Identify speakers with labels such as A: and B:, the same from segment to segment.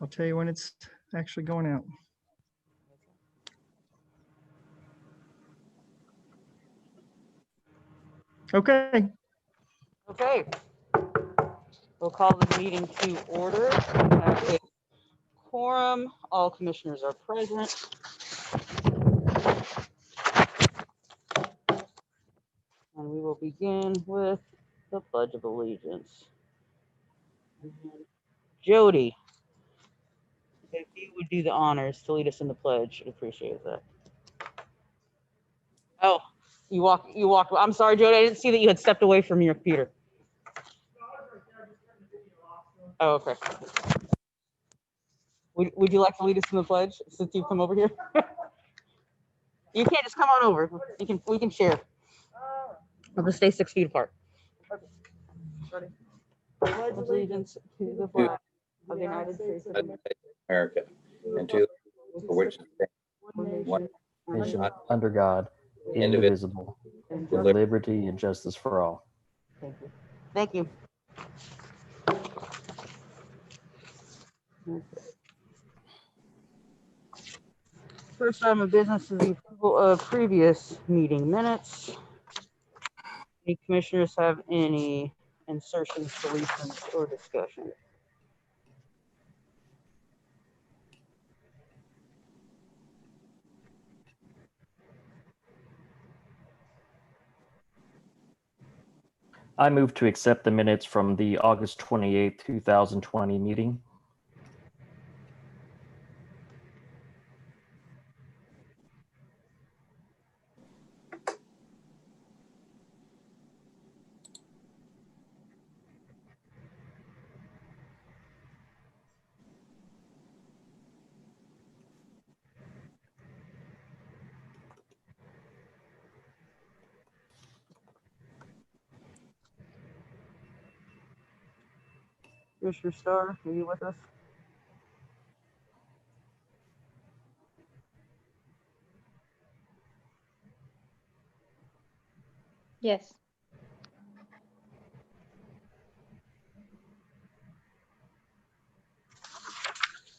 A: I'll tell you when it's actually going out. Okay.
B: Okay. We'll call the meeting to order. We have a quorum. All commissioners are present. And we will begin with the Pledge of Allegiance. Jody, if you would do the honors to lead us in the pledge, I'd appreciate that. Oh, you walked. I'm sorry, Jody. I didn't see that you had stepped away from your computer. Oh, okay. Would you like to lead us in the pledge since you've come over here? You can't just come on over. We can share. We'll just stay 6 feet apart. Ready? Pledge allegiance to the flag of the United States of
C: America, and to for which it stands, one
D: nation under God, indivisible, with liberty and justice for all.
B: Thank you. First item of business is the approval of previous meeting minutes. Any commissioners have any insertions, deletions, or discussion?
D: I move to accept the minutes from the August 28th, 2020 meeting.
B: Commissioner Starr, are you with us?
E: Yes.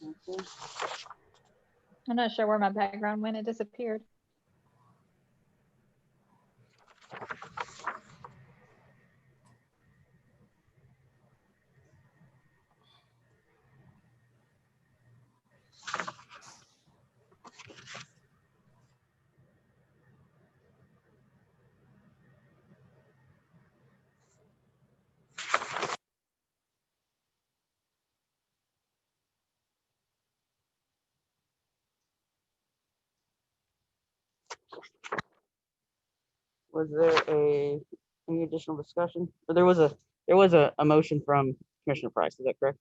B: Okay.
E: I'm not sure where my background went. It disappeared.
B: Was there any additional discussion? Or there was a motion from Commissioner Price. Is that correct?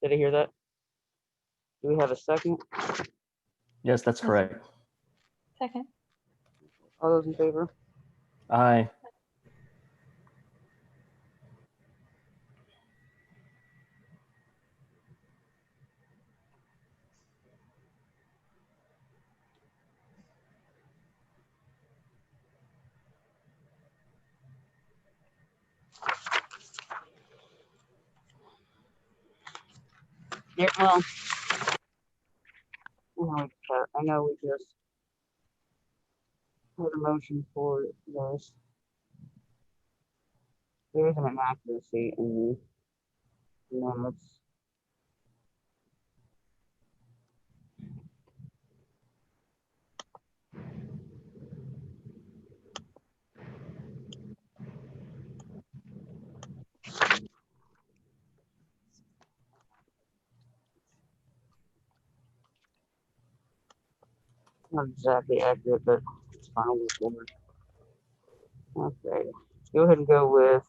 B: Did I hear that? Do we have a second?
D: Yes, that's correct.
E: Second.
B: All those in favor?
D: Aye.
B: Yeah, well, I know we just had a motion for this. There is an inaccuracy in the minutes. Not exactly accurate, but it's fine. We'll move forward. Okay, go ahead and go with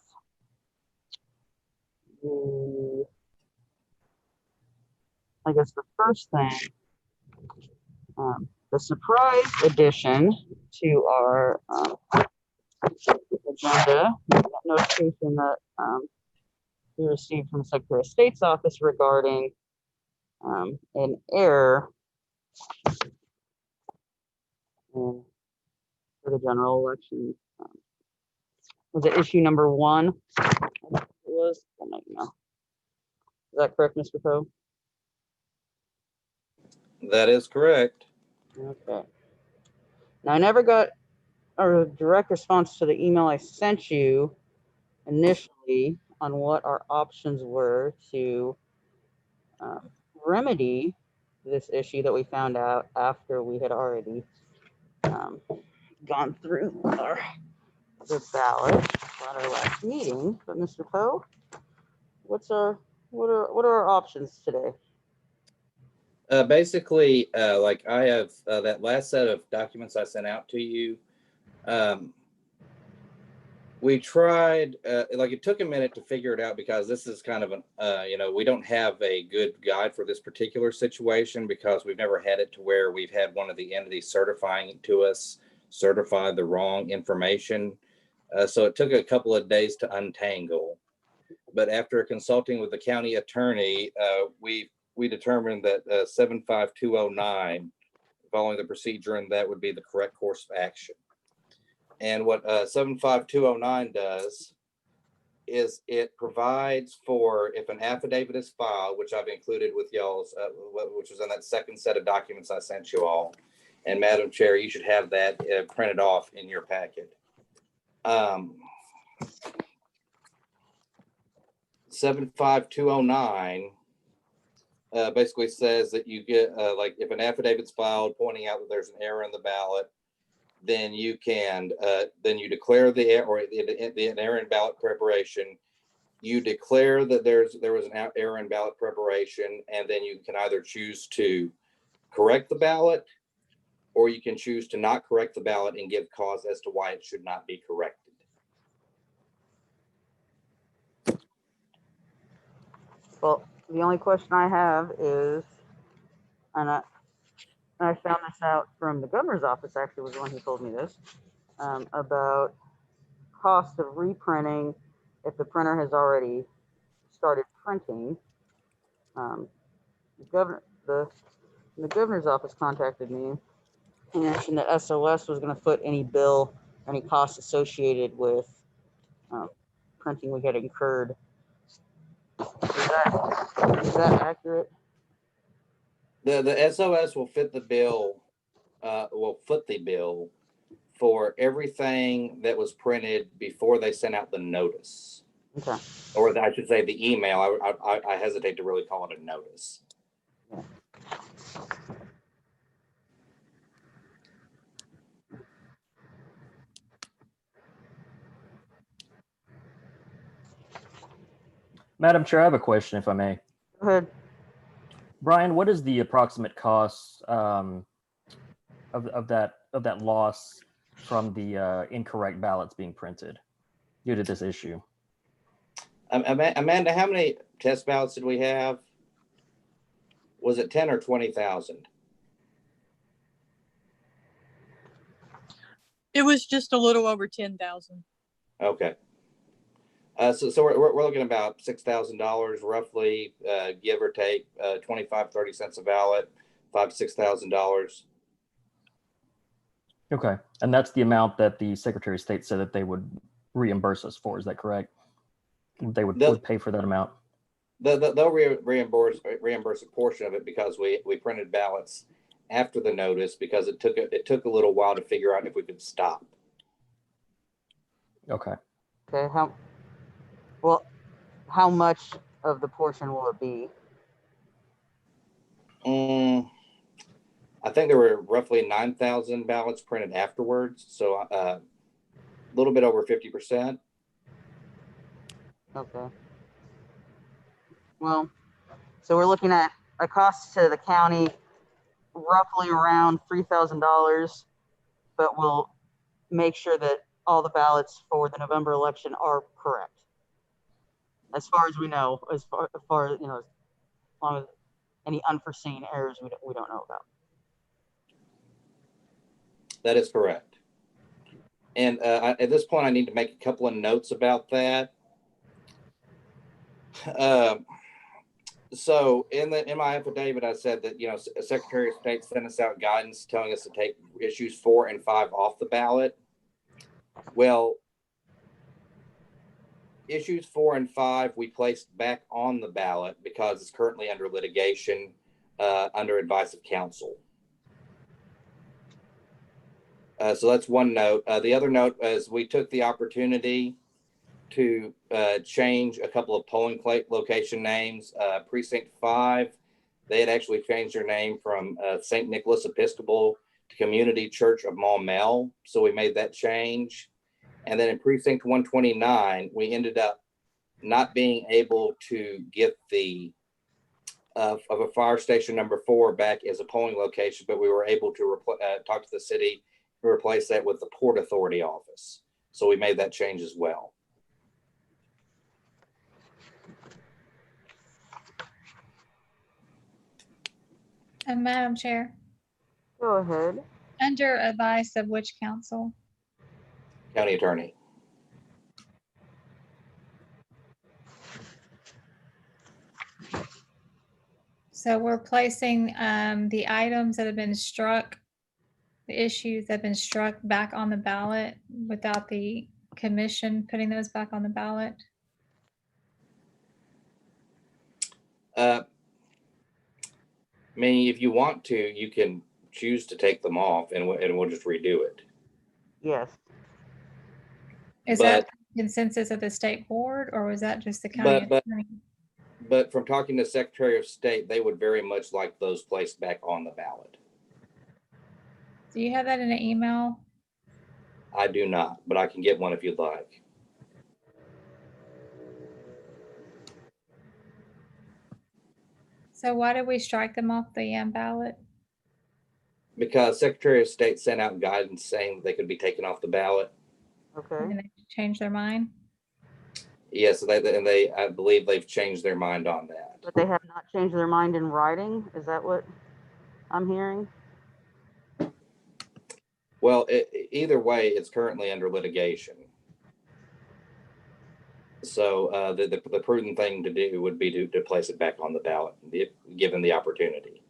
B: I guess the first thing, the surprise addition to our agenda, that notification that we received from the Secretary of State's office regarding an error for the general election. Was it issue number 1? It was. Oh my God. Is that correct, Mr. Poe?
C: That is correct.
B: Okay. Now, I never got a direct response to the email I sent you initially on what our options were to remedy this issue that we found out after we had already gone through the ballot at our last meeting. But Mr. Poe, what are our options today?
C: Basically, like I have that last set of documents I sent out to you. We tried, like it took a minute to figure it out because this is kind of an, we don't have a good guide for this particular situation because we've never had it to where we've had one of the entities certifying it to us, certify the wrong information. So it took a couple of days to untangle. But after consulting with the county attorney, we determined that 75209, following the procedure, and that would be the correct course of action. And what 75209 does is it provides for if an affidavit is filed, which I've included with y'all's, which was in that second set of documents I sent you all. And Madam Chair, you should have that printed off in your packet. 75209 basically says that you get like if an affidavit's filed pointing out that there's an error in the ballot, then you can then you declare the error or the error in ballot preparation. You declare that there was an error in ballot preparation, and then you can either choose to correct the ballot, or you can choose to not correct the ballot and give cause as to why it should not be corrected.
B: Well, the only question I have is, and I found this out from the governor's office, actually was the one who told me this, about cost of reprinting if the printer has already started printing. The governor's office contacted me and mentioned that SOS was going to foot any bill, any costs associated with printing we had incurred. Is that accurate?
C: The SOS will fit the bill, will foot the bill for everything that was printed before they sent out the notice.
B: Okay.
C: Or I should say the email. I hesitate to really call it a notice.
B: Yeah.
D: Madam Chair, I have a question, if I may.
B: Go ahead.
D: Brian, what is the approximate cost of that loss from the incorrect ballots being printed due to this issue?
C: Amanda, how many test ballots did we have? Was it 10 or 20,000?
F: It was just a little over 10,000.
C: Okay. So we're looking at about $6,000 roughly, give or take 25-30 cents a ballot, $5,000-$6,000.
D: Okay, and that's the amount that the Secretary of State said that they would reimburse us for. Is that correct? They would pay for that amount.
C: They'll reimburse a portion of it because we printed ballots after the notice because it took a little while to figure out if we could stop.
D: Okay.
B: Okay. How much of the portion will it be?
C: I think there were roughly 9,000 ballots printed afterwards, so a little bit over 50%.
B: Okay. Well, so we're looking at a cost to the county roughly around $3,000, but we'll make sure that all the ballots for the November election are correct. As far as we know, as far as you know, as long as any unforeseen errors we don't know about.
C: That is correct. And at this point, I need to make a couple of notes about that. So in my affidavit, I said that, Secretary of State sent us out guidance telling us to take issues 4 and 5 off the ballot. Well, issues 4 and 5 we placed back on the ballot because it's currently under litigation. under advice of counsel. So that's one note. The other note is we took the opportunity to change a couple of polling location names. Precinct 5, they had actually changed their name from St. Nicholas Episcopal to Community Church of Maumelle. So we made that change. And then in Precinct 129, we ended up not being able to get the of a fire station number 4 back as a polling location, but we were able to talk to the city to replace that with the Port Authority office. So we made that change as well.
E: And Madam Chair,
B: Go ahead.
E: under advice of which council?
C: County Attorney.
E: So we're placing the items that have been struck, the issues that have been struck back on the ballot without the commission putting those back on the ballot.
C: I mean, if you want to, you can choose to take them off and we'll just redo it.
B: Yes.
E: Is that the consensus of the state board, or was that just the county attorney?
C: But from talking to Secretary of State, they would very much like those placed back on the ballot.
E: Do you have that in an email?
C: I do not, but I can get one if you'd like.
E: So why did we strike them off the ballot?
C: Because Secretary of State sent out guidance saying they could be taken off the ballot.
B: Okay.
E: And they changed their mind?
C: Yes, they I believe they've changed their mind on that.
B: But they have not changed their mind in writing? Is that what I'm hearing?
C: Well, either way, it's currently under litigation. So the prudent thing to do would be to place it back on the ballot, if given the opportunity.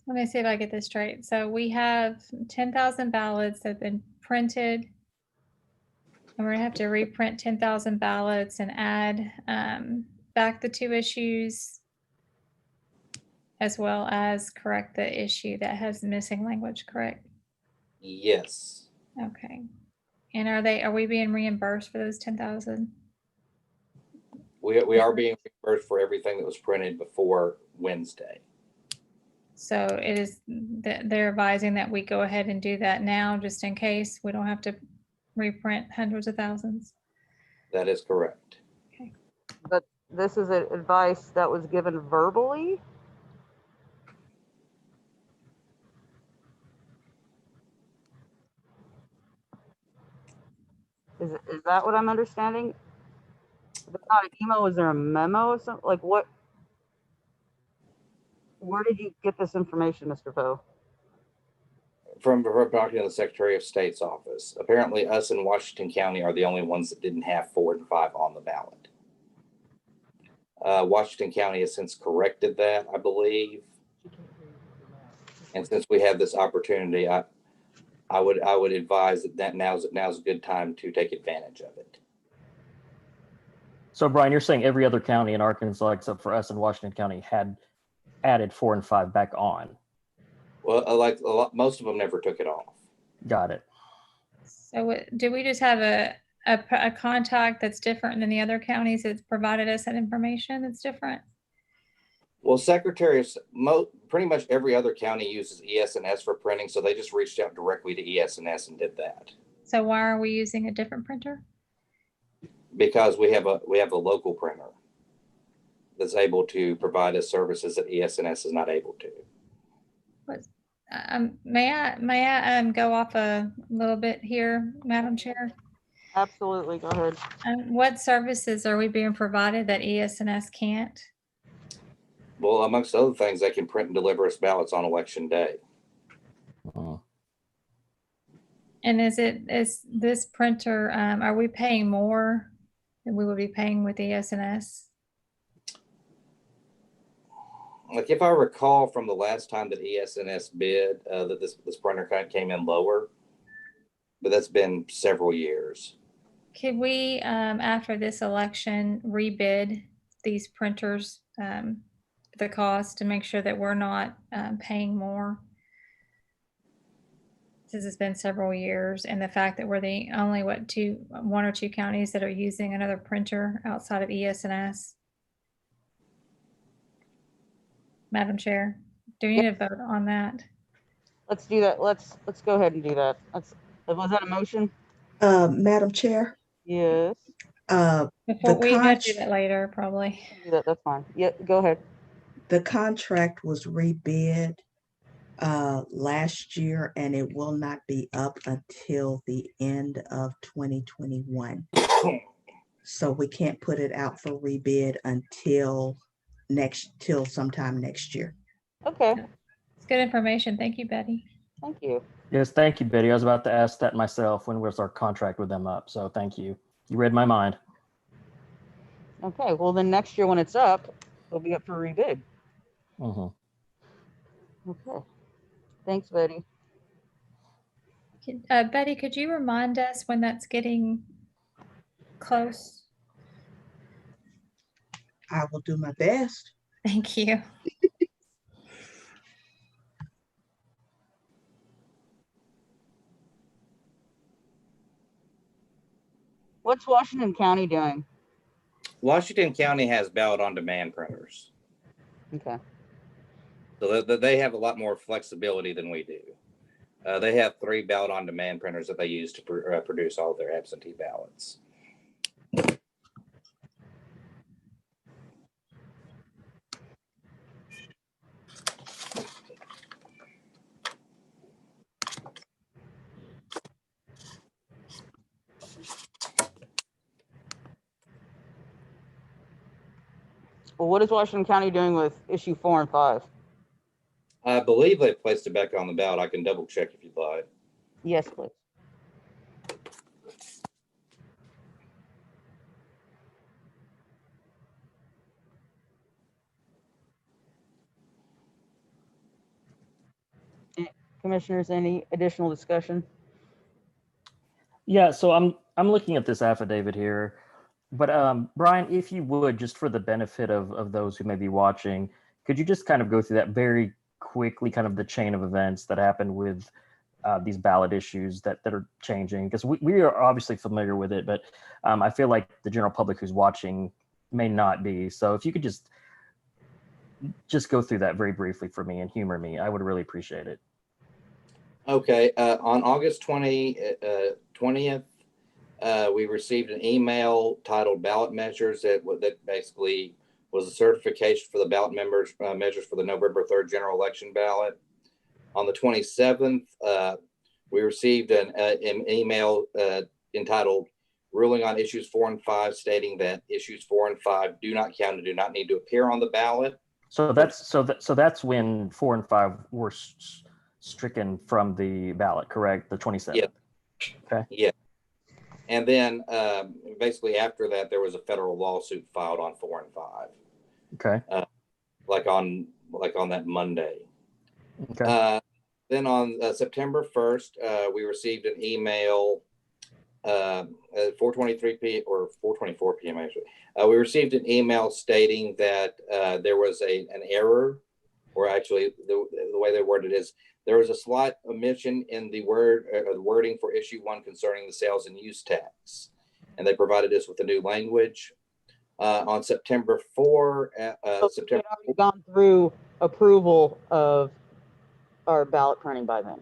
E: Let me see if I get this straight. So we have 10,000 ballots that have been printed. And we're gonna have to reprint 10,000 ballots and add back the 2 issues, as well as correct the issue that has missing language, correct?
C: Yes.
E: Okay. And are we being reimbursed for those 10,000?
C: We are being reimbursed for everything that was printed before Wednesday.
E: So it is, they're advising that we go ahead and do that now, just in case we don't have to reprint hundreds of thousands.
C: That is correct.
B: But this is advice that was given verbally? Is that what I'm understanding? If it's not an email, is there a memo or something? Like what? Where did you get this information, Mr. Poe?
C: From talking to the Secretary of State's office. Apparently us in Washington County are the only ones that didn't have 4 and 5 on the ballot. Washington County has since corrected that, I believe. And since we have this opportunity, I would advise that now's a good time to take advantage of it.
D: So Brian, you're saying every other county in Arkansas except for us in Washington County had added 4 and 5 back on.
C: Well, most of them never took it off.
D: Got it.
E: So do we just have a contact that's different than the other counties that's provided us that information that's different?
C: Well, pretty much every other county uses ES&S for printing, so they just reached out directly to ES&S and did that.
E: So why are we using a different printer?
C: Because we have a local printer that's able to provide us services that ES&S is not able to.
E: May I go off a little bit here, Madam Chair?
B: Absolutely, go ahead.
E: What services are we being provided that ES&S can't?
C: Well, amongst other things, they can print and deliver us ballots on election day.
E: And is this printer, are we paying more than we would be paying with ES&S?
C: like if I recall from the last time that ES&S bid, that this printer kind of came in lower, but that's been several years.
E: Could we, after this election, rebid these printers, the cost to make sure that we're not paying more? Since it's been several years, and the fact that we're the only, one or two counties that are using another printer outside of ES&S. Madam Chair, do we need to vote on that?
B: Let's do that. Let's go ahead and do that. Was that a motion?
G: Madam Chair,
B: Yes.
E: Before,
G: the
E: we gotta do
G: con-
E: that later, probably.
B: Do that. That's fine. Yeah, go ahead.
G: the contract was rebid last year, and it will not be up until the end of 2021. So we can't put it out for rebid until sometime next year.
B: Okay.
E: It's good information. Thank you, Betty.
B: Thank you.
D: Yes, thank you, Betty. I was about to ask that myself. When was our contract with them up? So thank you. You read my mind.
B: Okay. Well, then next year when it's up, it'll be up for rebid.
D: Mhm.
B: Okay. Thanks, Betty.
E: Betty, could you remind us when that's getting close?
G: I will do my best.
E: Thank you.
B: What's Washington County doing?
C: Washington County has ballot on demand printers.
B: Okay.
C: So they have a lot more flexibility than we do. They have 3 ballot on demand printers that they use to produce all their absentee ballots.
B: Well, what is Washington County doing with issue 4 and 5?
C: I believe they placed it back on the ballot. I can double check if you'd like.
B: Yes, please. Commissioners, any additional discussion?
D: Yeah, so I'm looking at this affidavit here, but Brian, if you would, just for the benefit of those who may be watching, could you just kind of go through that very quickly, kind of the chain of events that happened with these ballot issues that are changing? Because we are obviously familiar with it, but I feel like the general public who's watching may not be. So if you could just go through that very briefly for me and humor me, I would really appreciate it.
C: Okay, on August 20th, we received an email titled ballot measures that basically was a certification for the ballot measures for the November 3rd general election ballot. On the 27th, we received an email entitled ruling on issues 4 and 5, stating that issues 4 and 5 do not count and do not need to appear on the ballot.
D: So that's when 4 and 5 were stricken from the ballot, correct? The 27th.
C: Yeah.
D: Okay.
C: Yeah. And then basically after that, there was a federal lawsuit filed on 4 and 5.
D: Okay.
C: Like on that Monday.
D: Okay.
C: Then on September 1st, we received an email at 4:23 p.m. or 4:24 p.m. actually. We received an email stating that there was an error, or actually the way they worded it is there was a slight omission in the wording for issue 1 concerning the sales and use tax, and they provided us with a new language. On September 4,
B: September, already gone through approval of our ballot printing by then.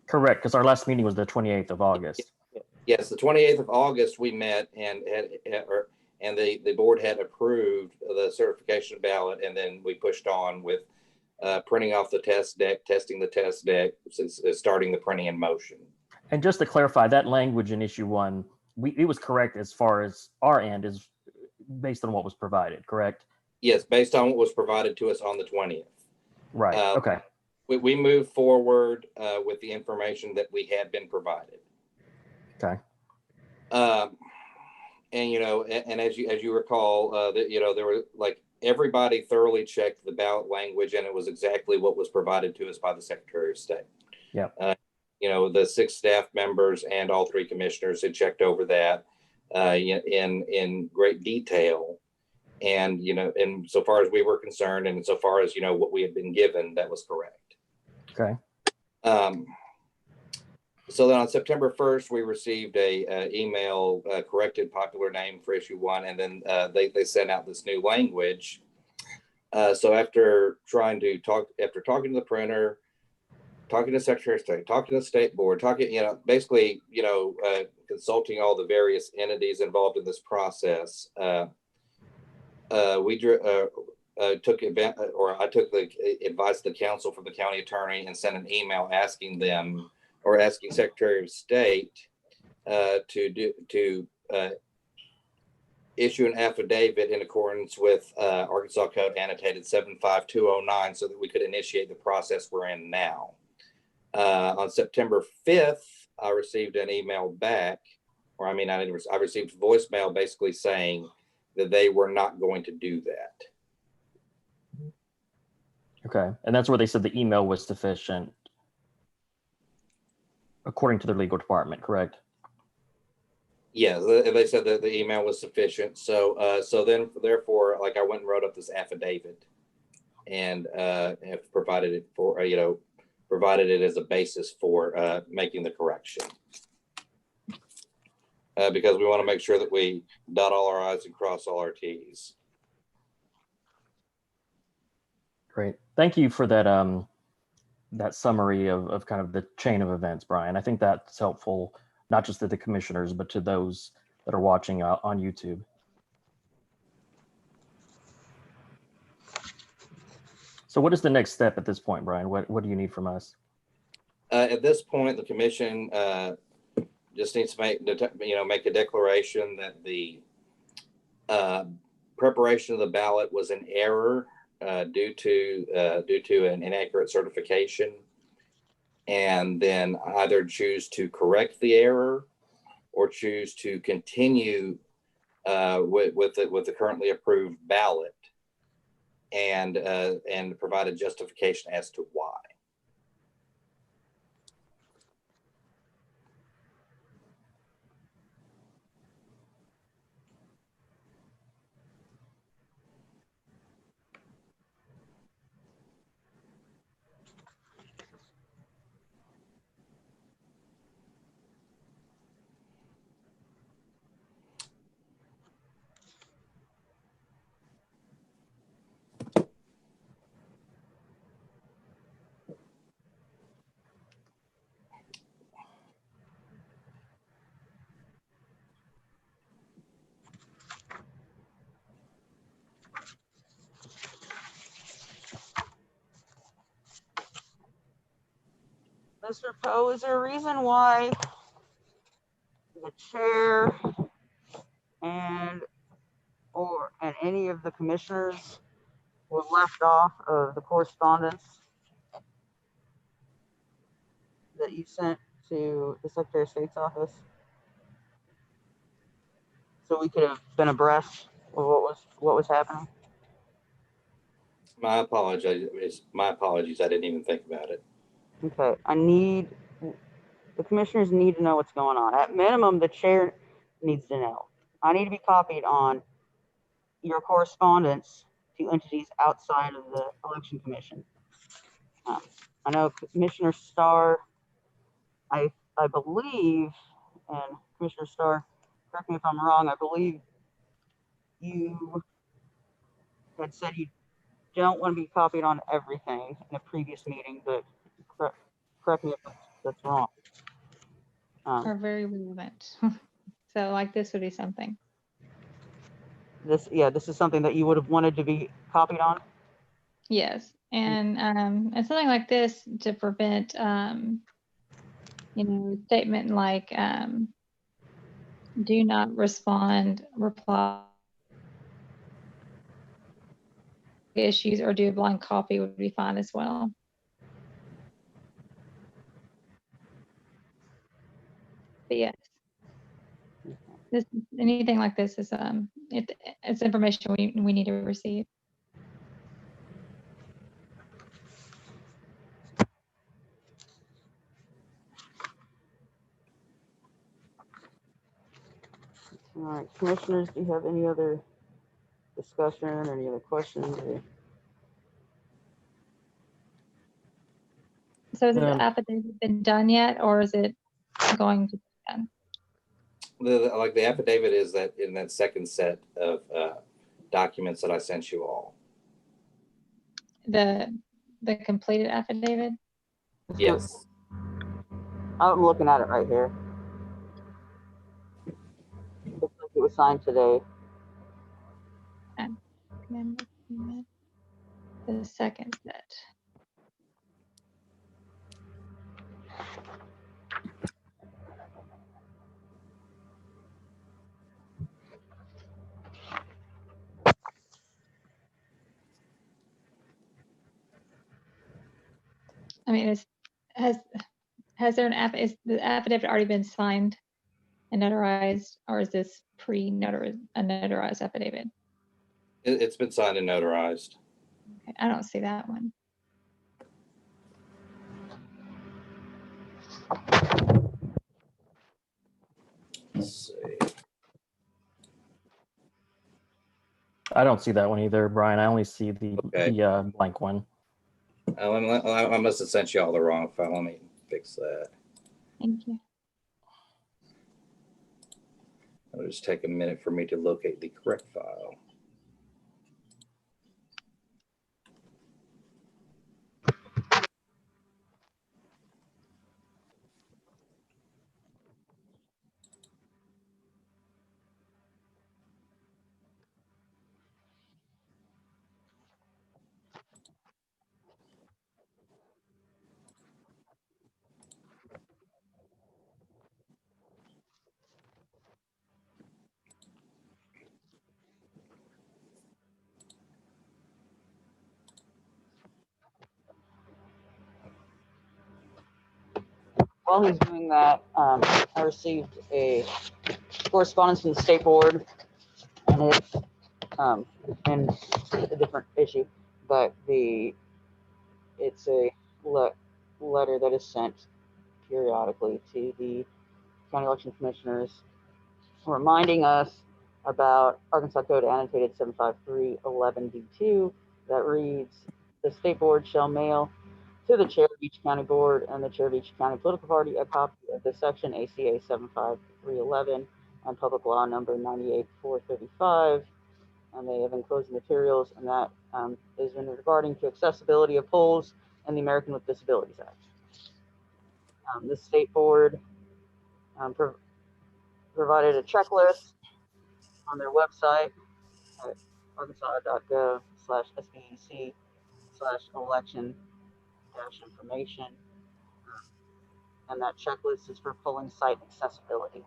D: Correct, because our last meeting was the 28th of August.
C: Yes, the 28th of August we met and the board had approved the certification ballot, and then we pushed on with printing off the test deck, testing the test deck, starting the printing in motion.
D: And just to clarify, that language in issue 1, it was correct as far as our end is based on what was provided, correct?
C: Yes, based on what was provided to us on the 20th.
D: Right. Okay.
C: We moved forward with the information that we had been provided.
D: Okay.
C: and and as you recall, that there were like everybody thoroughly checked the ballot language, and it was exactly what was provided to us by the Secretary of State.
D: Yeah.
C: The 6 staff members and all 3 commissioners had checked over that in great detail, and and so far as we were concerned, and so far as what we had been given, that was correct.
D: Okay.
C: So then on September 1st, we received a email, corrected popular name for issue 1, and then they sent out this new language. So after talking to the printer, talking to the Secretary of State, talking to the State Board, basically, consulting all the various entities involved in this process, I took the advice of the counsel from the county attorney and sent an email asking Secretary of State to issue an affidavit in accordance with Arkansas Code annotated 75209 so that we could initiate the process we're in now. On September 5th, I received an email back, I received voicemail basically saying that they were not going to do that.
D: Okay. And that's where they said the email was sufficient, according to their legal department, correct?
C: Yeah, they said that the email was sufficient. So therefore, like, I went and wrote up this affidavit and have provided it for, provided it as a basis for making the correction. Because we want to make sure that we dot all our I's and cross all our T's.
D: Great. Thank you for that that summary of kind of the chain of events, Brian. I think that's helpful, not just to the commissioners, but to those that are watching on YouTube. So what is the next step at this point, Brian? What do you need from us?
C: At this point, the commission just needs to make a declaration that the preparation of the ballot was an error due to an inaccurate certification, and then either choose to correct the error or choose to continue with the currently approved ballot and provide a justification as to why.
B: Mr. Poe, is there a reason why the chair and any of the commissioners were left off of the correspondence that you sent to the Secretary of State's office? So we could have been abreast of what was happening.
C: My apologies. I didn't even think about it.
B: Okay, the commissioners need to know what's going on. At minimum, the chair needs to know. I need to be copied on your correspondence to entities outside of the election commission. I know Commissioner Starr, I believe, and Commissioner Starr, correct me if I'm wrong, I believe you had said you don't want to be copied on everything in a previous meeting, but correct me if that's wrong.
E: Are very relevant. So like this would be something.
B: This is something that you would have wanted to be copied on.
E: Yes, and something like this to prevent, statement like, do not respond, reply issues, or do a blind copy would be fine as well. But yes. this, anything like this is, it's information we need to receive.
B: All right, commissioners, do you have any other discussion or any other questions?
E: So has the
D: Um,
E: affidavit been done yet, or is it going to be done?
C: Like the affidavit is that in that second set of documents that I sent you all.
E: The completed affidavit?
C: Yes.
B: I'm looking at it right here. Looks like it was signed today.
E: The second set. I mean, has there is the affidavit already been signed and notarized, or is this notarized affidavit?
C: It's been signed and notarized.
E: Okay, I don't see that one.
C: Let's see.
D: I don't see that one either, Brian. I only see the
C: Okay.
D: blank one.
C: I must have sent you all the wrong file. Let me fix that.
E: Thank you.
C: It'll just take a minute for me to locate the correct file.
B: While he's doing that, I received a correspondence from the state board, and it's and a different issue, but it's a letter that is sent periodically to the county election commissioners, reminding us about Arkansas Code annotated 75311B2 that reads, the state board shall mail to the chair of each county board and the chair of each county political party a copy of this section ACA 75311 and public law number 98435. And they have enclosed materials, and that is in regarding to accessibility of polls and the American with Disabilities Act. The state board provided a checklist on their website at arkansas.gov/SBEC/election-information. And that checklist is for polling site accessibility.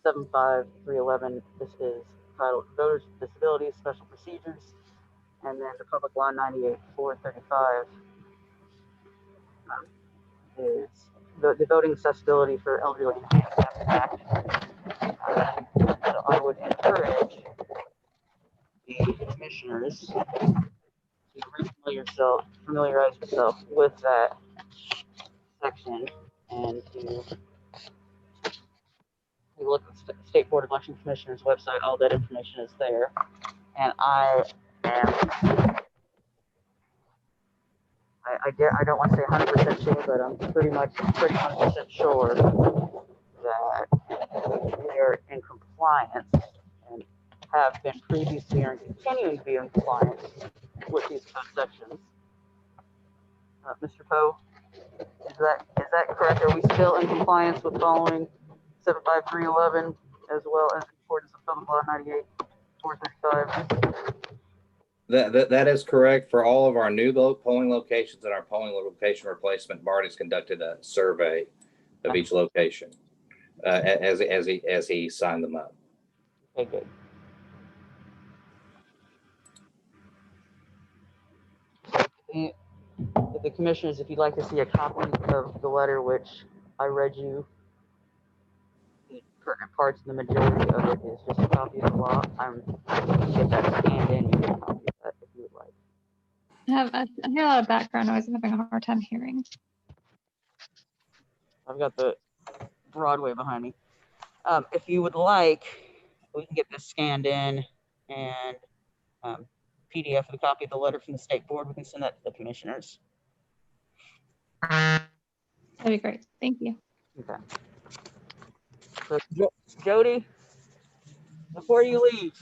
B: 75311, this is titled Voters with Disabilities Special Procedures. And then the public law 98435 is the Voting Accessibility for Elderly and Handicapped Act. So I would encourage the commissioners to familiarize yourself with that section and to look at the State Board of Election Commissioners website. All that information is there. And I don't want to say 100% sure, but I'm pretty much 100% sure that they're in compliance and have been previously and continuing to be in compliance with these code sections. Mr. Poe, is that correct? Are we still in compliance with following 75311 as well as in accordance with Public Law 98435?
C: That is correct for all of our new polling locations and our polling location replacement. Marty's conducted a survey of each location as he signed them up.
B: Okay, good. The commissioners, if you'd like to see a copy of the letter which I read you, the pertinent parts, the majority of it is just a copy of the law. I can get that scanned in. You get a copy of that if you would like.
E: I hear a lot of background noise. I'm having a hard time hearing.
B: I've got the Broadway behind me. If you would like, we can get this scanned in and PDF of the copy of the letter from the state board. We can send that to the commissioners.
E: That'd be great. Thank you.
B: Okay. So, Jody, before you leave,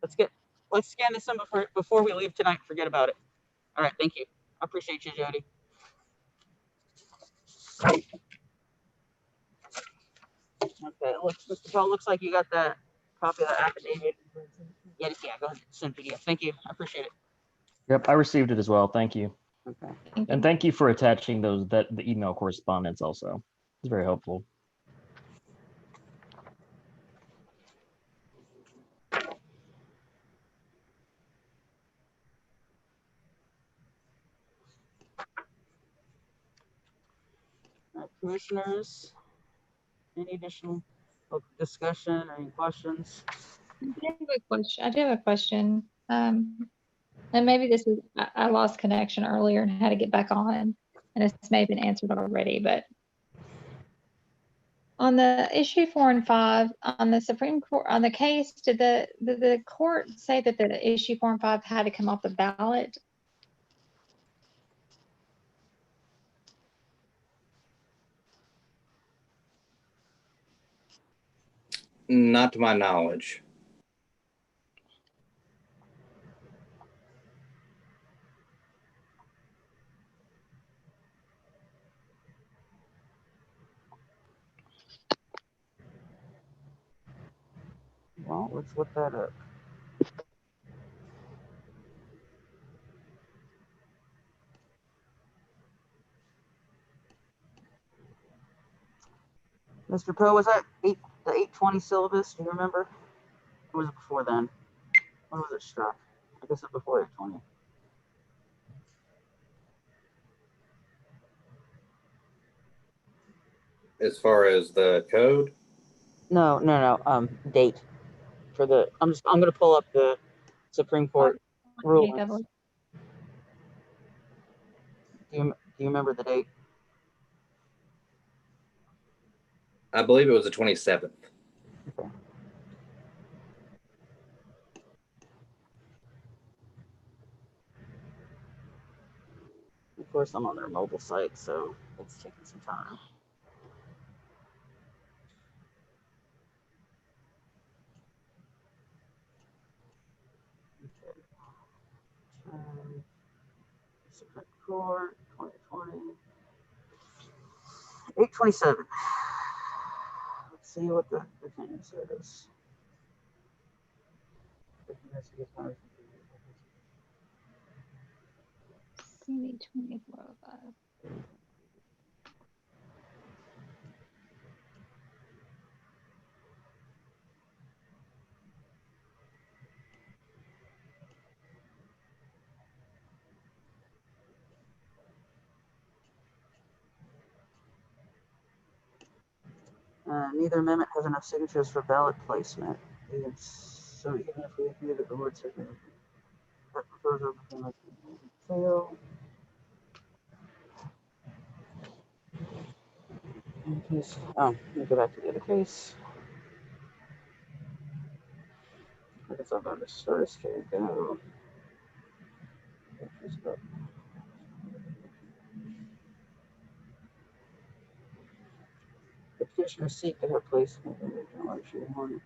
B: let's scan this in before we leave tonight. Forget about it. All right. Thank you. I appreciate you, Jody. Okay. Mr. Paul, looks like you got that copy of the affidavit. Yeah, go ahead. Send PDF. Thank you. I appreciate it.
D: Yep, I received it as well. Thank you.
B: Okay.
E: Thank you.
D: And thank you for attaching the email correspondence also. It's very helpful.
B: Commissioners, any additional discussion or any questions?
E: I do have a question. And maybe this is, I lost connection earlier and had to get back on, and this may have been answered already, but on the issue 4 and 5, on the Supreme Court, on the case, did the court say that the issue 4 and 5 had to come off the ballot?
C: Not to my knowledge.
B: Well, let's look that up. Mr. Poe, was that the 820 syllabus? Do you remember? Or was it before then? When was it struck? I guess it's before 820.
C: As far as the code,
B: No. Date for the. I'm gonna pull up the Supreme Court ruling.
E: Double-
B: Do you remember the date?
C: I believe it was the 27th.
B: Okay. Of course, I'm on their mobile site, so it's taking some time. Okay. Supreme Court, 2020. 827. Let's see what the opinion says.
E: CV 2405.
B: Neither amendment has enough signatures for ballot placement. So even if we agree that the word signature that proposal became fail. Let me go back to the other case. I guess I'll go to source. Here we go. The petitioner seek to have placement in the original entry in one.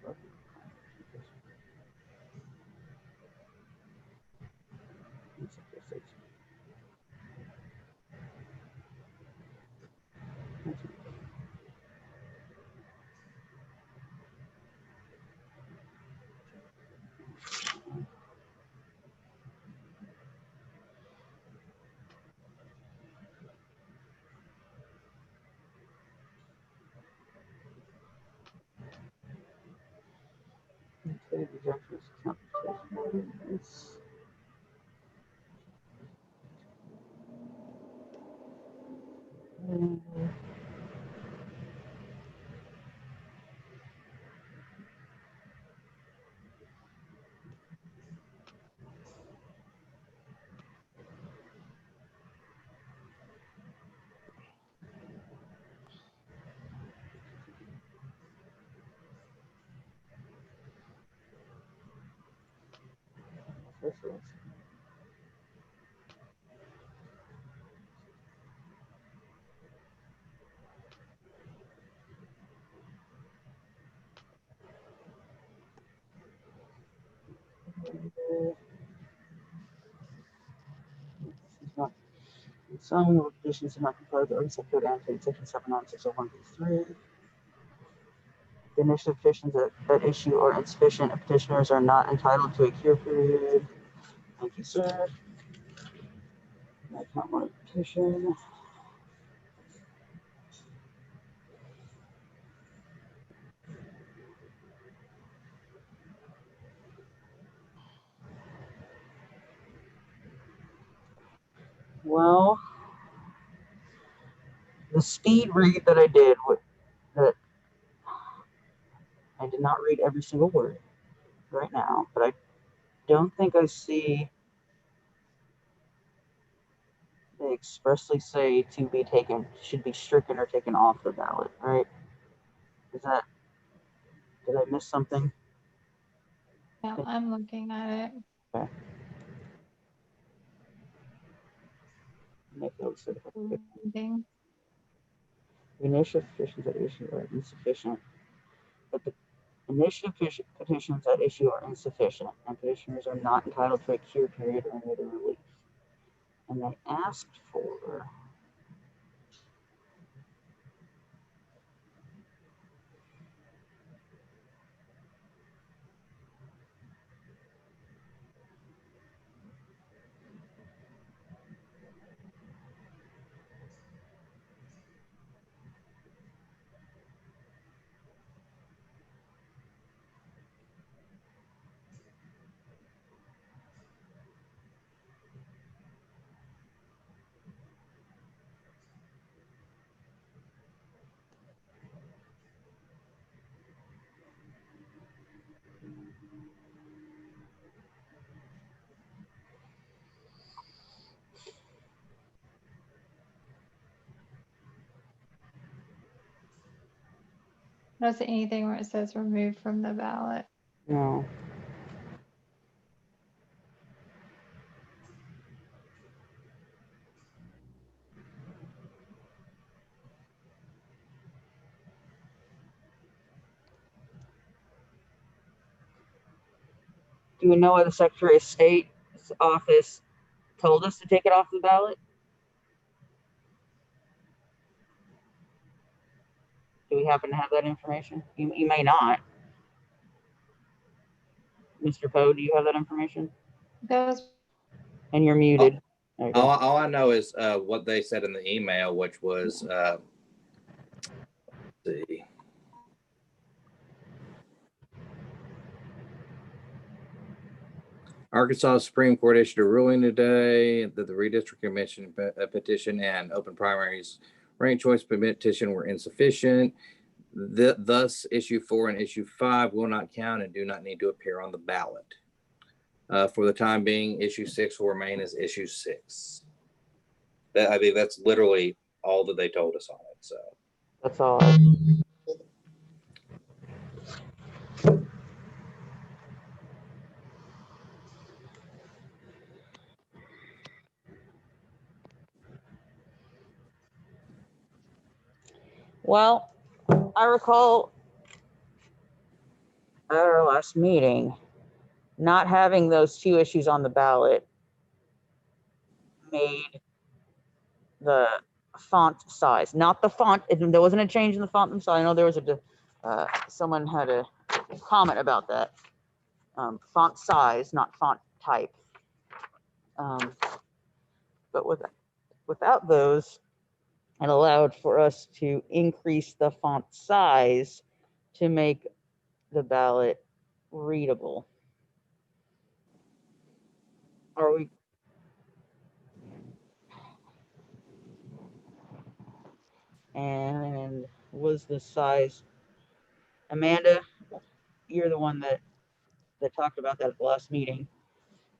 B: Okay, rejection is computation. Officials. Some petitions are not complied with the Code annotated section 79601B3. The initial petitions that issue are insufficient and petitioners are not entitled to a cure period. Thank you, sir. That's not my petition. Well, the speed read that I did, that I did not read every single word right now, but I don't think I see they expressly say to be taken, should be stricken or taken off the ballot, right? Is that, did I miss something?
E: Yeah, I'm looking at it.
B: Okay. Make those sort of-
E: Ending.
B: The initial petitions at issue are insufficient, but the initial petitions at issue are insufficient, and petitioners are not entitled to a cure period or any other relief. And they asked for
E: I don't see anything where it says remove from the ballot.
B: no. Do we know why the Secretary of State's office told us to take it off the ballot? Do we happen to have that information? You may not. Mr. Poe, do you have that information?
E: Those,
B: And you're muted. There you go.
C: All I know is what they said in the email, which was, let's see. Arkansas Supreme Court issued a ruling today that the redistricting commission petition and open primaries ranked choice petition were insufficient. Thus, issue 4 and issue 5 will not count and do not need to appear on the ballot. For the time being, issue 6 will remain as issue 6. I think that's literally all that they told us on it. So
B: That's all. Well, I recall at our last meeting, not having those two issues on the ballot made the font size, not the font. There wasn't a change in the font size. I know there was someone had a comment about that. Font size, not font type. But without those, it allowed for us to increase the font size to make the ballot readable. Are we? And was the size, Amanda, you're the one that talked about that at the last meeting.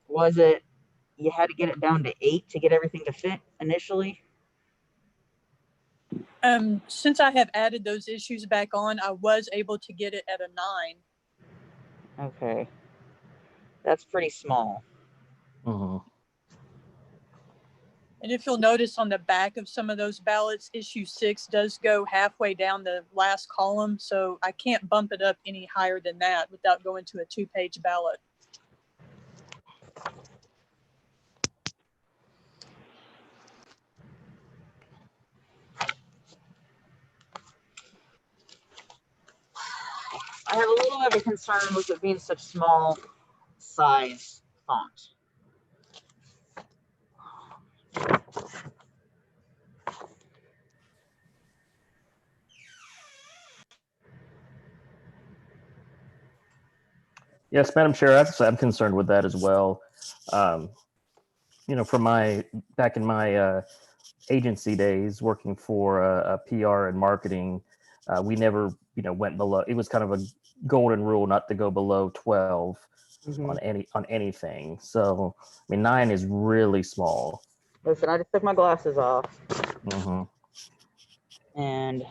B: Was it, you had to get it down to 8 to get everything to fit initially?
F: Since I have added those issues back on, I was able to get it at a 9.
B: Okay. That's pretty small.
D: Mhm.
F: And if you'll notice on the back of some of those ballots, issue 6 does go halfway down the last column. So I can't bump it up any higher than that without going to a 2-page ballot.
B: I have a little bit of a concern with it being such small size font.
D: Yes, Madam Chair, I'm concerned with that as well. From back in my agency days working for a PR and marketing, we never, went below. It was kind of a golden rule not to go below 12 on anything. So, 9 is really small.
B: Listen, I just took my glasses off
D: Hmm.
B: and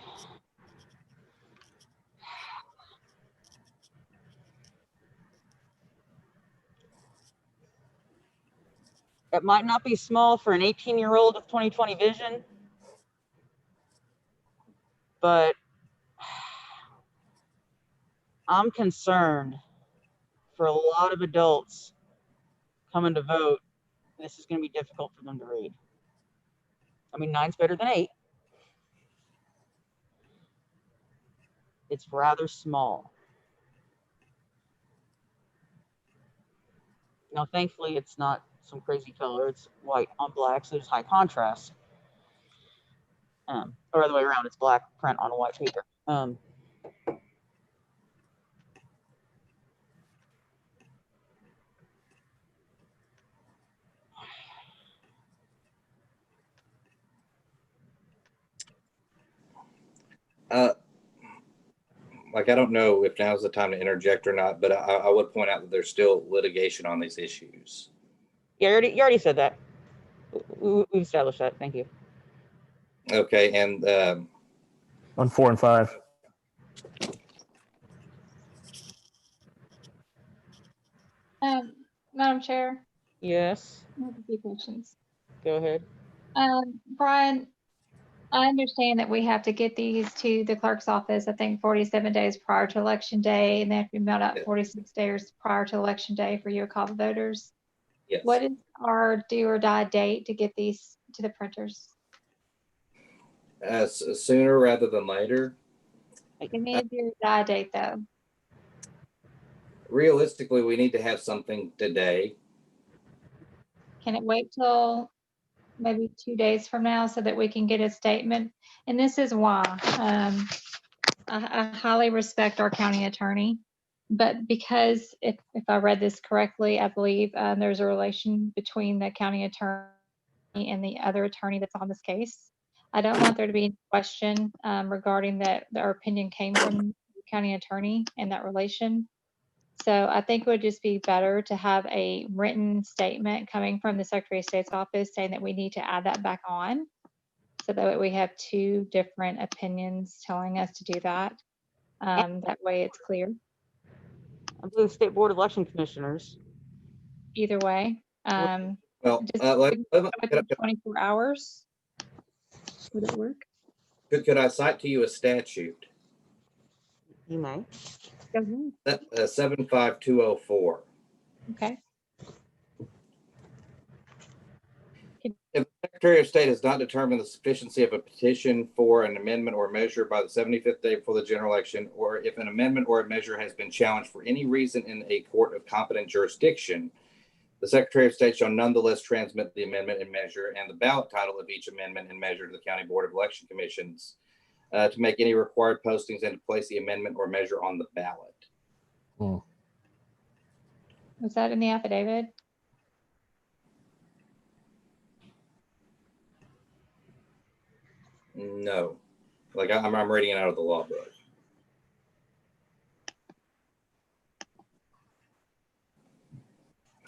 B: it might not be small for an 18-year-old with 20/20 vision, but I'm concerned for a lot of adults coming to vote. This is going to be difficult for them to read. 9's better than 8. It's rather small. Now, thankfully, it's not some crazy color. It's white on black, so there's high contrast. Or the other way around, it's black print on a white paper.
C: I don't know if now's the time to interject or not, but I would point out that there's still litigation on these issues.
B: Yeah, you already said that. We established that. Thank you.
C: Okay, and
D: On 4 and 5.
E: Madam Chair,
B: Yes,
E: I have a few questions.
B: go ahead.
E: Brian, I understand that we have to get these to the clerk's office, I think 47 days prior to election day, and they have to be mailed out
C: Yeah.
E: 46 days prior to election day for you to call the voters.
C: yes,
E: What is our do or die date to get these to the printers?
C: sooner rather than later.
E: Give me a do or die date though.
C: Realistically, we need to have something today.
E: Can it wait till maybe 2 days from now so that we can get a statement? And this is why. I highly respect our county attorney, but because if I read this correctly, I believe there's a relation between the county attorney and the other attorney that's on this case. I don't want there to be any question regarding that our opinion came from the county attorney and that relation. So I think it would just be better to have a written statement coming from the Secretary of State's office saying that we need to add that back on. So that we have 2 different opinions telling us to do that. That way it's clear
B: I believe State Board of Election Commissioners.
E: either way.
C: Well,
E: Just within 24 hours. Would it work?
C: could I cite to you a statute?
B: You may.
E: Go ahead.
C: 75204.
E: Okay.
C: If the Secretary of State has not determined the sufficiency of a petition for an amendment or measure by the 75th day before the general election, or if an amendment or a measure has been challenged for any reason in a court of competent jurisdiction, the Secretary of State shall nonetheless transmit the amendment and measure and the ballot title of each amendment and measure to the County Board of Election Commissions to make any required postings and to place the amendment or measure on the ballot.
E: Was that in the affidavit?
C: No, I'm reading it out of the law book.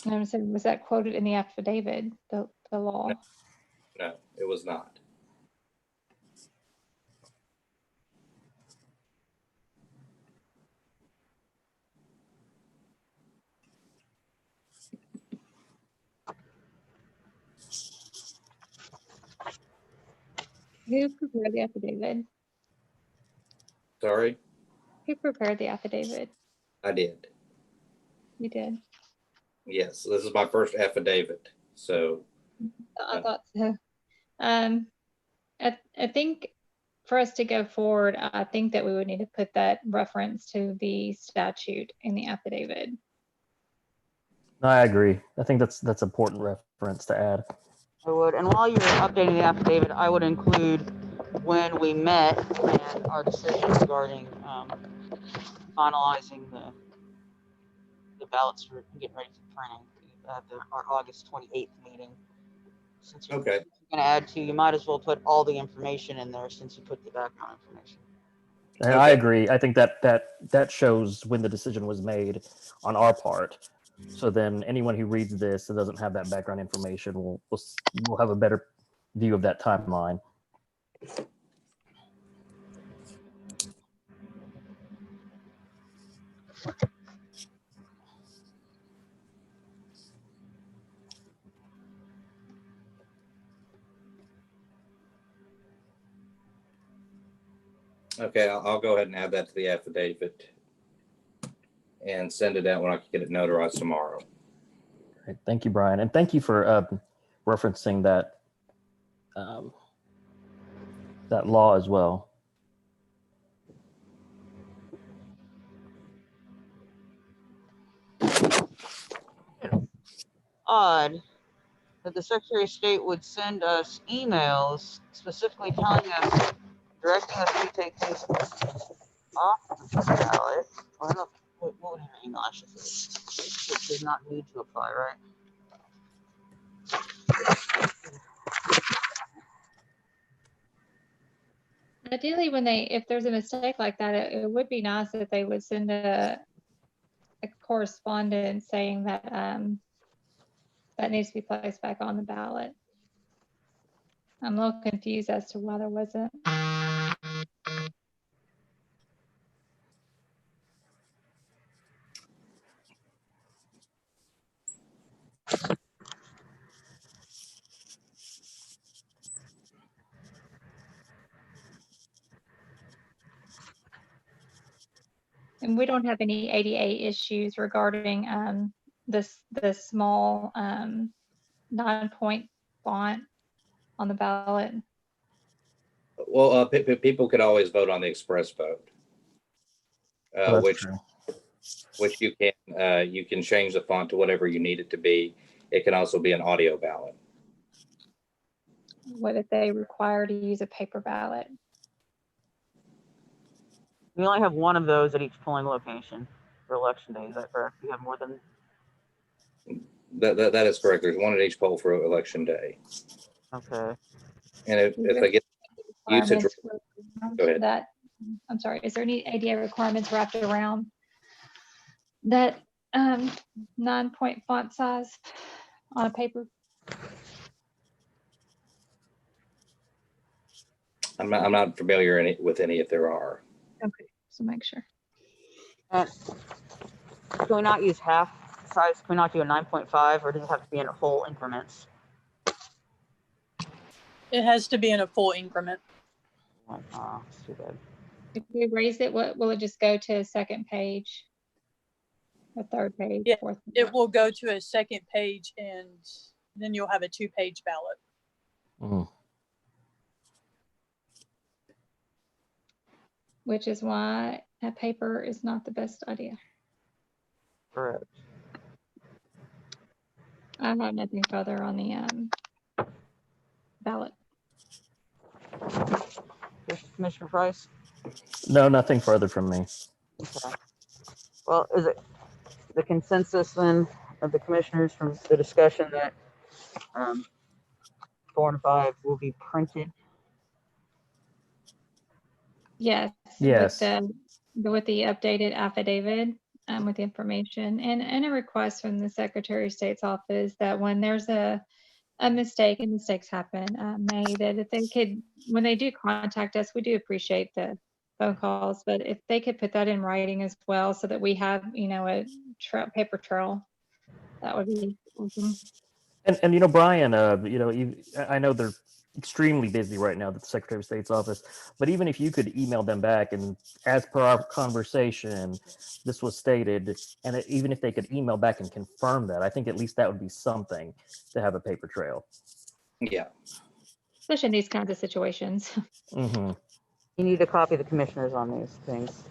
E: And I said, was that quoted in the affidavit, the law?
C: No, it was not.
E: Who prepared the affidavit?
C: Sorry,
E: Who prepared the affidavit?
C: I did.
E: You did.
C: Yes, this is my first affidavit. So,
E: I thought so. I think for us to go forward, I think that we would need to put that reference to the statute in the affidavit.
D: I agree. I think that's important reference to add.
B: I would, and while you're updating the affidavit, I would include when we met and our decision regarding finalizing the ballots for getting ready for printing at our August 28th meeting. Since you're
C: okay.
B: going to add to, you might as well put all the information in there since you put the background information.
D: And I
C: Okay.
D: agree. I think that shows when the decision was made on our part. So then anyone who reads this and doesn't have that background information will have a better view of that timeline.
C: Okay, I'll go ahead and add that to the affidavit and send it out when I can get it notarized tomorrow.
D: Great. Thank you, Brian, and thank you for referencing that that law as well.
B: Odd that the Secretary of State would send us emails specifically telling us, directing us to take things off the ballot. Or no, what would your email actually say? It does not need to apply, right?
E: Ideally, if there's a mistake like that, it would be nice if they would send a correspondence saying that that needs to be placed back on the ballot. I'm a little confused as to why there wasn't. And we don't have any ADA issues regarding the small 9-point font on the ballot.
C: Well, people could always vote on the express vote,
D: So that's
C: which
D: true.
C: you can change the font to whatever you need it to be. It can also be an audio ballot.
E: What if they require to use a paper ballot?
B: We only have one of those at each polling location for election day. Is that correct? We have more than.
C: That is correct. There's one at each poll for election day.
B: Okay.
C: And if they get usage,
E: Requirements
C: go ahead.
E: that, I'm sorry, is there any ADA requirements wrapped around that 9-point font size on a paper?
C: I'm not familiar with any if there are.
E: Okay, so make sure.
B: Can we not use half size? Can we not do a 9.5, or does it have to be in whole increments?
F: It has to be in a full increment.
B: That's too bad.
E: If we raise it, what will it just go to a second page? A third page,
F: Yeah,
E: fourth?
F: It will go to a second page and then you'll have a 2-page ballot.
D: Mhm.
E: Which is why a paper is not the best idea.
B: Correct.
E: I have nothing further on the ballot.
B: Commissioner Price?
D: No, nothing further from me.
B: Okay. Well, is it the consensus then of the commissioners from the discussion that 4 and 5 will be printed?
E: Yes.
D: Yes.
E: With the updated affidavit, with the information and a request from the Secretary of State's office that when there's a mistake, and mistakes happen, made, that if they could, when they do contact us, we do appreciate the phone calls, but if they could put that in writing as well so that we have, a paper trail, that would be awesome.
D: And Brian, I know extremely busy right now, the Secretary of State's office. But even if you could email them back and, as per our conversation, this was stated, and even if they could email back and confirm that, I think at least that would be something to have a paper trail.
C: Yeah.
E: Especially in these kinds of situations.
D: Hmm.
B: You need to copy the commissioners on these things.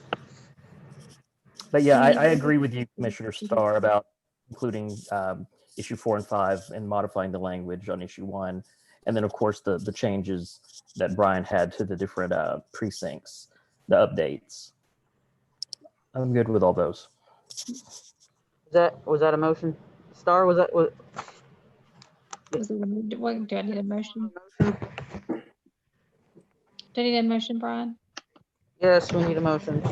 D: But yeah, I agree with you, Commissioner Starr, about including issue 4 and 5 and modifying the language on issue 1. And then, of course, the changes that Brian had to the different precincts, the updates. I'm good with all those.
B: Was that a motion? Star, was that?
E: What, do I need a motion? Do I need a motion, Brian?
B: Yes, we need a motion.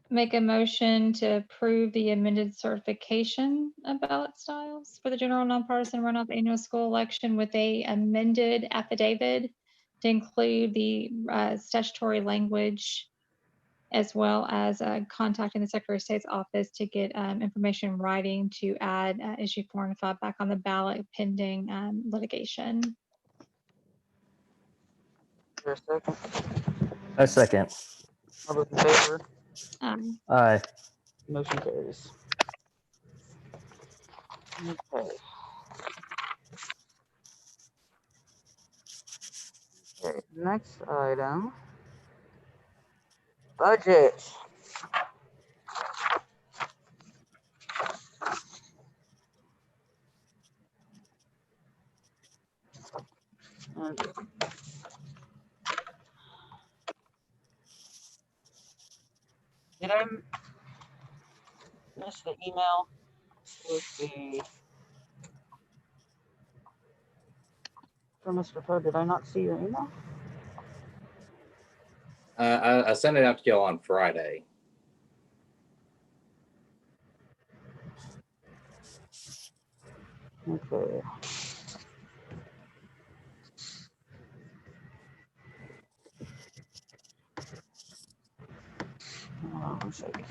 E: Make a motion to approve the amended certification of ballot styles for the general nonpartisan runoff annual school election with a amended affidavit to include the statutory language, as well as contacting the Secretary of State's office to get information in writing to add issue 4 and 5 back on the ballot pending litigation.
B: Is there a second?
D: A second.
B: All those in favor?
D: Aye.
B: Motion carries. Okay. Okay, next item. Budget. Okay. Did I miss the email with the from Mr. Poe? Did I not see your email?
C: I sent it out to y'all on Friday.
B: Okay. Hold on 1 second.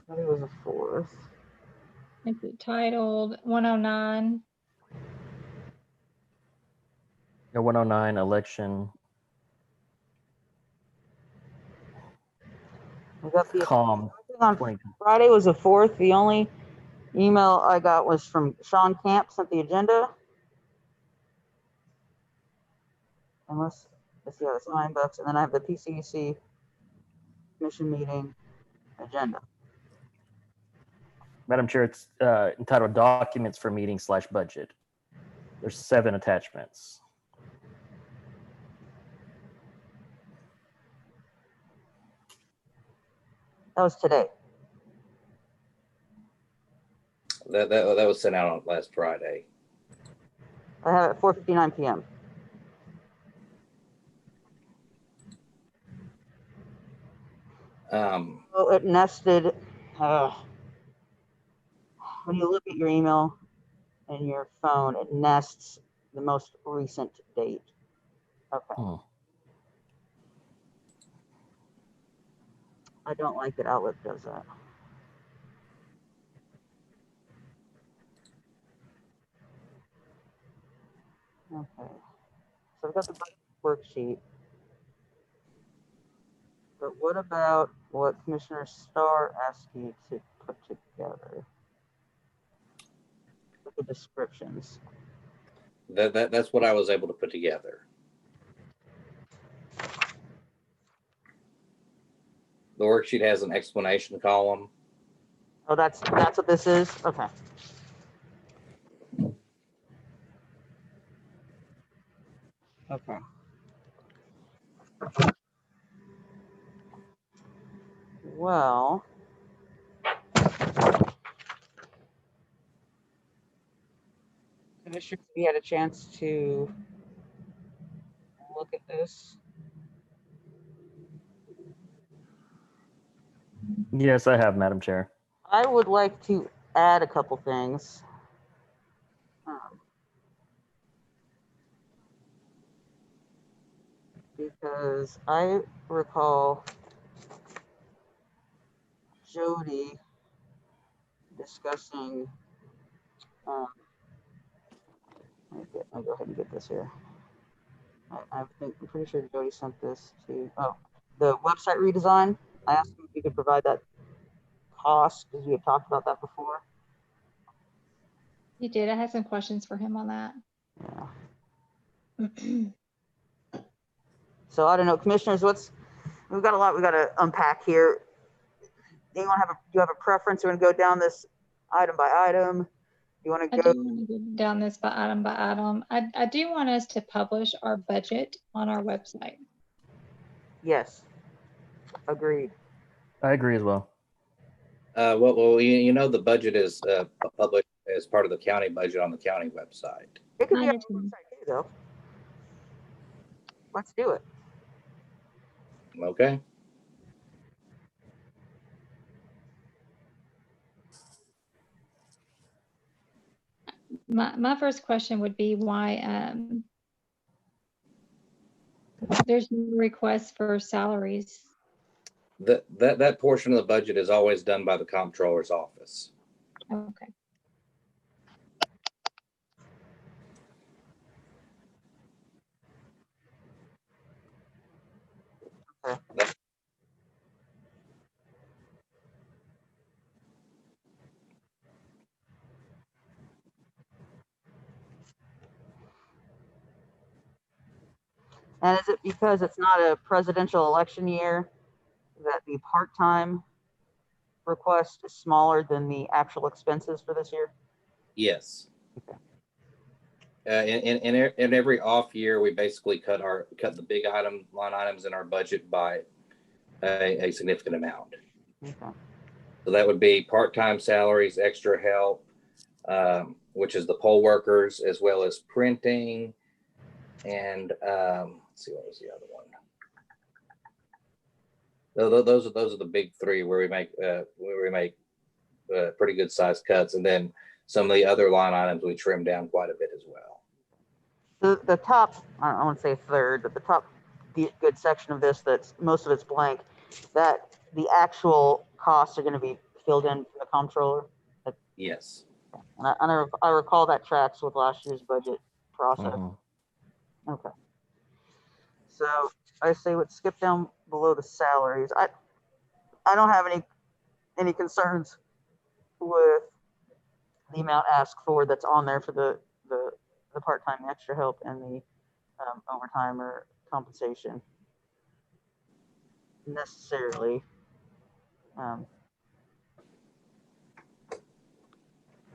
B: That was the 4th.
E: It's titled 109.
D: The 109 election
B: We got the
D: calm
B: on
D: 20.
B: Friday was the 4th. The only email I got was from Sean Camp, sent the agenda. Unless it's the other $9, and then I have the PCC commission meeting agenda.
D: Madam Chair, it's entitled Documents for Meeting / Budget. There's 7 attachments.
B: That was today.
C: That was sent out on last Friday.
B: I have it at 4:59 p.m. Oh, it nested. When you look at your email and your phone, it nests the most recent date. Okay.
D: Hmm.
B: I don't like that Outlook does that. Okay. So I've got the worksheet. But what about what Commissioner Starr asked you to put together? With the descriptions.
C: That's what I was able to put together. The worksheet has an explanation column.
B: Oh, that's what this is? Okay. Okay. Well, Commissioner, we had a chance to look at this.
D: Yes, I have, Madam Chair.
B: I would like to add a couple things. Because I recall Jody discussing, I'll go ahead and get this here. I think, I'm pretty sure Jody sent this to, oh, the website redesign. I asked him if he could provide that cost, because we had talked about that before.
E: You did. I had some questions for him on that.
B: Yeah. So I don't know, commissioners, we've got a lot we got to unpack here. Do you have a preference? You want to go down this item by item? You want
E: I
B: to
E: do
B: go?
E: want to go down this by item by item. I do want us to publish our budget on our website.
B: Yes. Agreed.
D: I agree as well.
C: Well, the budget is published as part of the county budget on the county website.
B: It could be on our
E: Understand.
B: website too, though. Let's do it.
C: Okay.
E: My first question would be why there's no request for salaries.
C: That portion of the budget is always done by the comptroller's office.
E: Okay.
B: And is it because it's not a presidential election year that the part-time request is smaller than the actual expenses for this year?
C: Yes.
B: Okay.
C: In every off year, we basically cut the big line items in our budget by a significant amount.
B: Okay.
C: So that would be part-time salaries, extra help, which is the poll workers, as well as printing, and let's see, what was the other one? Those are the big three where we make pretty good sized cuts, and then some of the other line items we trim down quite a bit as well.
B: The top, I won't say third, but the top good section of this, that's most of it's blank, that the actual costs are going to be filled in from the comptroller.
C: Yes.
B: And I recall that tracks with last year's budget process.
D: Mhm.
B: Okay. So I say let's skip down below the salaries. I don't have any concerns with the amount asked for that's on there for the part-time extra help and the overtime or compensation necessarily.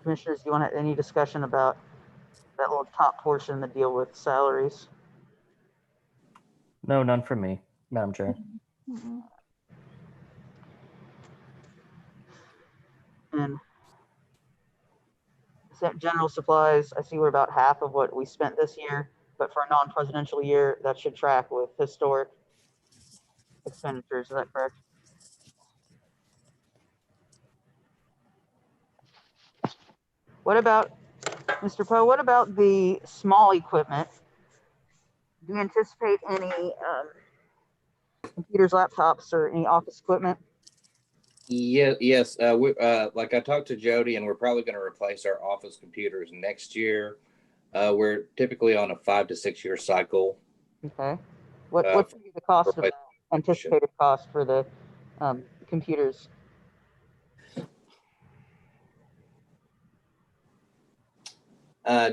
B: Commissioners, do you want any discussion about that little top portion, the deal with salaries?
D: No, none from me, Madam Chair.
E: Mhm.
B: And general supplies, I see we're about half of what we spent this year, but for a non-presidential year, that should track with historic expenditures. Is that correct? What about, Mr. Poe, what about the small equipment? Do you anticipate any computers, laptops, or any office equipment?
C: Yes. Like I talked to Jody, and we're probably going to replace our office computers next year. We're typically on a 5 to 6 year cycle.
B: Okay. What's the cost of that, anticipated cost for the computers?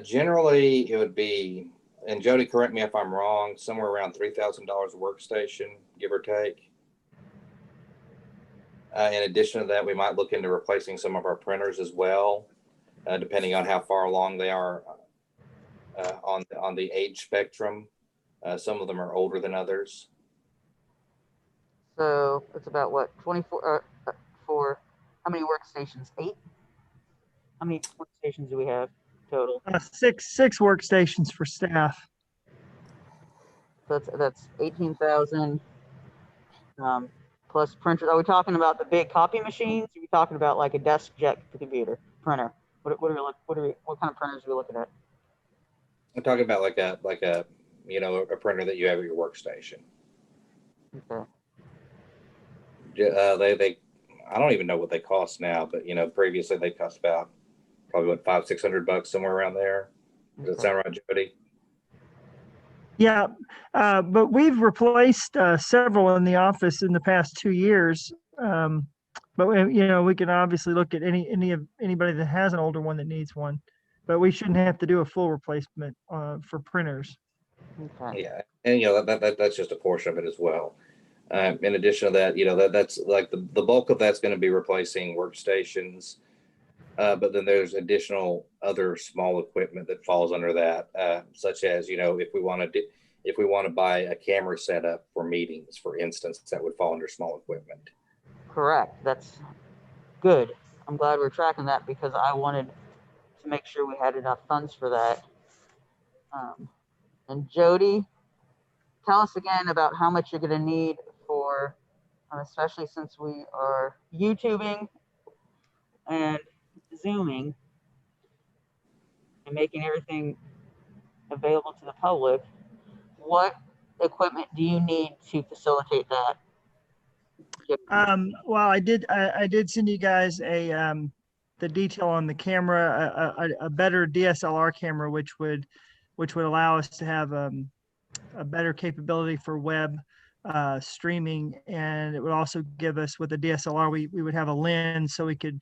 C: Generally, it would be, and Jody, correct me if I'm wrong, somewhere around $3,000 a workstation, give or take. In addition to that, we might look into replacing some of our printers as well, depending on how far along they are on the age spectrum. Some of them are older than others.
B: So it's about what, 24 for how many workstations? 8? How many workstations do we have total?
A: Six workstations for staff.
B: So that's 18,000 plus printers. Are we talking about the big copy machines? Are we talking about like a DeskJet computer printer? What kind of printers are we looking at?
C: I'm talking about like a a printer that you have at your workstation.
B: Okay.
C: I don't even know what they cost now, but previously they cost about probably what $500-600 somewhere around there. Does that
B: Okay.
C: sound right, Jody?
A: Yeah, but we've replaced several in the office in the past 2 years. But we can obviously look at anybody that has an older one that needs one, but we shouldn't have to do a full replacement for printers.
B: Okay.
C: Yeah, and that's just a portion of it as well. In addition to that, that's like the bulk of that's going to be replacing workstations. But then there's additional other small equipment that falls under that, such as if we want to buy a camera setup for meetings, for instance, that would fall under small equipment.
B: Correct. That's good. I'm glad we're tracking that because I wanted to make sure we had enough funds for that. And Jody, tell us again about how much you're going to need for, especially since we are YouTubing and Zooming and making everything available to the public. What equipment do you need to facilitate that?
A: Well, I did send you guys the detail on the camera, a better DSLR camera, which would allow us to have a better capability for web streaming, and it would also give us, with the DSLR, we would have a lens so we could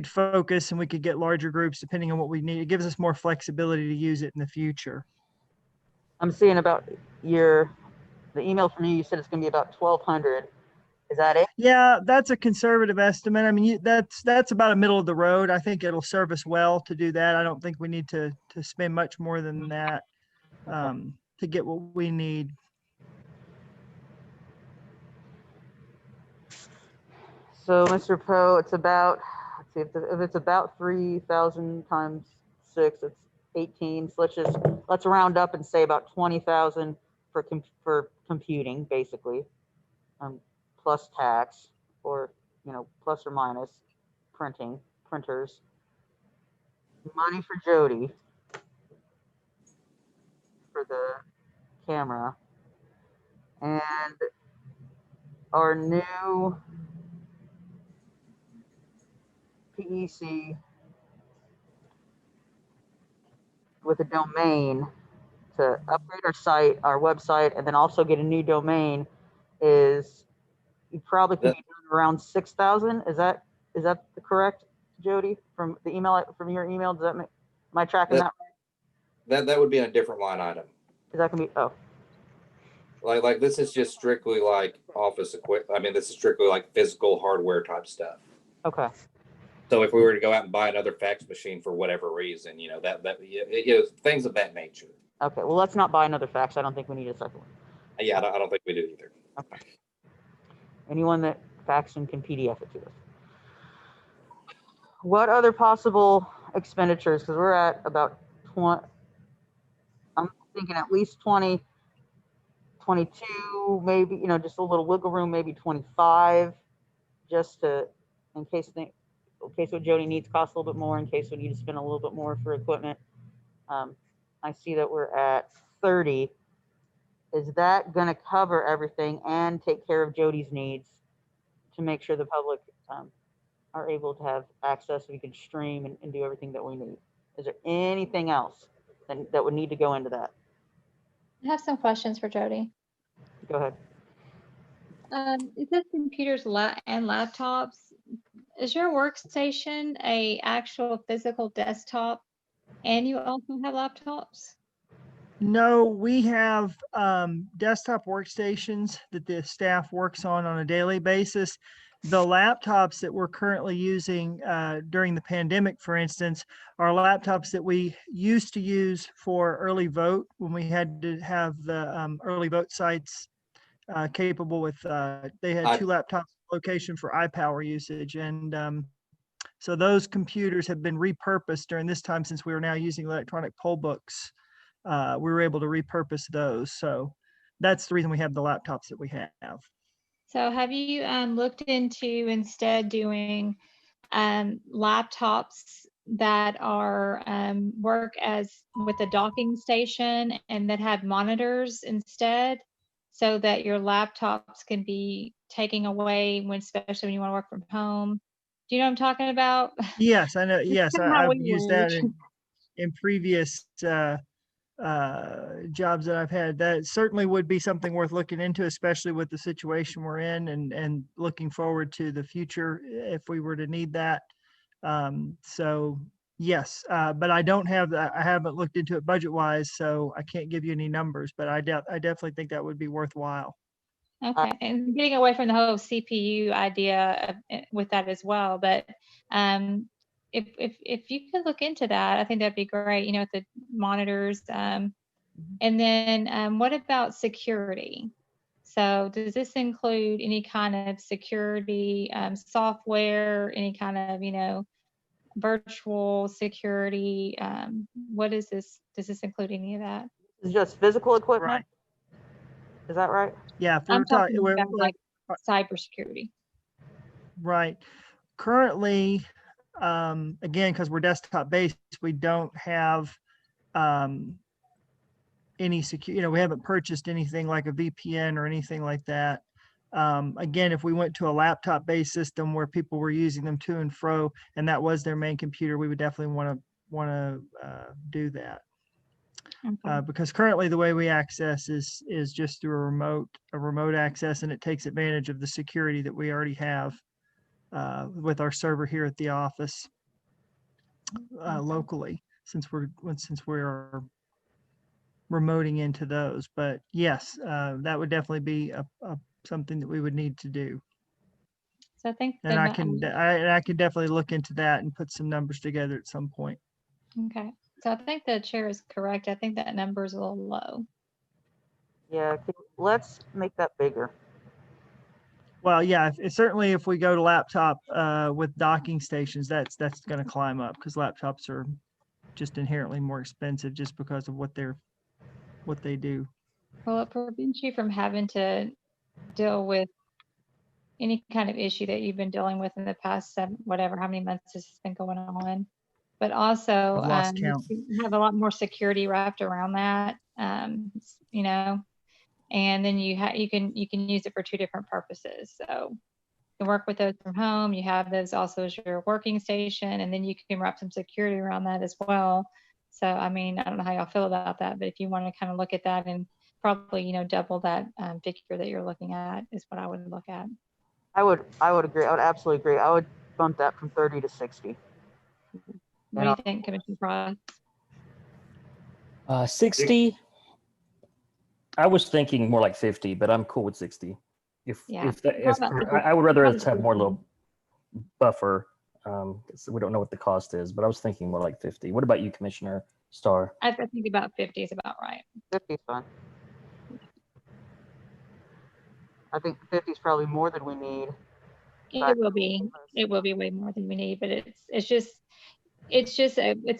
A: focus and we could get larger groups depending on what we need. It gives us more flexibility to use it in the future.
B: I'm seeing about the email from you. You said it's going to be about 1,200. Is that it?
A: Yeah, that's a conservative estimate. I mean, that's about a middle of the road. I think it'll serve us well to do that. I don't think we need to spend much more than that to get what we need.
B: So, Mr. Poe, it's about, let's see, if it's about 3,000 times 6, it's 18. So let's round up and say about 20,000 for computing, basically, plus tax, or plus or minus printers. Money for Jody for the camera, and our new PEC with a domain to upgrade our website, and then also get a new domain is you probably could be doing around 6,000. Is that correct, Jody? From the email, from your email, am I tracking that?
C: That would be in a different line item.
B: Is that gonna be
C: Like this is just strictly like office equipment. I mean, this is strictly like physical hardware type stuff.
B: okay.
C: So if we were to go out and buy another fax machine for whatever reason, things of that nature.
B: Okay, well, let's not buy another fax. I don't think we need a second one.
C: Yeah, I don't think we do either.
B: Okay. Anyone that faxing can PDF it to us. What other possible expenditures? Because we're at about 20. I'm thinking at least 20, 22, maybe, just a little wiggle room, maybe 25, just to, in case what Jody needs costs a little bit more, in case we need to spend a little bit more for equipment. I see that we're at 30. Is that going to cover everything and take care of Jody's needs to make sure the public are able to have access so we can stream and do everything that we need? Is there anything else that would need to go into that?
E: I have some questions for Jody.
B: Go ahead.
E: It says computers and laptops. Is your workstation a actual physical desktop, and you also have laptops?
A: No, we have desktop workstations that the staff works on a daily basis. The laptops that we're currently using during the pandemic, for instance, are laptops that we used to use for early vote when we had to have the early vote sites capable with, they had 2 laptops location for iPower usage. And so those computers have been repurposed during this time, since we are now using electronic poll books. We were able to repurpose those. So that's the reason we have the laptops that we have.
E: So have you looked into instead doing laptops that are work as with a docking station and that have monitors instead, so that your laptops can be taken away when, especially when you want to work from home. Do you know what I'm talking about?
A: Yes, I know. Yes,
E: Kinda how
A: I've
E: we
A: used
E: work.
A: that in previous jobs that I've had. That certainly would be something worth looking into, especially with the situation we're in, and looking forward to the future if we were to need that. So yes, but I don't have that. I haven't looked into it budget wise, so I can't give you any numbers. But I definitely think that would be worthwhile.
E: Okay, and getting away from the whole CPU idea with that as well, but if you could look into that, I think that'd be great. You know, with the monitors, and then what about security? So does this include any kind of security software, any kind of, you know, virtual security? What is this? Does this include any of that?
B: It's just physical equipment.
A: Right.
B: Is that right?
A: Yeah. If
E: I'm
A: we're talking,
E: talking about like cybersecurity.
A: right. Currently, again, because we're desktop based, we don't have any secure, you know, we haven't purchased anything like a VPN or anything like that. Again, if we went to a laptop based system where people were using them to and fro, and that was their main computer, we would definitely want to do that.
E: Okay.
A: Because currently the way we access is just through a remote access, and it takes advantage of the security that we already have with our server here at the office locally, since we're remoting into those. But yes, that would definitely be a something that we would need to do.
E: So I think
A: And I can definitely look into that and put some numbers together at some point.
E: okay. So I think the chair is correct. I think that number is a little low.
B: Yeah, let's make that bigger.
A: Well, yeah, certainly if we go to laptop with docking stations, that's going to climb up, because laptops are just inherently more expensive just because of what they do.
E: Well, it prevents you from having to deal with any kind of issue that you've been dealing with in the past whatever, how many months this has been going on. But also,
A: I've lost count.
E: you have a lot more security wrapped around that, you know, and then you can use it for two different purposes. So you can work with those from home. You have those also as your working station, and then you can wrap some security around that as well. So, I mean, I don't know how y'all feel about that, but if you want to kind of look at that and probably, you know, double that figure that you're looking at is what I would look at.
B: I would agree. I would absolutely agree. I would bump that from 30 to 60.
E: What do you think, Commissioner Frost?
D: 60. I was thinking more like 50, but I'm cool with 60.
E: Yeah.
D: I would rather us have more little buffer. So we don't know what the cost is, but I was thinking more like 50. What about you, Commissioner Starr?
E: I think about 50 is about right.
B: 50 is fine. I think 50 is probably more than we need.
E: It will be. It will be way more than we need, but it's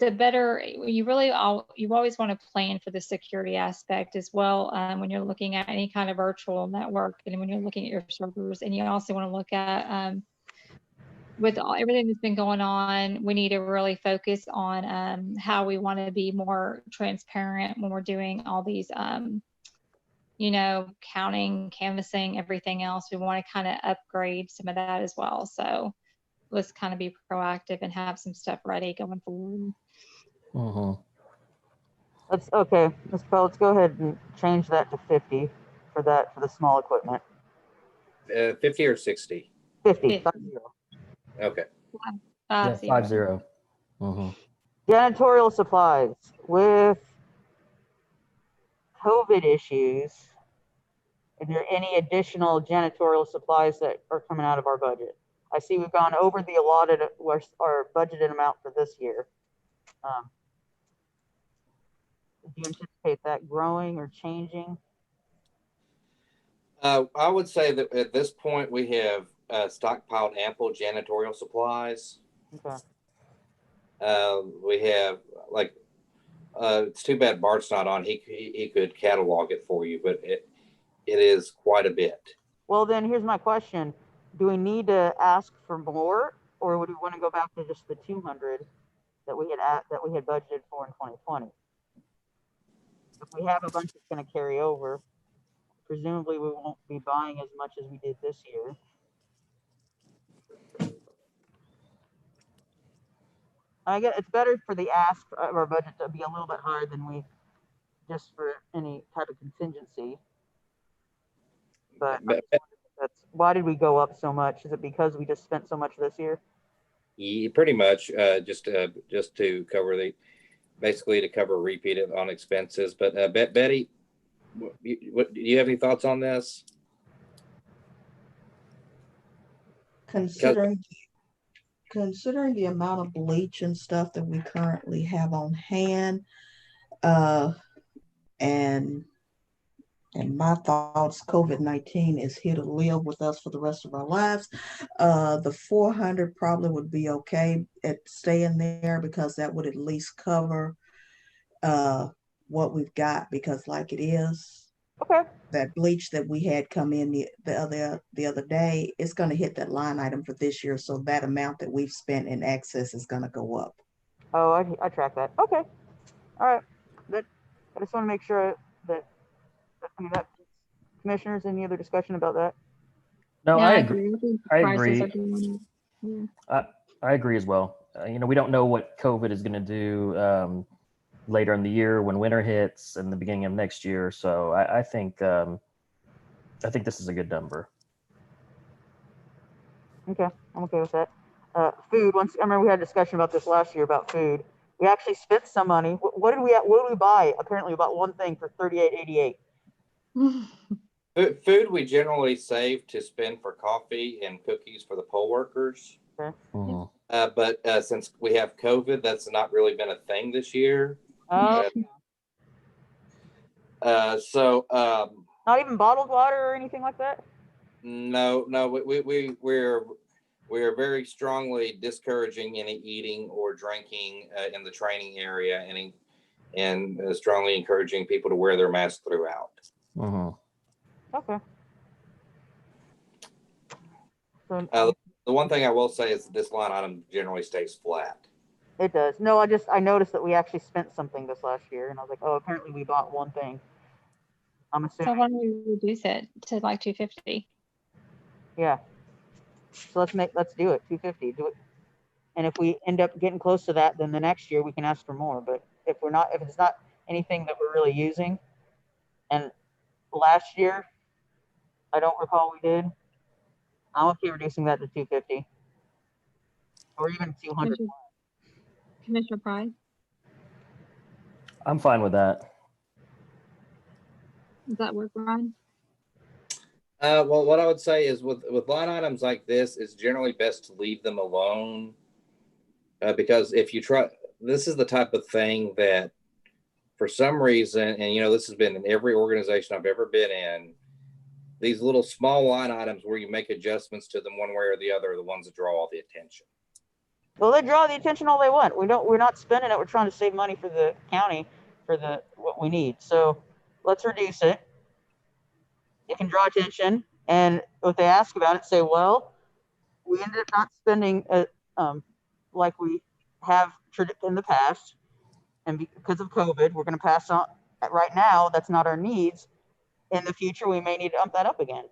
E: a better, you always want to plan for the security aspect as well when you're looking at any kind of virtual network, and when you're looking at your servers, and you also want to look at with everything that's been going on, we need to really focus on how we want to be more transparent when we're doing all these you know, counting, canvassing, everything else. We want to kind of upgrade some of that as well. So let's kind of be proactive and have some stuff ready going forward.
D: Mm-hmm.
B: Let's go ahead and change that to 50 for the small equipment.
C: 50 or 60?
B: 50.
E: 50.
C: Okay.
E: 50.
D: 50. Mm-hmm.
B: Janitorial supplies. With COVID issues, are there any additional janitorial supplies that are coming out of our budget? I see we've gone over the allotted or budgeted amount for this year. Do you anticipate that growing or changing?
C: I would say that at this point we have stockpiled ample janitorial supplies.
B: Okay.
C: We have it's too bad Bart's not on. He could catalog it for you, but it is quite a bit.
B: Well, then here's my question: do we need to ask for more, or would we want to go back to just the 200 that we had budgeted for in 2020? If we have a bunch that's going to carry over, presumably we won't be buying as much as we did this year. I guess it's better for the ask of our budget to be a little bit higher than we just for any type of contingency. But I'm
C: But-
B: just wondering if that's why did we go up so much? Is it because we just spent so much this year?
C: Yeah, pretty much, just to cover basically to cover repeat it on expenses. But Betty, do you have any thoughts on this?
G: Considering the amount of bleach and stuff that we currently have on hand, and my thoughts, COVID-19 is here to live with us for the rest of our lives. The 400 probably would be okay at staying there because that would at least cover what we've got, because like it is,
B: Okay.
G: that bleach that we had come in the other day, it's going to hit that line item for this year. So that amount that we've spent in excess is going to go up.
B: Oh, I track that. Okay. All right. That I just want to make sure that I mean that commissioners, any other discussion about that?
D: No,
H: Yeah,
D: I
H: I
D: agree.
H: agree. I think
D: I
H: prices
D: agree.
H: are going up. Yeah.
D: I agree as well. We don't know what COVID is going to do later in the year when winter hits and the beginning of next year. So I think this is a good number.
B: Okay, I'm okay with that. Food. Once I remember we had a discussion about this last year about food. We actually spent some money. What did we buy? Apparently, we bought one thing for $38.88.
C: Food we generally save to spend for coffee and cookies for the poll workers.
D: Mhm.
C: But since we have COVID, that's not really been a thing this year.
B: Oh,
C: So
B: not even bottled water or anything like that.
C: no, we're very strongly discouraging any eating or drinking in the training area, and strongly encouraging people to wear their masks throughout.
D: Mhm.
B: Okay. So
C: The one thing I will say is this line item generally stays flat.
B: it does. No, I noticed that we actually spent something this last year, and I was like, oh, apparently we bought one thing. I'm
E: So
B: assuming.
E: why don't we reduce it to like 250?
B: Yeah. So let's do it. 250. Do it. And if we end up getting close to that, then the next year we can ask for more. But if it's not anything that we're really using, and last year I don't recall we did, I'm okay reducing that to 250 or even 200.
H: Commissioner Price,
D: I'm fine with that.
H: does that work, Ryan?
C: Well, what I would say is with line items like this, it's generally best to leave them alone because if you try, this is the type of thing that for some reason, and this has been in every organization I've ever been in, these little small line items where you make adjustments to them one way or the other are the ones that draw all the attention.
B: Well, they draw the attention all they want. We're not spending it. We're trying to save money for the county for what we need. So let's reduce it. It can draw attention, and if they ask about it, say, well, we ended up not spending like we have in the past, and because of COVID, we're going to pass on. Right now, that's not our needs. In the future, we may need to ump that up again.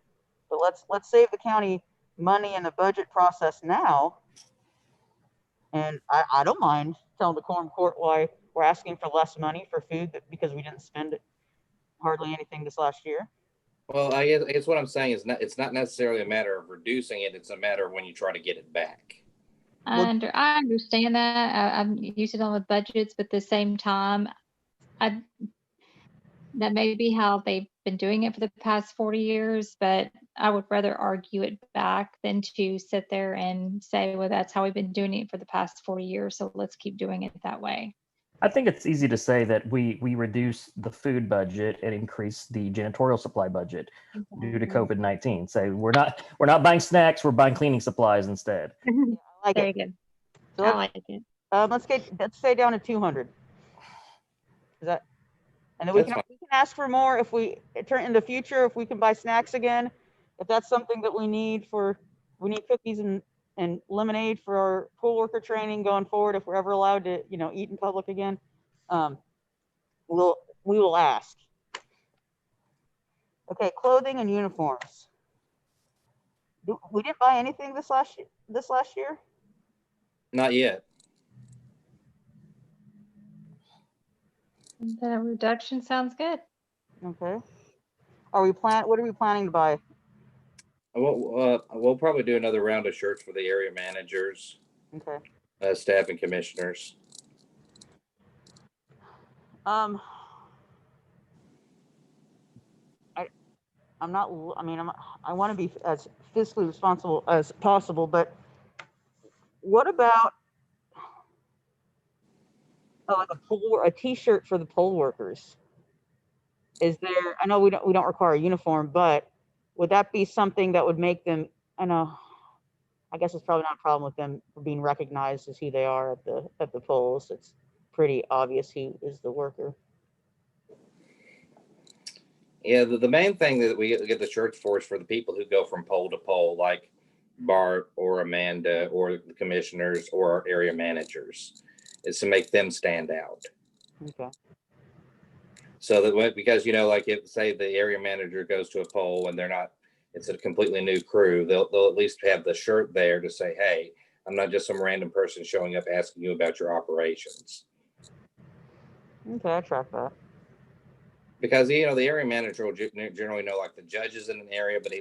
B: But let's save the county money in the budget process now. And I don't mind telling the quorum court why we're asking for less money for food because we didn't spend hardly anything this last year.
C: Well, I guess what I'm saying is it's not necessarily a matter of reducing it. It's a matter of when you try to get it back.
E: I understand that. I'm used to dealing with budgets, but at the same time, that may be how they've been doing it for the past 40 years, but I would rather argue it back than to sit there and say, well, that's how we've been doing it for the past 40 years, so let's keep doing it that way.
D: I think it's easy to say that we reduce the food budget and increase the janitorial supply budget due to COVID-19. Say we're not buying snacks, we're buying cleaning supplies instead.
B: I like
E: Very
B: it.
E: good.
B: So
E: I like it.
B: let's stay down to 200. Is that? And then we can ask for more if we turn in the future, if we can buy snacks again, if that's something that we need cookies and lemonade for our pool worker training going forward, if we're ever allowed to, eat in public again, we will ask. Okay, clothing and uniforms. We didn't buy anything this last year?
C: Not yet.
E: The reduction sounds good.
B: Okay. What are we planning to buy?
C: We'll probably do another round of shirts for the area managers,
B: Okay.
C: staff, and commissioners.
B: I want to be as fiscally responsible as possible, but what about like a t-shirt for the poll workers? Is there, I know we don't require a uniform, but would that be something that would make them, I guess it's probably not a problem with them being recognized as who they are at the polls. It's pretty obvious who is the worker.
C: Yeah, the main thing that we get the shirts for is for the people who go from poll to poll, like Bart or Amanda or the commissioners or our area managers, is to make them stand out.
B: Okay.
C: So that because like if say the area manager goes to a poll and it's a completely new crew, they'll at least have the shirt there to say, hey, I'm not just some random person showing up asking you about your operations.
B: Okay, I track that.
C: Because the area manager will generally know like the judges in an area, but he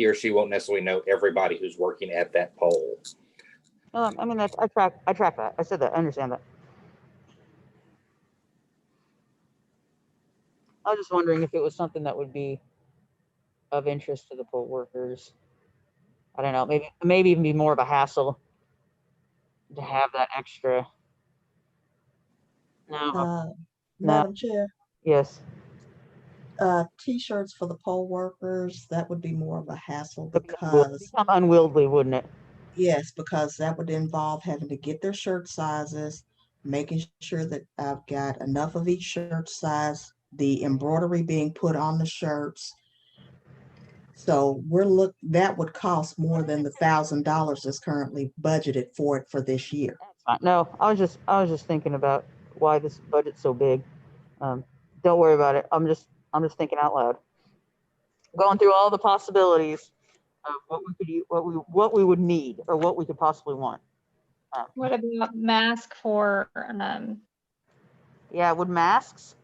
C: or she won't necessarily know everybody who's working at that poll.
B: I track that. I said that. I understand that. I was just wondering if it was something that would be of interest to the poll workers. I don't know. Maybe even be more of a hassle to have that extra. No.
G: Madam Chair,
B: Yes.
G: T-shirts for the poll workers, that would be more of a hassle
B: It
G: because,
B: would become unwieldy, wouldn't it?
G: yes, because that would involve having to get their shirt sizes, making sure that I've got enough of each shirt size, the embroidery being put on the shirts. So that would cost more than the $1,000 that's currently budgeted for it for this year.
B: No, I was just thinking about why this budget's so big. Don't worry about it. I'm just thinking out loud. Going through all the possibilities of what we would need or what we could possibly want.
E: What about mask for,
B: Yeah, would masks?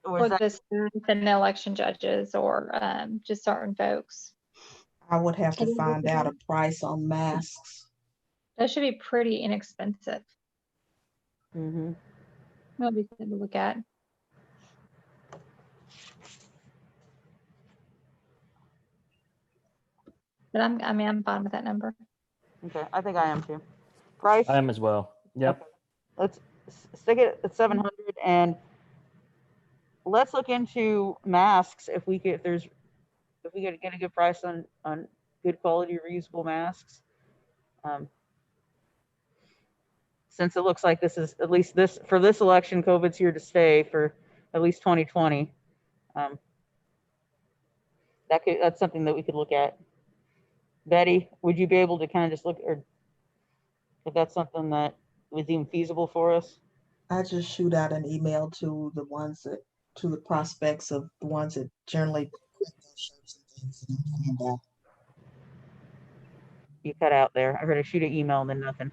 B: Or
E: for
B: is that,
E: the staff and the election judges or just certain folks?
G: I would have to find out a price on masks.
E: That should be pretty inexpensive.
B: mm-hmm.
E: That'll be good to look at. But I'm fine with that number.
B: Okay, I think I am too. Price?
D: I am as well. Yep.
B: Okay. Let's stick it at 700 and let's look into masks if we could get a good price on good quality reusable masks. Since it looks like this is at least for this election, COVID's here to stay for at least 2020. That's something that we could look at. Betty, would you be able to kind of just look, or if that's something that was even feasible for us?
G: I just shoot out an email to the prospects of the ones that generally print those shirts and things, and find out.
B: You cut out there. I heard a shoot an email and then nothing.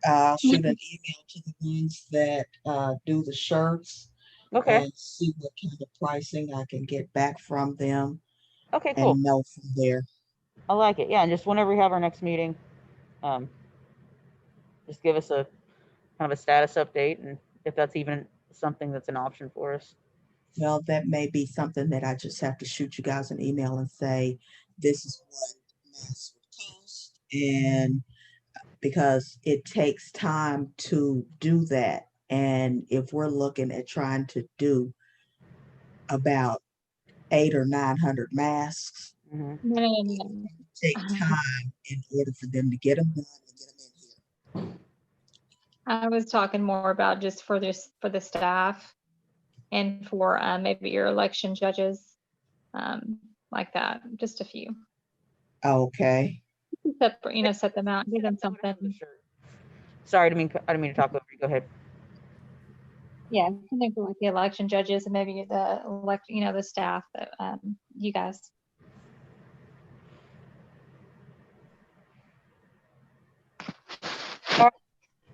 G: I'll shoot an email to the ones that do the shirts.
B: Okay.
G: And see what kind of pricing I can get back from them.
B: Okay, cool.
G: And know from there.
B: I like it. Yeah, and just whenever we have our next meeting, just give us a kind of a status update, and if that's even something that's an option for us.
G: Well, that may be something that I just have to shoot you guys an email and say, this is what masks would cost. And because it takes time to do that. And if we're looking at trying to do about 800 or 900 masks, take time in order for them to get them done and get them in here.
E: I was talking more about just for the staff and for maybe your election judges, like that, just a few.
G: Okay.
E: Set them out, give them something.
B: Sorry, I didn't mean to talk over you. Go ahead.
E: Yeah, connect with the election judges and maybe the the staff that, you guys.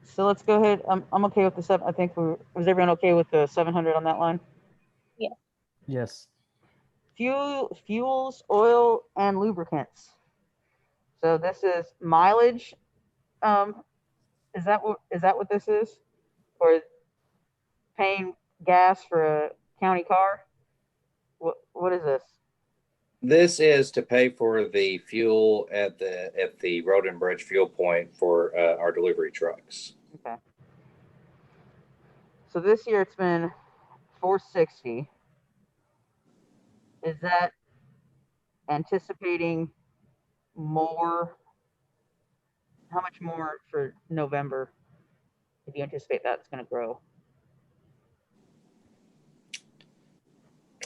B: So let's go ahead. I'm okay with the seven. I think was everyone okay with the 700 on that line?
D: Yes.
B: Fuels, oil, and lubricants. So this is mileage. Is that what this is? Or paying gas for a county car? What is this?
C: This is to pay for the fuel at the road and bridge fuel point for our delivery trucks.
B: Okay. So this year it's been $460. Is that anticipating more? How much more for November? If you anticipate that's going to grow?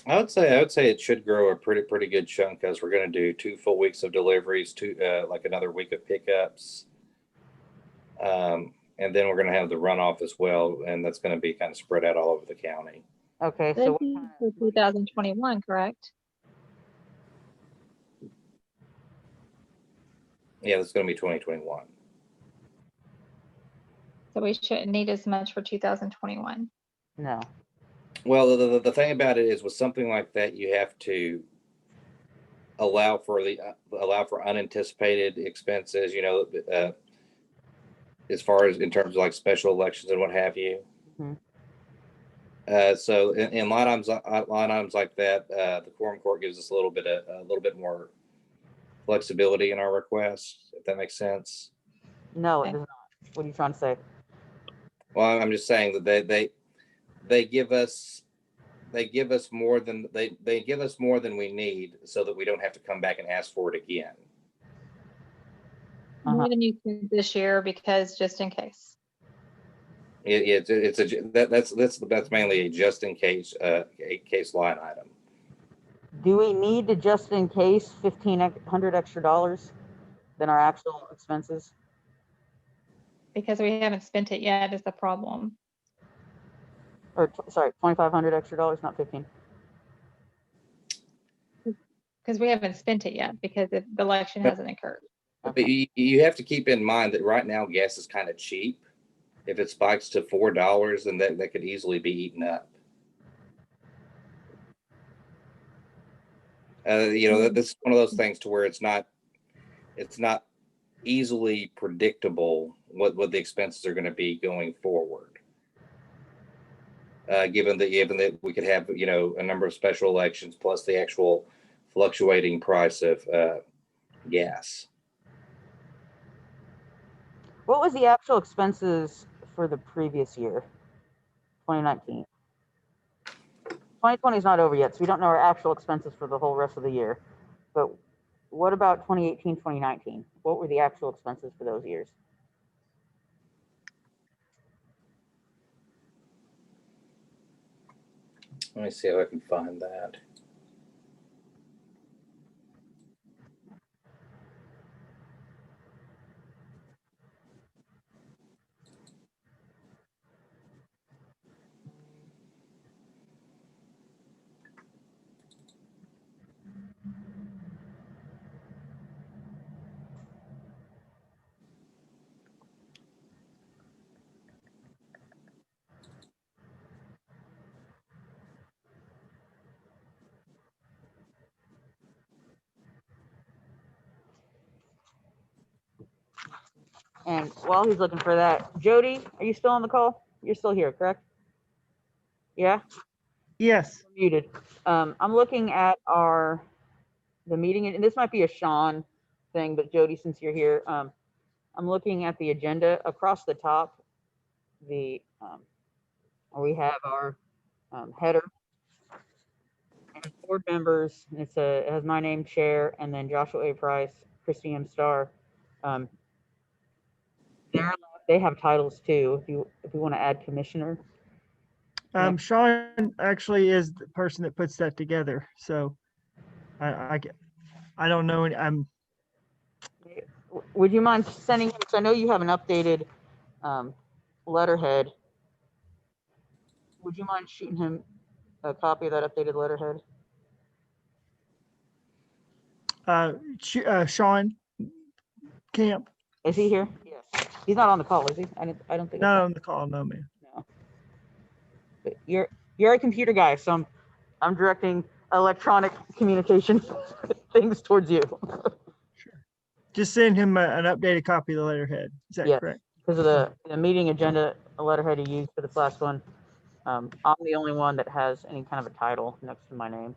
C: I would say it should grow a pretty good chunk, as we're going to do 2 full weeks of deliveries, like another week of pickups, and then we're going to have the runoff as well, and that's going to be kind of spread out all over the county.
B: Okay,
E: This
B: so
E: is for 2021, correct?
C: Yeah, that's going to be 2021.
E: So we shouldn't need as much for 2021.
B: no.
C: Well, the thing about it is, with something like that, you have to allow for unanticipated expenses. As far as in terms of like special elections and what have you.
B: Mhm.
C: So in line items like that, the quorum court gives us a little bit more flexibility in our requests, if that makes sense.
B: No, it
E: Okay.
B: does not. What are you trying to say?
C: Well, I'm just saying that they give us more than they give us more than we need, so that we don't have to come back and ask for it again.
B: Uh-huh.
E: More than you could this year, because just in case.
C: That's mainly a just in case line item.
B: Do we need to just in case $1,500 extra than our actual expenses?
E: Because we haven't spent it yet is the problem.
B: Or sorry, $2,500 extra, not 15.
E: Because we haven't spent it yet because the election hasn't occurred.
C: But you have to keep in mind that right now gas is kind of cheap. If it spikes to $4, then that could easily be eaten up. This is one of those things to where it's not easily predictable what the expenses are going to be going forward. Given that we could have a number of special elections plus the actual fluctuating price of gas.
B: What was the actual expenses for the previous year, 2019? 2020 is not over yet, so we don't know our actual expenses for the whole rest of the year. But what about 2018, 2019? What were the actual expenses for those years?
C: Let me see if I can find that.
B: And while he's looking for that, Jody, are you still on the call? You're still here, correct? Yeah?
A: Yes.
B: You're muted. I'm looking at the meeting, and this might be a Sean thing, but Jody, since you're here, I'm looking at the agenda across the top. We have our header and board members. It has my name, chair, and then Joshua A. Price, Christy M. Starr. They have titles too. If you want to add commissioner.
A: Sean actually is the person that puts that together. So I don't know.
B: Would you mind sending him? Because I know you have an updated letterhead. would you mind shooting him a copy of that updated letterhead?
A: Sean Camp,
B: Is he here? Yes. He's not on the call, is he? I don't think.
A: not on the call, no, man.
B: No. But you're a computer guy, so I'm directing electronic communication things towards you.
A: Just send him an updated copy of the letterhead. Is that
B: Yes.
A: correct?
B: Because of the meeting agenda letterhead he used for this last one. I'm the only one that has any kind of a title next to my name.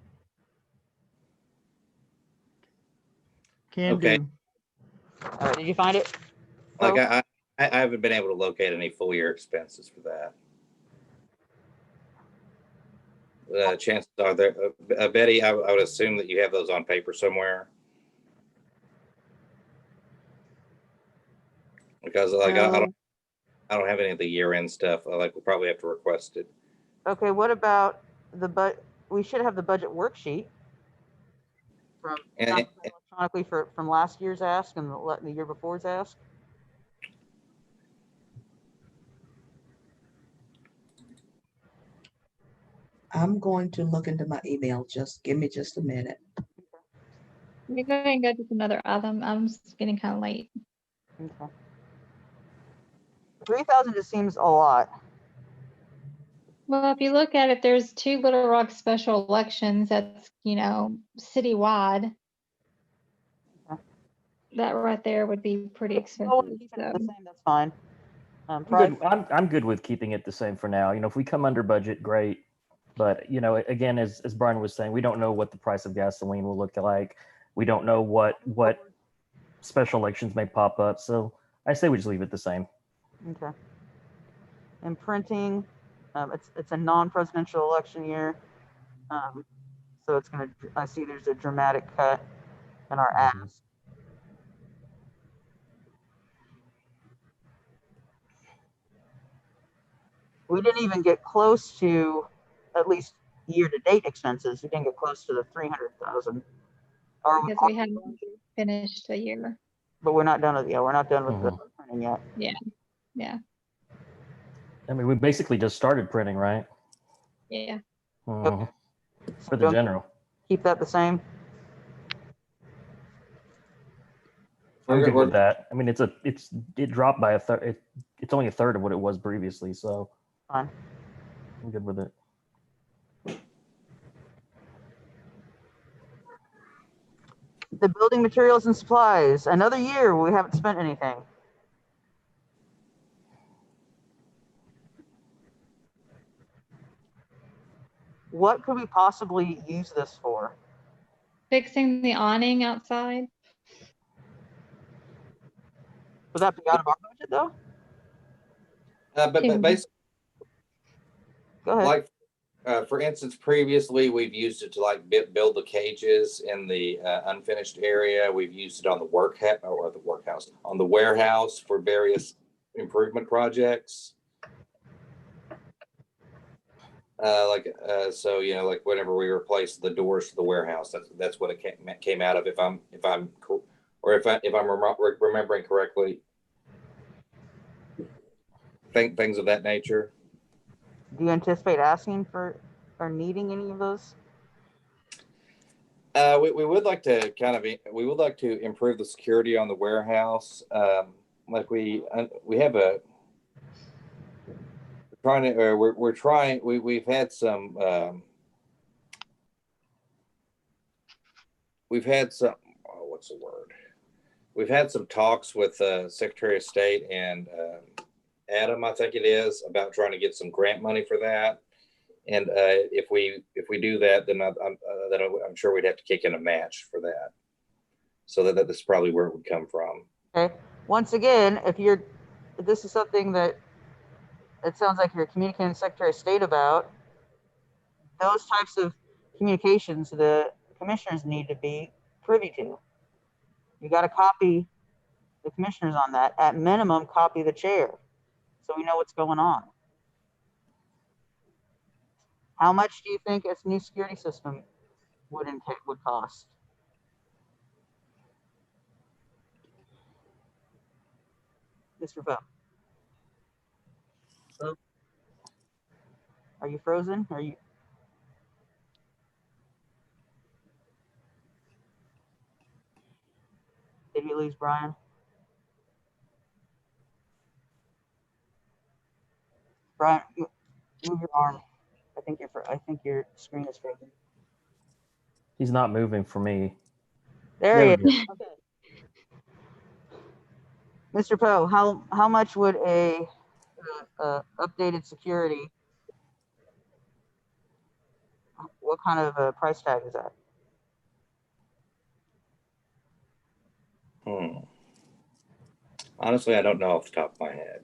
A: Can
C: Okay.
A: do.
B: All right, did you find it?
C: Like
B: Phil?
C: I haven't been able to locate any full year expenses for that. Chances are there, Betty, I would assume that you have those on paper somewhere. Because like I don't have any of the year end stuff. Like we'll probably have to request it.
B: Okay, what about we should have the budget worksheet from
C: And-
B: electronically from last year's ask and the year before's ask.
G: I'm going to look into my email. Just give me just a minute.
E: We're going to go to another item. I'm just getting kind of late.
B: Okay. 3,000 just seems a lot.
E: Well, if you look at it, there's 2 Little Rock special elections. That's, citywide.
B: Okay.
E: That right there would be pretty
B: Oh,
E: expensive.
B: keep it the
E: So.
B: same, that's fine.
D: I'm
B: Pride,
D: good. I'm good with keeping it the same for now. If we come under budget, great. But again, as Brian was saying, we don't know what the price of gasoline will look like. We don't know what special elections may pop up. So I say we just leave it the same.
B: okay. And printing, it's a non-presidential election year, so it's gonna. I see there's a dramatic cut in our ask. We didn't even get close to, at least year-to-date expenses. We didn't get close to the 300,000.
E: Because we haven't finished the year.
B: But we're not done with we're not done with the printing yet.
E: Yeah.
D: I mean, we basically just started printing, right?
E: Yeah.
D: Mhm.
B: So
D: For the
B: don't
D: general.
B: keep that the same.
D: I'm good
C: We're-
D: with that. I mean, it dropped by a third. It's only a third of what it was previously, so
B: Fine.
D: I'm good with it.
B: The building materials and supplies. Another year we haven't spent anything. What could we possibly use this for?
E: Fixing the awning outside.
B: Would that be out of our budget though?
C: But basically,
B: Go ahead.
C: like for instance, previously we've used it to like build the cages in the unfinished area. We've used it on the on the warehouse for various improvement projects. So like whenever we replaced the doors to the warehouse, that's what it came out of. If I'm remembering correctly, things of that nature.
B: Do you anticipate asking for or needing any of those?
C: We would like to we would like to improve the security on the warehouse. Like we have we've had some what's the word? We've had some talks with Secretary of State and Adam, I think it is, about trying to get some grant money for that. And if we do that, then I'm sure we'd have to kick in a match for that. So that this is probably where it would come from.
B: Okay. Once again, if this is something that it sounds like you're communicating with Secretary of State about, those types of communications the commissioners need to be privy to. You got to copy the commissioners on that. At minimum, copy the chair so we know what's going on. How much do you think a new security system would cost? Mr. Vogt. Are you frozen? Are you? Did we lose Brian? Brian, move your arm. I think your screen is frozen.
D: He's not moving for me.
B: There
D: There
B: he
D: we
B: is.
D: go.
B: Okay. Mr. Poe, how much would a updated security? What kind of a price tag is that?
C: Honestly, I don't know off the top of my head.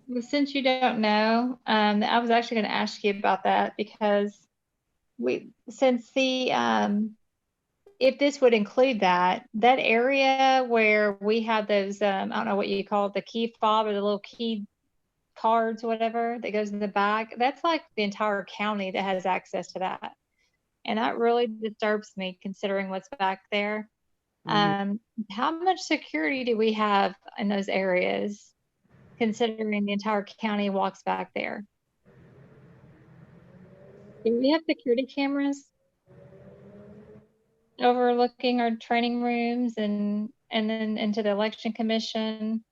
E: Well, since you don't know, I was actually going to ask you about that because since if this would include that area where we have those, I don't know what you call it, the key fob or the little key cards, whatever that goes in the back, that's like the entire county that has access to that. And that really disturbs me considering what's back there. How much security do we have in those areas, considering the entire county walks back there? Do we have security cameras overlooking our training rooms and then into the election commission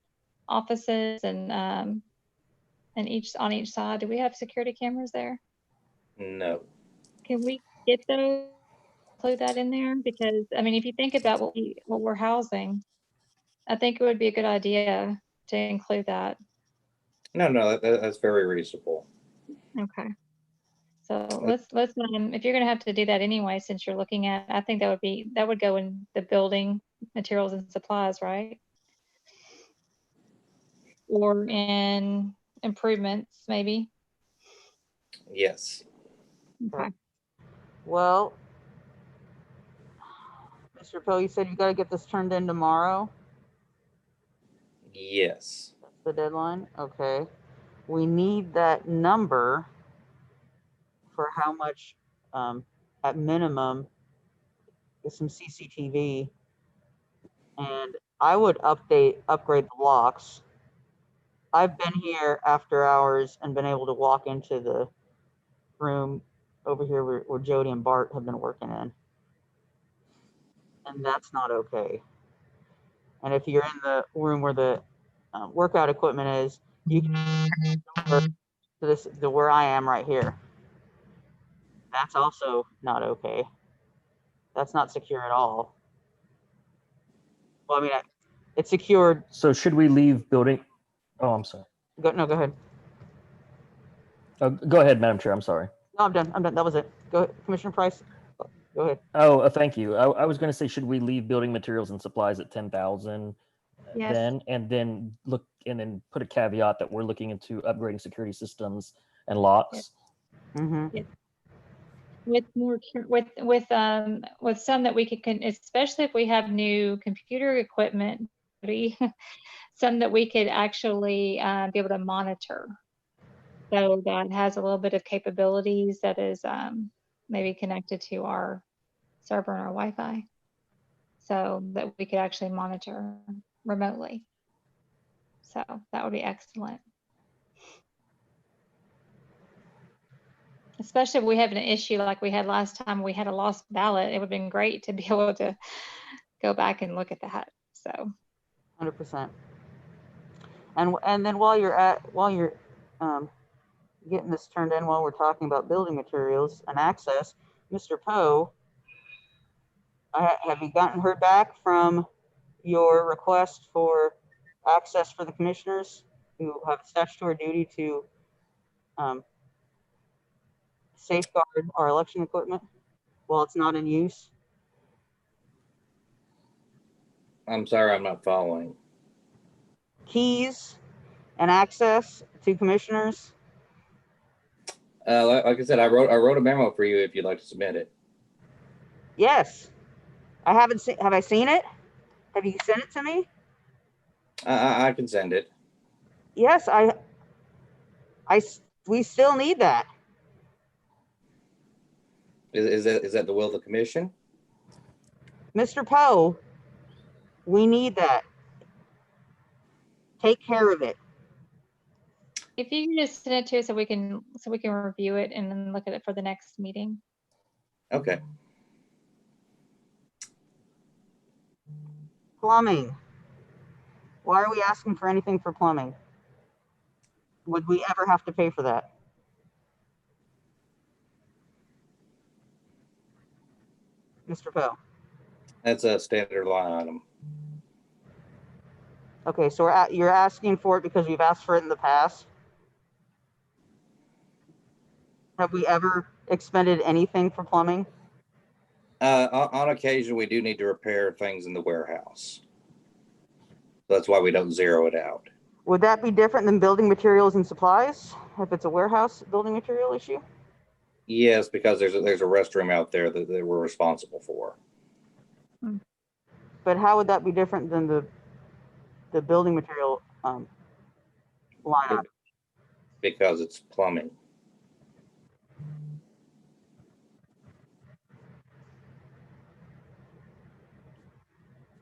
E: offices and on each side? Do we have security cameras there?
C: No.
E: Can we get those, include that in there? Because I mean, if you think about what we're housing, I think it would be a good idea to include that.
C: No, that's very reasonable.
E: Okay. So let's if you're gonna have to do that anyway, since you're looking at, I think that would go in the building materials and supplies, right? Or in improvements, maybe.
C: Yes.
E: Okay.
B: Well, Mr. Poe, you said you got to get this turned in tomorrow.
C: Yes.
B: That's the deadline. Okay. We need that number for how much, at minimum, is some CCTV. And I would upgrade the locks. I've been here after hours and been able to walk into the room over here where Jody and Bart have been working in. And that's not okay. And if you're in the room where the workout equipment is, you can to where I am right here. That's also not okay. That's not secure at all. Well, I mean, it's secured.
D: So should we leave building? Oh, I'm sorry.
B: Go ahead.
D: Go ahead, Madam Chair. I'm sorry.
B: No, I'm done. That was it. Go ahead, Commissioner Price. Go ahead.
D: Oh, thank you. I was going to say, should we leave building materials and supplies at 10,000
E: Yes.
D: then, and then put a caveat that we're looking into upgrading security systems and locks?
B: Mm-hmm.
E: With more with some that we could, especially if we have new computer equipment, some that we could actually be able to monitor. So that has a little bit of capabilities that is maybe connected to our server and our Wi-Fi, so that we could actually monitor remotely. So that would be excellent. Especially if we have an issue like we had last time, we had a lost ballot, it would have been great to be able to go back and look at that. So
B: 100%. And then while you're getting this turned in, while we're talking about building materials and access, Mr. Poe, have you heard back from your request for access for the commissioners who have a statutory duty to safeguard our election equipment while it's not in use?
C: I'm sorry, I'm not following.
B: Keys and access to commissioners.
C: Like I said, I wrote a memo for you if you'd like to submit it.
B: Yes. I haven't seen. Have I seen it? Have you sent it to me?
C: I can send it.
B: Yes, we still need that.
C: Is that the will of the commission?
B: Mr. Poe, we need that. Take care of it.
E: If you can just send it to us so we can review it and then look at it for the next meeting.
C: Okay.
B: Plumbing. Why are we asking for anything for plumbing? Would we ever have to pay for that? Mr. Poe.
C: That's a standard line item.
B: Okay, so you're asking for it because we've asked for it in the past. Have we ever expended anything for plumbing?
C: On occasion, we do need to repair things in the warehouse. That's why we don't zero it out.
B: Would that be different than building materials and supplies if it's a warehouse building material issue?
C: Yes, because there's a restroom out there that we're responsible for.
B: But how would that be different than the building material line item?
C: Because it's plumbing.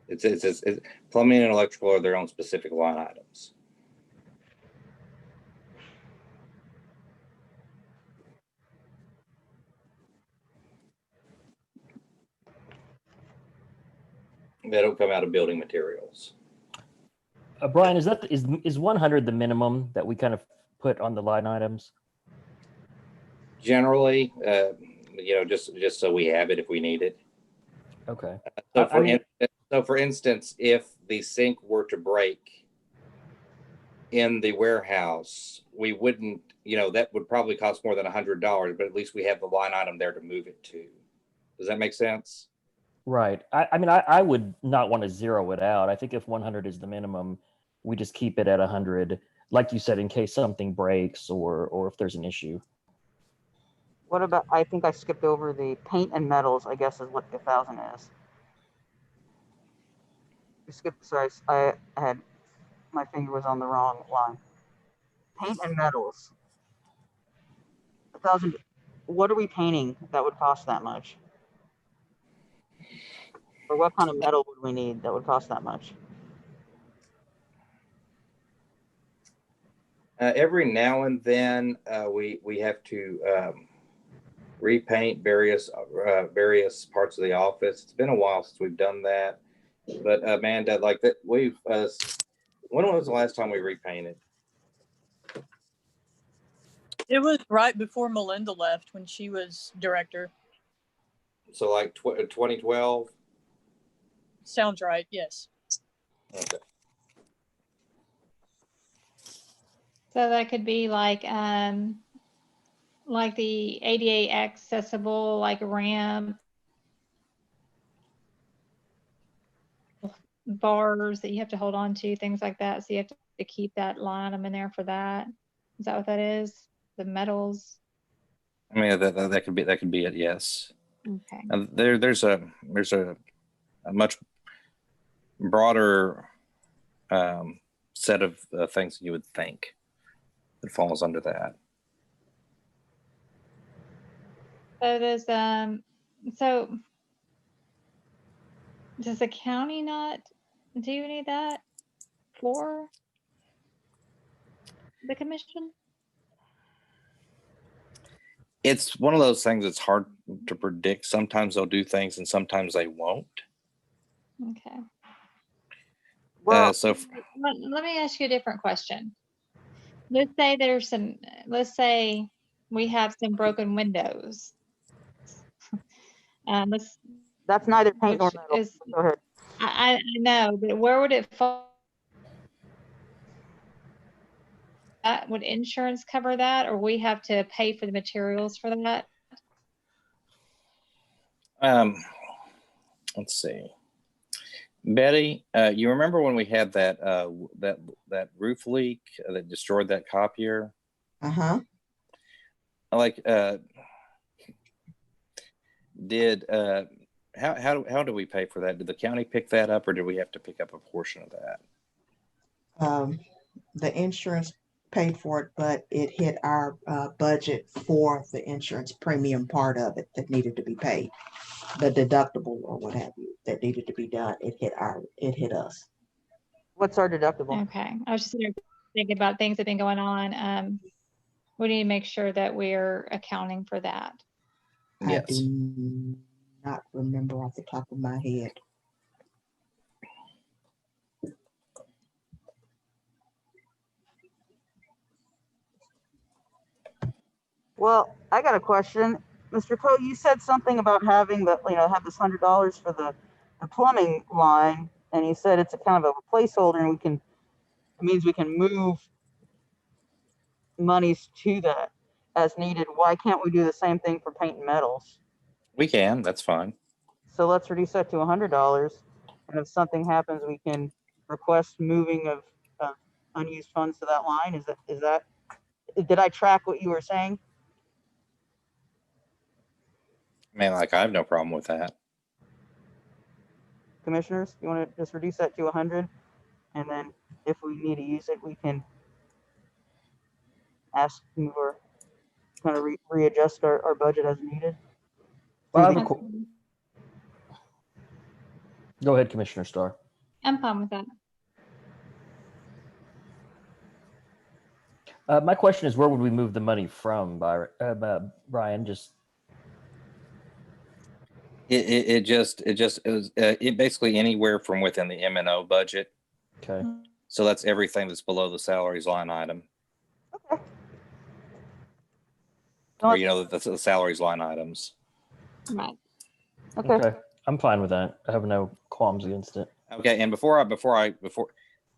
C: It's plumbing and electrical are their own specific line items. They don't come out of building materials.
D: Brian, is 100 the minimum that we kind of put on the line items?
C: Generally, just so we have it if we need it.
D: Okay.
C: So for instance, if the sink were to break in the warehouse, we wouldn't, that would probably cost more than $100, but at least we have the line item there to move it to. Does that make sense?
D: Right. I would not want to zero it out. I think if 100 is the minimum, we just keep it at 100, like you said, in case something breaks or if there's an issue.
B: What about, I think I skipped over the paint and metals, I guess is what the 1,000 is. Sorry, I had, my finger was on the wrong line. Paint and metals. 1,000, what are we painting that would cost that much? Or what kind of metal would we need that would cost that much?
C: Every now and then we have to repaint various parts of the office. It's been a while since we've done that, but Amanda, like that, when was the last time we repainted?
F: It was right before Melinda left when she was director.
C: So like 2012.
F: Sounds right. Yes.
C: Okay.
E: So that could be like the ADA accessible, like ramp, bars that you have to hold on to, things like that. So you have to keep that line item in there for that. Is that what that is? The metals?
C: I mean, that could be it. Yes.
E: Okay.
C: There's a much broader set of things you would think that falls under that.
E: So does the county not do any of that for the commission?
C: It's one of those things that's hard to predict. Sometimes they'll do things and sometimes they won't.
E: Okay.
B: Well,
E: Let me ask you a different question. Let's say we have some broken windows.
B: that's neither paint nor metal. Go ahead.
E: I know, but where would it fall? Would insurance cover that, or we have to pay for the materials for that?
C: Let's see. Betty, you remember when we had that roof leak that destroyed that copier?
G: Uh-huh.
C: Like, how do we pay for that? Did the county pick that up, or did we have to pick up a portion of that?
G: The insurance paid for it, but it hit our budget for the insurance premium part of it that needed to be paid. The deductible or what have you that needed to be done, it hit us.
B: What's our deductible?
E: Okay, I was just thinking about things that have been going on. We need to make sure that we're accounting for that.
G: I
C: Yes.
G: do not remember off the top of my head.
B: Well, I got a question. Mr. Coe, you said something about having the, have this $100 for the plumbing line, and you said it's a kind of a placeholder, and it means we can move monies to that as needed. Why can't we do the same thing for paint and metals?
C: We can, that's fine.
B: So let's reduce that to $100, and if something happens, we can request moving of unused funds to that line. Did I track what you were saying?
C: I mean, like, I have no problem with that.
B: Commissioners, you want to just reduce that to 100, and then if we need to use it, we can ask or kind of readjust our budget as needed.
D: Well, I have a
E: That's
D: qu-
E: fine.
D: Go ahead, Commissioner Starr.
E: I'm fine with that.
D: My question is, where would we move the money from, Brian? Just
C: It basically anywhere from within the M&O budget.
D: okay.
C: So that's everything that's below the salaries line item,
B: Okay.
C: or the salaries line items.
H: Right.
B: Okay.
D: Okay, I'm fine with that. I have no qualms against it.
C: Okay, and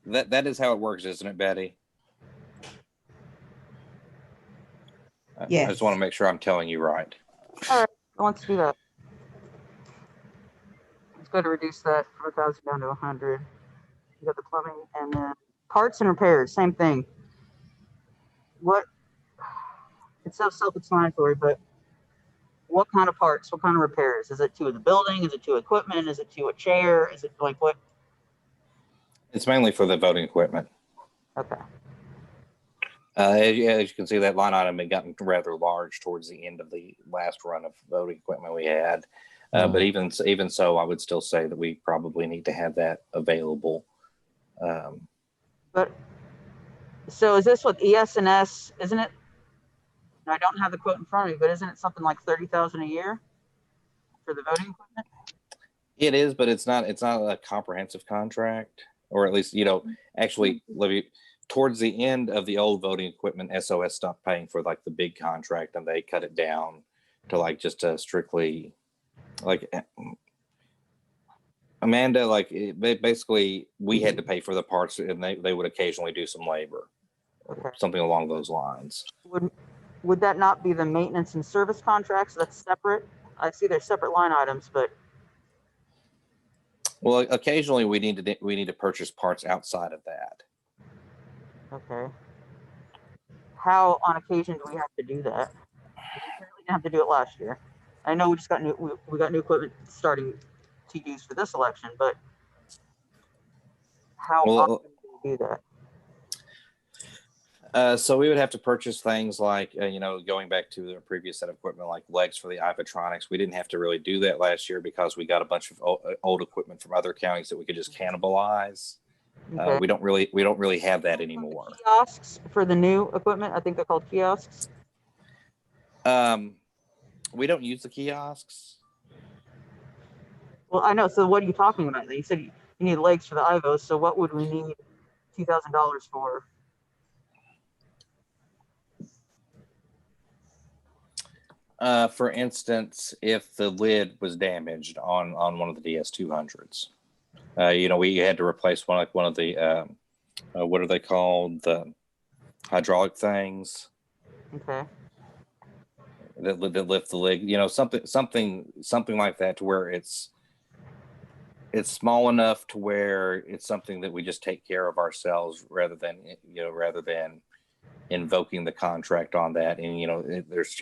C: that is how it works, isn't it, Betty? I
G: Yes.
C: just want to make sure I'm telling you right.
B: Let's do that. Let's go to reduce that from 1,000 down to 100. You got the plumbing, and then parts and repairs, same thing. It's so self-explanatory, but what kind of parts, what kind of repairs? Is it to the building? Is it to equipment? Is it to a chair? Is it like what?
C: It's mainly for the voting equipment.
B: Okay.
C: As you can see, that line item had gotten rather large towards the end of the last run of voting equipment we had. But even so, I would still say that we probably need to have that available.
B: But so is this with ES&S, isn't it? I don't have the quote in front of me, but isn't it something like 30,000 a year for the voting equipment?
C: It is, but it's not a comprehensive contract, or at least, actually, Libby, towards the end of the old voting equipment, SOS stopped paying for like the big contract, and they cut it down to like just a strictly like Amanda, basically we had to pay for the parts, and they would occasionally do some labor,
B: Okay.
C: something along those lines.
B: Would that not be the maintenance and service contracts? That's separate. I see they're separate line items, but
C: Well, occasionally we need to purchase parts outside of that.
B: okay. How on occasion do we have to do that? We didn't have to do it last year. I know we just got we got new equipment starting to use for this election, but how often do we do that?
C: So we would have to purchase things like, going back to the previous set of equipment, like legs for the Ivatronics. We didn't have to really do that last year because we got a bunch of old equipment from other counties that we could just cannibalize.
B: Okay.
C: We don't really have that anymore.
B: Kiosks for the new equipment. I think they're called kiosks.
C: We don't use the kiosks.
B: Well, I know. So what are you talking about? You said you need legs for the Ivos. So what would we need $2,000 for?
C: For instance, if the lid was damaged on one of the DS200s, we had to replace one of the what are they called, the hydraulic things
B: Okay.
C: that lift the lid, something like that, to where it's small enough to where it's something that we just take care of ourselves, rather than invoking the contract on that. And there's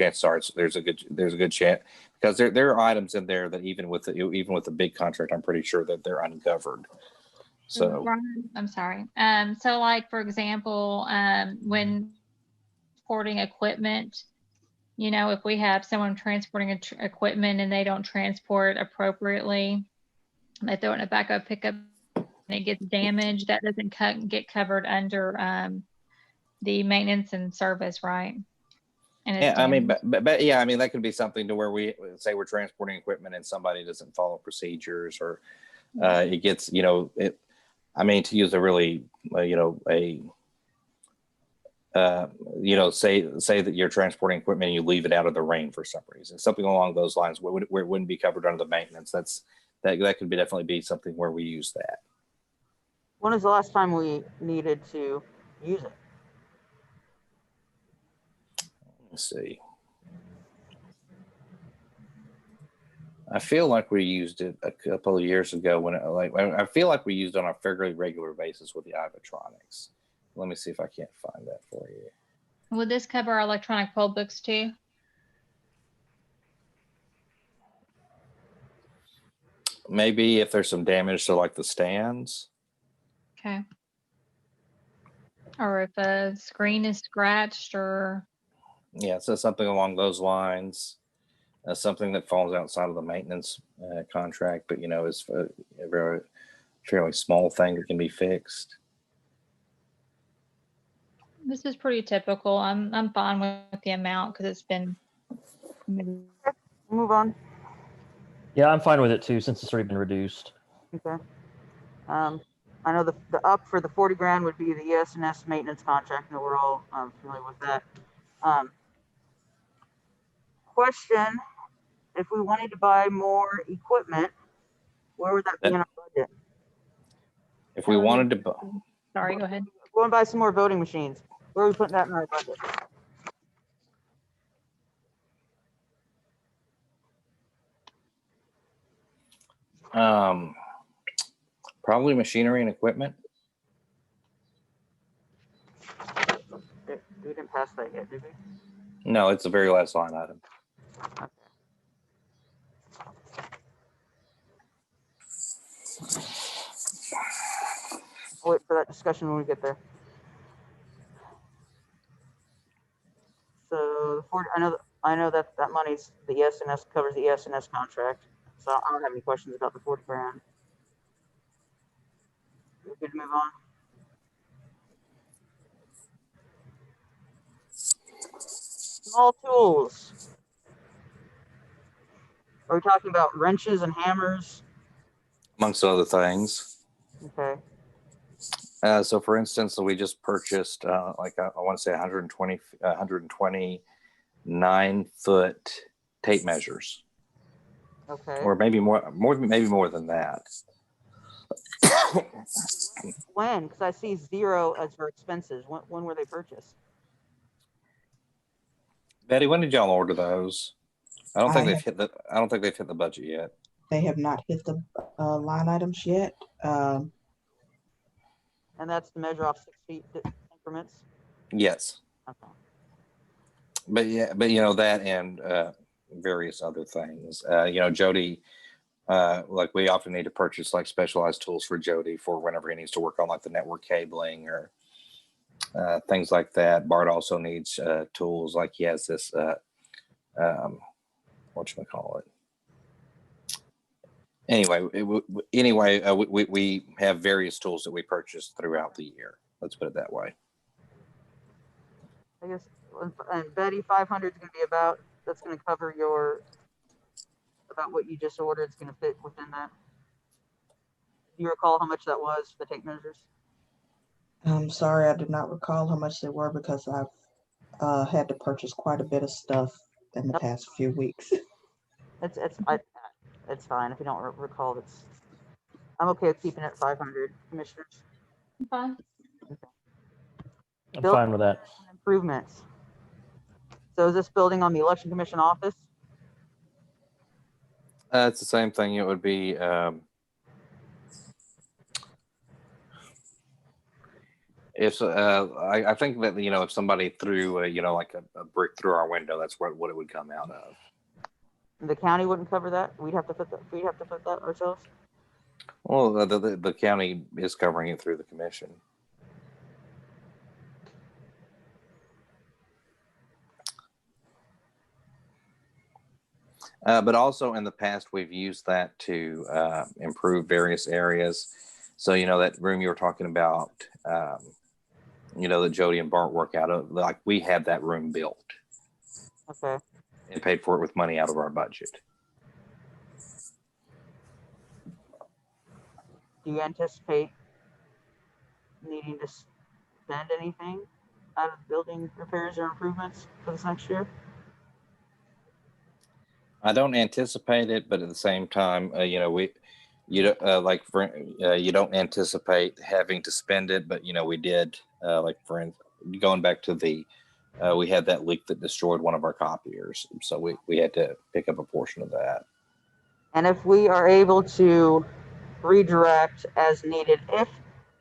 C: there's a good chance, because there are items in there that even with the big contract, I'm pretty sure that they're uncovered. So
E: Brian, I'm sorry. So like, for example, when transporting equipment, if we have someone transporting equipment and they don't transport appropriately, they throw it in a backup pickup and it gets damaged, that doesn't get covered under the maintenance and service, right? And
C: Yeah,
E: it's
C: I mean,
E: damaged.
C: but yeah, I mean, that could be something to where we say we're transporting equipment and somebody doesn't follow procedures, or it gets, I mean, to use a really, say that you're transporting equipment and you leave it out of the rain for some reason, something along those lines where it wouldn't be covered under the maintenance. That could definitely be something where we use that.
B: When was the last time we needed to use it?
C: Let's see. I feel like we used it a couple of years ago I feel like we used it on a fairly regular basis with the Ivotronics. Let me see if I can't find that for you.
E: Would this cover our electronic poll books too?
C: Maybe if there's some damage to like the stands.
E: Okay. Or if a screen is scratched or,
C: Yeah, so something along those lines. Something that falls outside of the maintenance contract, but is a very fairly small thing that can be fixed.
E: this is pretty typical. I'm fine with the amount because it's been.
B: Move on.
D: Yeah, I'm fine with it too, since it's already been reduced.
B: Okay. I know the up for the 40 grand would be the ES&S maintenance contract, and we're all familiar with that. Question: if we wanted to buy more equipment, where would that be in our budget?
C: If we wanted to,
E: Sorry, go ahead.
B: We want to buy some more voting machines. Where are we putting that in our budget?
C: probably machinery and equipment.
B: We didn't pass that yet, did we?
C: No, it's the very last line item.
B: Okay. I'll wait for that discussion when we get there. So the 40, I know that money's the ES&S covers the ES&S contract, so I don't have any questions about the 40 grand. We good to move on? Small tools. Are we talking about wrenches and hammers?
C: Amongst other things.
B: Okay.
C: So for instance, we just purchased I want to say 129 foot tape measures,
B: Okay.
C: or maybe more than that.
B: When? Because I see 0 as for expenses. When were they purchased?
C: Betty, when did y'all order those? I don't think
G: I
C: they've hit the budget yet.
G: They have not hit the line items yet.
B: And that's to measure off 6 feet increments?
C: Yes.
B: Okay.
C: But that and various other things. Jody, like we often need to purchase like specialized tools for Jody for whenever he needs to work on like the network cabling or things like that. Bart also needs tools, like he has this whatchamacallit. Anyway, we have various tools that we purchase throughout the year. Let's put it that way.
B: I guess, and Betty, 500 is going to be that's going to cover about what you just ordered. It's going to fit within that. Do you recall how much that was for the tape measures?
G: I'm sorry, I did not recall how much they were because I've had to purchase quite a bit of stuff in the past few weeks.
B: It's fine if you don't recall. I'm okay with keeping it at 500, commissioners.
E: Fine.
D: I'm fine with that.
B: Improvements. So is this building on the election commission office?
C: It's the same thing. It would be if I think that if somebody threw like a brick through our window, that's what it would come out of.
B: The county wouldn't cover that. We'd have to put that ourselves.
C: Well, the county is covering it through the commission. But also in the past, we've used that to improve various areas. So, that room you were talking about, that Jody and Bart work out of. Like, we had that room built
B: Okay.
C: and paid for it with money out of our budget.
B: Do you anticipate needing to spend anything out of building repairs or improvements for this next year?
C: I don't anticipate it, but at the same time, you don't anticipate having to spend it, but we did, going back to we had that leak that destroyed one of our copiers, so we had to pick up a portion of that.
B: And if we are able to redirect as needed, if,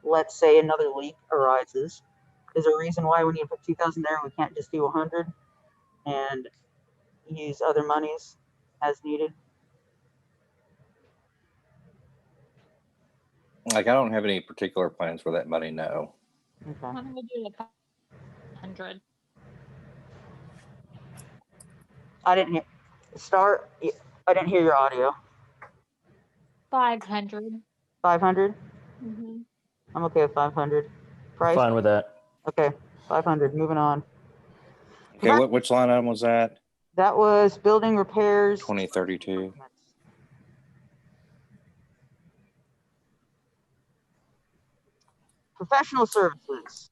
B: let's say, another leak arises, is there a reason why we need to put 2,000 there? We can't just do 100 and use other monies as needed?
C: Like, I don't have any particular plans for that money, no.
B: Okay.
E: Why don't we do the 100?
B: I didn't hear. I didn't hear your audio.
E: 500.
B: 500?
E: Mm-hmm.
B: I'm okay with 500. Price?
D: Fine with that.
B: Okay, 500. Moving on.
C: Okay, which line item was that?
B: That was building repairs.
C: 2032.
B: Professional services.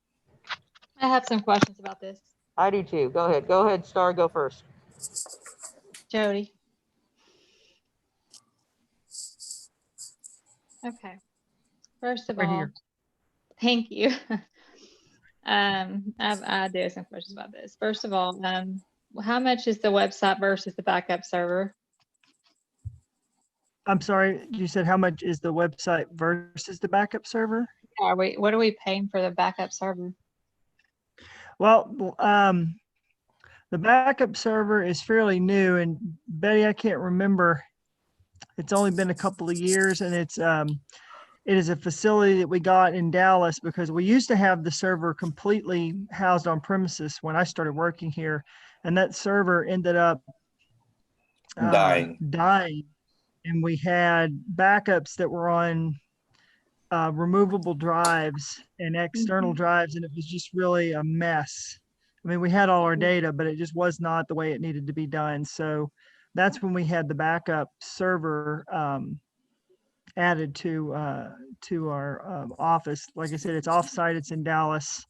E: I have some questions about this.
B: I do too. Go ahead. Go ahead, Star. Go first.
E: Jody. Okay. First of
A: Right
E: all,
A: here.
E: thank you. I do have some questions about this. First of all, how much is the website versus the backup server?
A: I'm sorry, you said how much is the website versus the backup server?
E: What are we paying for the backup server?
A: Well, the backup server is fairly new, and Betty, I can't remember. It's only been a couple of years, and it is a facility that we got in Dallas because we used to have the server completely housed on premises when I started working here, and that server ended up dying. And we had backups that were on removable drives and external drives, and it was just really a mess. I mean, we had all our data, but it just was not the way it needed to be done. So that's when we had the backup server added to our office. Like I said, it's offsite, it's in Dallas,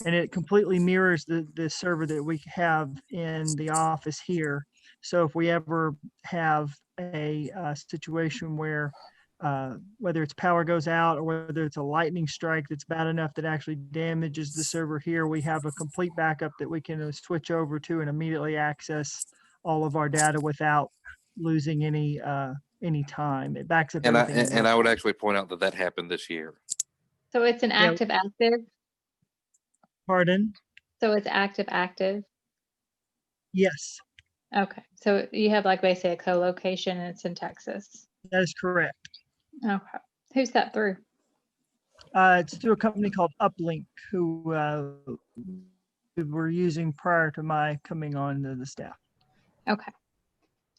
A: and it completely mirrors the server that we have in the office here. So if we ever have a situation where whether it's power goes out or whether it's a lightning strike that's bad enough that actually damages the server here, we have a complete backup that we can switch over to and immediately access all of our data without losing any time. It backs up everything.
C: And I would actually point out that happened this year.
E: So it's an
A: Yeah.
E: active.
A: Pardon?
E: So it's active.
A: Yes,
E: Okay. So you have like basically a co-location and it's in Texas.
A: that is correct.
E: Okay. Who's that through?
A: It's through a company called Uplink, who we were using prior to my coming on to the staff.
E: Okay.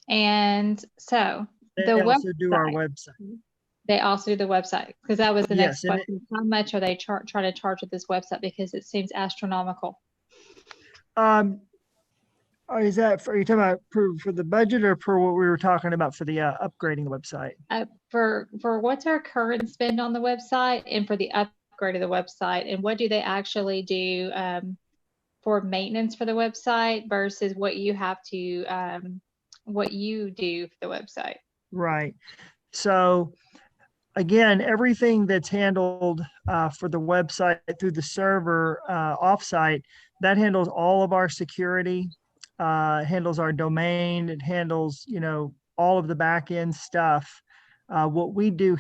E: And so
A: They
E: the
A: also do our
E: website.
A: website.
E: They also do the website because that was the next
A: Yes, and
E: question. How much are they trying to charge with this website? Because it seems astronomical.
A: Or is that are you talking about for the budget or for what we were talking about for the upgrading the website?
E: For what's our current spend on the website and for the upgrade of the website, and what do they actually do for maintenance for the website versus what you have to what you do for the website?
A: Right. So again, everything that's handled for the website through the server offsite, that handles all of our security, handles our domain, it handles, all of the back end stuff. What I do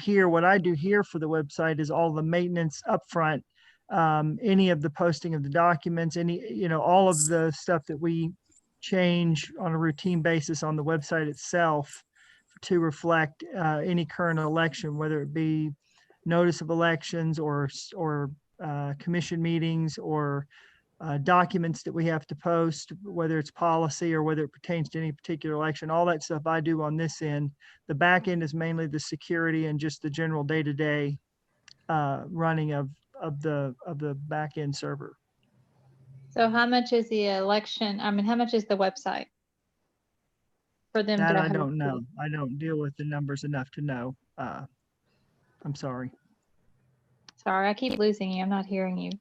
A: here for the website is all the maintenance upfront, any of the posting of the documents, all of the stuff that we change on a routine basis on the website itself to reflect any current election, whether it be notice of elections or commission meetings or documents that we have to post, whether it's policy or whether it pertains to any particular election. All that stuff I do on this end. The back end is mainly the security and just the general day-to-day running of the back end server.
E: So how much is the election? I mean, how much is the website? For them
A: That
E: to
A: I
E: host
A: don't
E: it?
A: know. I don't deal with the numbers enough to know. I'm sorry.
E: Sorry, I keep losing you. I'm not hearing you.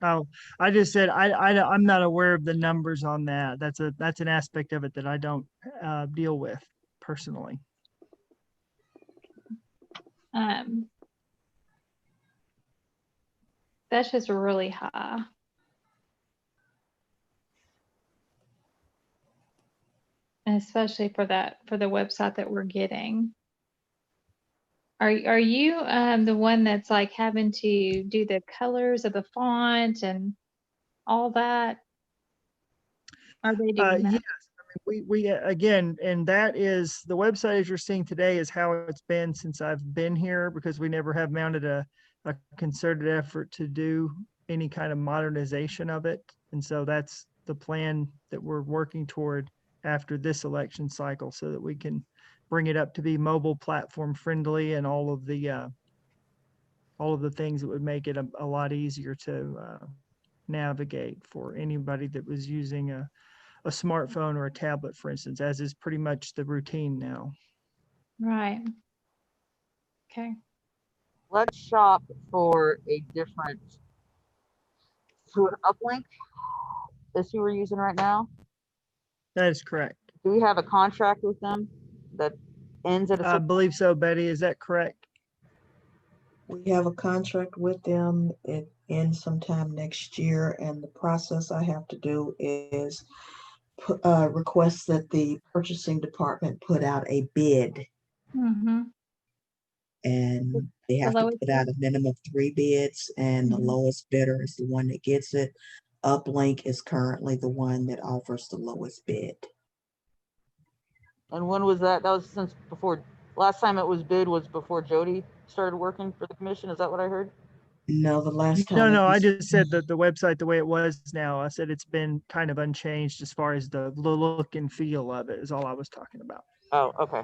A: Oh, I just said I'm not aware of the numbers on that. That's an aspect of it that I don't deal with personally.
E: That's just really high. And especially for the website that we're getting. Are you the one that's like having to do the colors of the font and all that? Are they doing
A: Yes,
E: that?
A: we again, and that is the website as you're seeing today is how it's been since I've been here because we never have mounted a concerted effort to do any kind of modernization of it. And so that's the plan that we're working toward after this election cycle so that we can bring it up to be mobile platform friendly and all of the things that would make it a lot easier to navigate for anybody that was using a smartphone or a tablet, for instance, as is pretty much the routine now.
E: Right. Okay.
B: Let's shop for a different, to an uplink. Is who we're using right now.
A: That is correct.
B: Do we have a contract with them that ends at a
A: I
B: certain?
A: believe so, Betty. Is that correct?
G: We have a contract with them. It ends sometime next year, and the process I have to do is request that the purchasing department put out a bid,
E: Mm-hmm.
G: and they
E: The
G: have to
E: lowest
G: put out a minimum of 3 bids, and the
E: Mhm.
G: lowest bidder is the one that gets it. Uplink is currently the one that offers the lowest bid.
B: And when was that? That was since before. Last time it was bid was before Jody started working for the commission. Is that what I heard?
G: No, the last time.
A: No, I just said that the website the way it was now. I said it's been kind of unchanged as far as the look and feel of it is all I was talking about.
B: Oh, okay.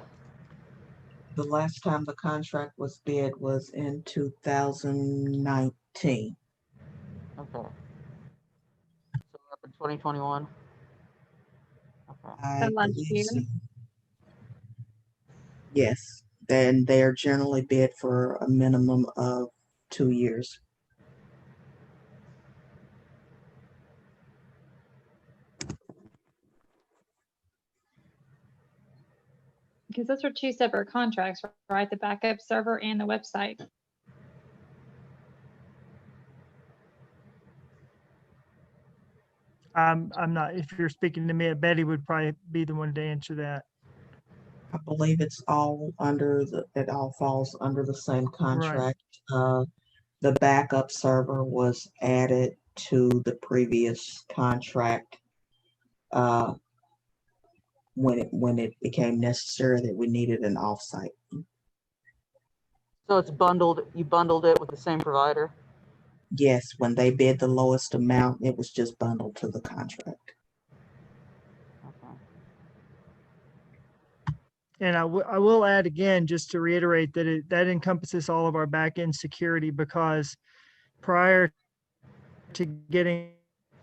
G: The last time the contract was bid was in 2019.
B: Okay. So we're up in 2021. Okay.
G: I
E: last
G: believe
E: year?
G: so. Yes, then they are generally bid for a minimum of 2 years.
E: Because those are two separate contracts, right? The backup server and the website.
A: I'm not, if you're speaking to me, Betty would probably be the one to answer that.
G: I believe it's all under it all falls under the same contract. The backup server was added to the previous contract when it became necessary that we needed an offsite.
B: So it's bundled. You bundled it with the same provider.
G: Yes, when they bid the lowest amount, it was just bundled to the contract.
B: Okay.
A: And I will add again, just to reiterate that that encompasses all of our back-end security because prior to getting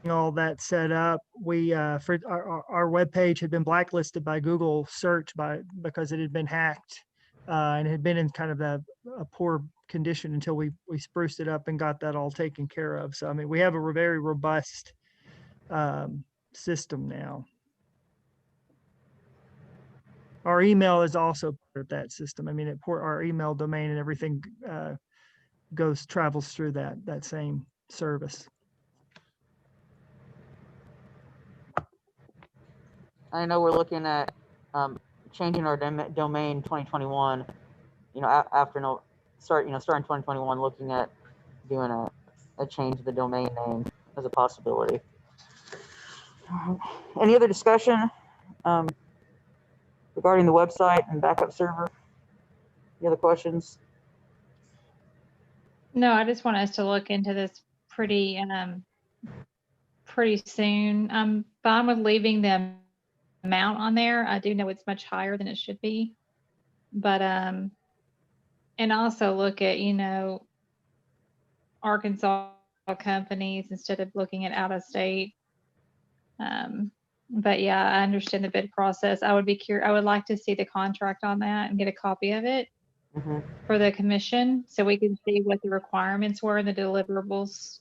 A: all that set up, we for our webpage had been blacklisted by Google search because it had been hacked and had been in kind of a poor condition until we spruced it up and got that all taken care of. So I mean, we have a very robust system now. Our email is also part of that system. I mean, our email domain and everything travels through that same service.
B: I know we're looking at changing our domain 2021. You know, after starting 2021, looking at doing a change of the domain name as a possibility. Any other discussion regarding the website and backup server? Any other questions?
E: No, I just want us to look into this pretty soon. I'm fine with leaving the amount on there. I do know it's much higher than it should be. But and also look at, Arkansas companies instead of looking at out of state. But yeah, I understand the bid process. I would be curious. I would like to see the contract on that and get a copy of it
B: Mhm.
E: for the commission so we can see what the requirements were and the deliverables.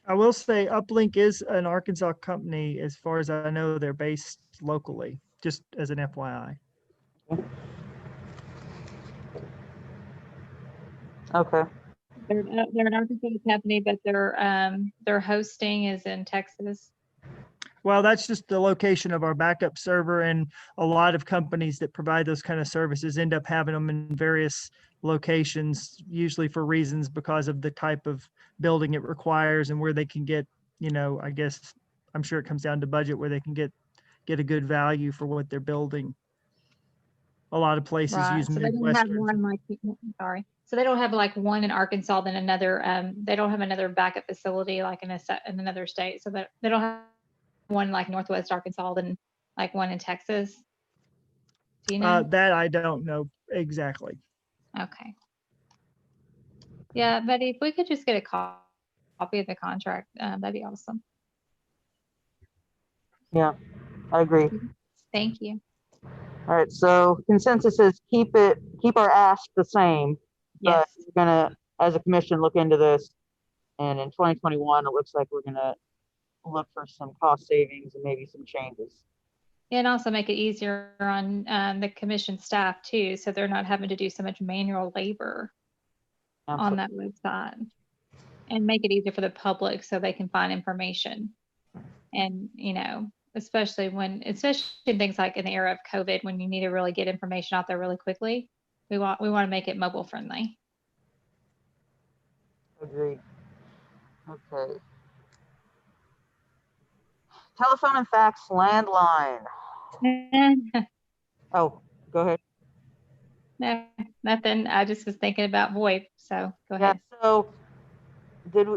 A: I will say Uplink is an Arkansas company. As far as I know, they're based locally, just as an FYI.
B: Okay.
E: They're an Arkansas company, but their hosting is in Texas.
A: Well, that's just the location of our backup server, and a lot of companies that provide those kind of services end up having them in various locations, usually for reasons because of the type of building it requires and where they can get, I guess, I'm sure it comes down to budget where they can get a good value for what they're building. A lot of places
E: Right.
A: use
E: So they don't have
A: Midwestern.
E: one like, sorry. So they don't have like one in Arkansas, then another, they don't have another backup facility like in in another state. So that they don't have one like Northwest Arkansas, then like one in Texas. Do you know?
A: That I don't know exactly.
E: Okay. Yeah, but if we could just get a copy of the contract, that'd be awesome.
B: Yeah, I agree.
E: Thank you.
B: All right, so consensus is keep our ask the same, but
E: Yes.
B: we're gonna, as a commission, look into this. And in 2021, it looks like we're gonna look for some cost savings and maybe some changes.
E: And also make it easier on the commission staff too, so they're not having to do so much manual labor on that website. And make it easier for the public so they can find information. And, especially in things like in the era of COVID, when you need to really get information out there really quickly, we want to make it mobile friendly.
B: Agreed. Okay. Telephone and fax landline. Oh, go ahead.
E: No, nothing. I just was thinking about VoIP, so go ahead.
B: So did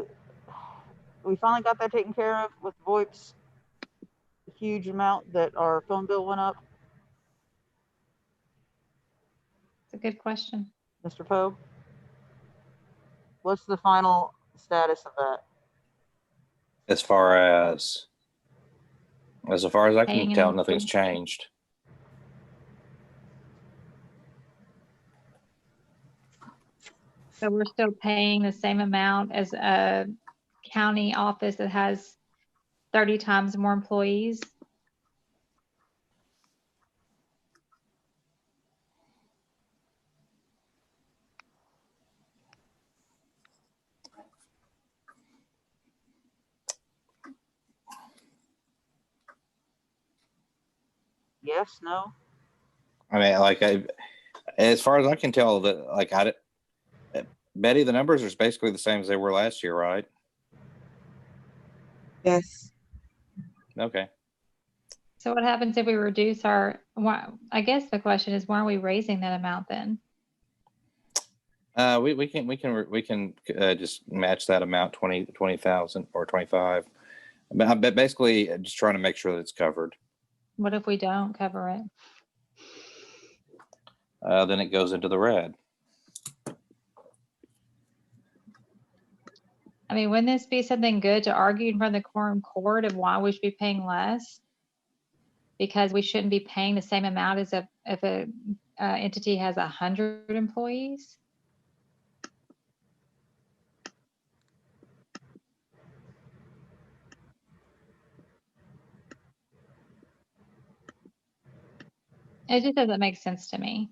B: we finally got that taken care of with VoIP's huge amount that our phone bill went up?
E: It's a good question.
B: Mr. Poe? What's the final status of that?
C: As far as I
E: Paying
C: can
E: an
C: tell, nothing's
E: employee.
C: changed.
E: So we're still paying the same amount as a county office that has 30 times more employees.
B: Yes, no?
C: I mean, as far as I can tell, Betty, the numbers are basically the same as they were last year, right?
G: Yes.
C: Okay.
E: So what happens if we reduce I guess the question is, why are we raising that amount then?
C: We can just match that amount, 20,000 or 25. But basically just trying to make sure that it's covered.
E: What if we don't cover it?
C: Then it goes into the red.
E: I mean, wouldn't this be something good to argue in front of the quorum court of why we should be paying less? Because we shouldn't be paying the same amount as if a entity has 100 employees? It just doesn't make sense to me.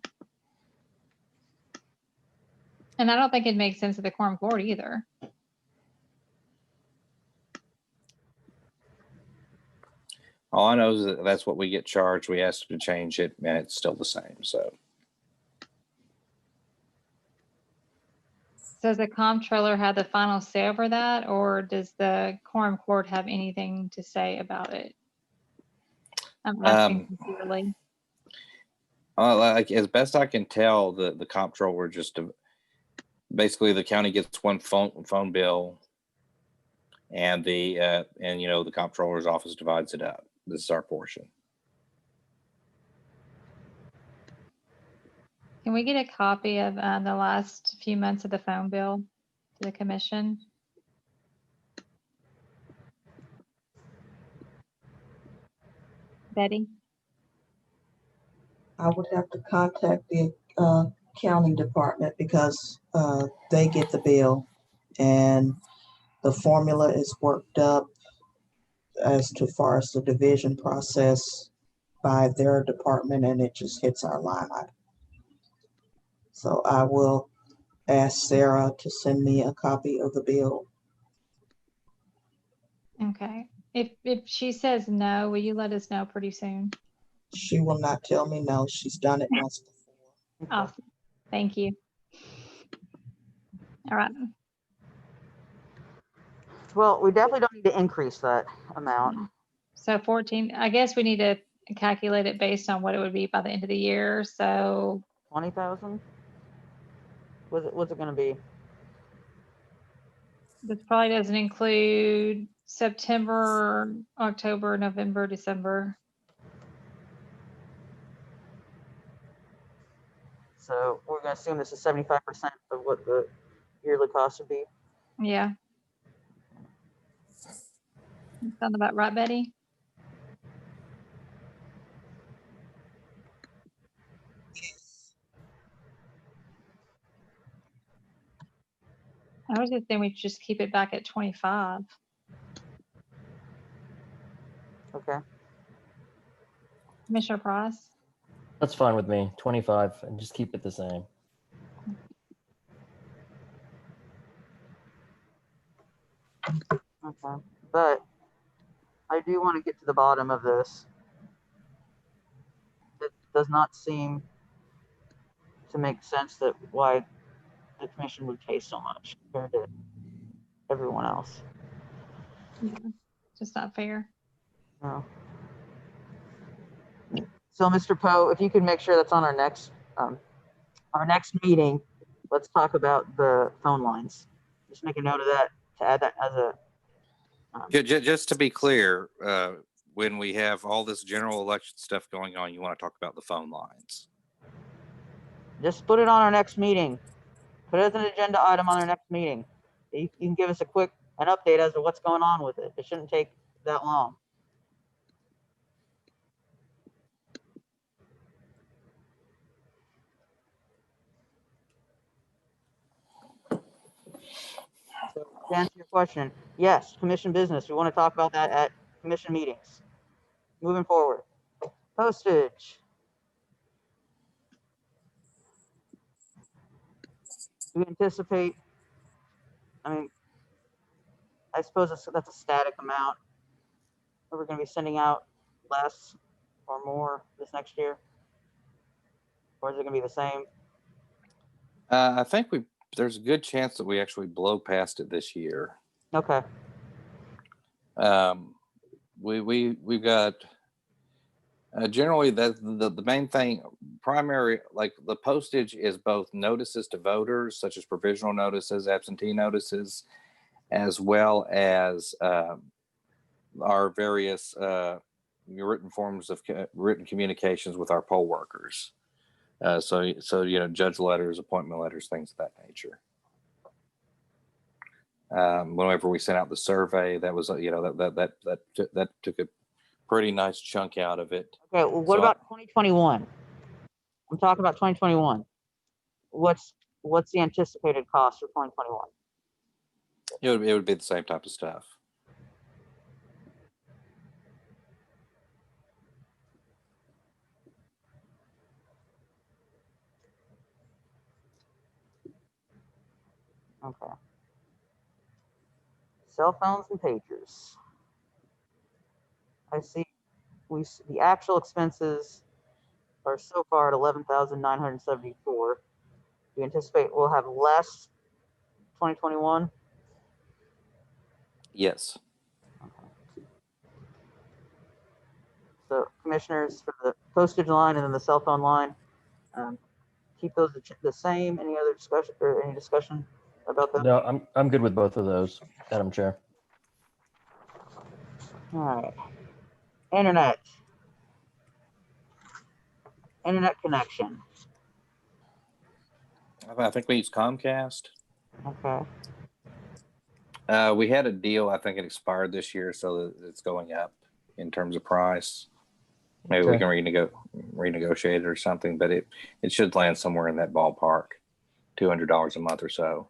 E: And I don't think it makes sense to the quorum court either.
C: All I know is that that's what we get charged. We asked them to change it, and it's still the same. So
E: Does the comptroller have the final say over that, or does the quorum court have anything to say about it? I'm asking sincerely.
C: like as best I can tell, the comptroller just basically the county gets one phone bill, and the comptroller's office divides it up. This is our portion.
E: Can we get a copy of the last few months of the phone bill to the commission? Betty?
G: I would have to contact the accounting department because they get the bill and the formula is worked up as to far as the division process by their department, and it just hits our line item. So I will ask Sarah to send me a copy of the bill.
E: Okay. If she says no, will you let us know pretty soon?
G: She will not tell me no. She's done it once before.
E: Awesome. Thank you. All right.
B: Well, we definitely don't need to increase that amount.
E: So 14, I guess we need to calculate it based on what it would be by the end of the year. So
B: 20,000? What's it gonna be?
E: this probably doesn't include September, October, November, December.
B: So we're gonna assume this is 75% of what the yearly cost would be.
E: Yeah. Sound about right, Betty? I was just thinking we should just keep it back at 25.
B: Okay.
E: Commissioner Price?
D: That's fine with me. 25 and just keep it the same.
B: Okay. But I do want to get to the bottom of this. It does not seem to make sense that why the commission would pay so much compared to everyone else.
E: Yeah. Just not fair.
B: No. So, Mr. Poe, if you could make sure that's on our next meeting, let's talk about the phone lines. Just make a note of that to add that as a.
C: Just to be clear, when we have all this general election stuff going on, you want to talk about the phone lines.
B: Just put it on our next meeting. Put it as an agenda item on our next meeting. You can give us an update as to what's going on with it. It shouldn't take that long. So to answer your question, yes, commission business. We want to talk about that at commission meetings. Moving forward. Postage. Do we anticipate, I suppose that's a static amount. Are we going to be sending out less or more this next year? Or is it going to be the same?
C: I think there's a good chance that we actually blow past it this year.
B: Okay.
C: We've got generally the main thing, primary, like the postage is both notices to voters, such as provisional notices, absentee notices, as well as our various written forms of written communications with our poll workers. So judge letters, appointment letters, things of that nature. Whenever we sent out the survey, that was that took a pretty nice chunk out of it.
B: Okay. Well, what about 2021? I'm talking about 2021. What's the anticipated cost for 2021?
C: It would be the same type of stuff.
B: Okay. Cell phones and pagers. I see the actual expenses are so far at 11,974. Do you anticipate we'll have less 2021?
C: Yes.
B: Okay. So commissioners, for the postage line and then the cell phone line, keep those the same. Any other discussion or any discussion about that?
D: No, I'm good with both of those, Madam Chair.
B: All right. Internet connection.
C: I think we use Comcast.
B: Okay.
C: We had a deal. I think it expired this year, so it's going up in terms of price. Maybe we
D: Okay.
C: can renegotiate it or something, but it should land somewhere in that ballpark, $200 a month or so.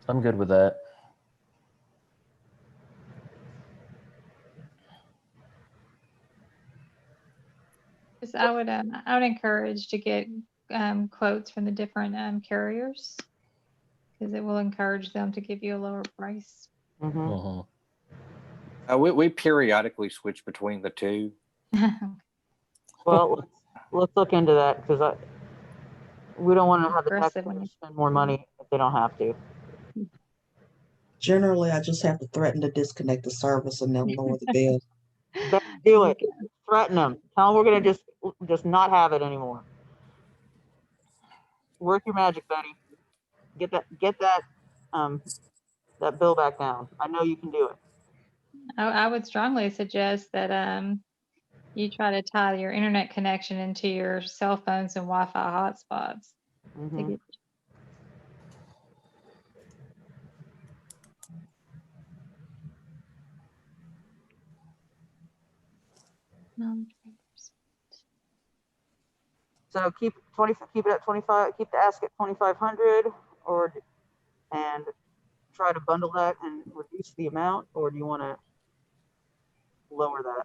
D: I'm good with that.
E: Just I would encourage to get quotes from the different carriers because it will encourage them to give you a lower price.
B: Mhm.
D: Mhm.
C: We periodically switch between the two.
B: Well, let's look into that because we don't want to have the
E: Aggressive
B: taxpayers
E: when you-
B: spend more money if they don't have to.
G: Generally, I just have to threaten to disconnect the service and they'll lower the bill.
B: Do it. Threaten them. Tell them we're gonna just not have it anymore. Work your magic, Betty. Get that that bill back down. I know you can do it.
E: I would strongly suggest that you try to tie your internet connection into your cell phones and Wi-Fi hotspots to
B: Mhm.
E: get.
B: So keep it at 25. Keep the ask at 2,500, and try to bundle that and reduce the amount, or do you want to lower that?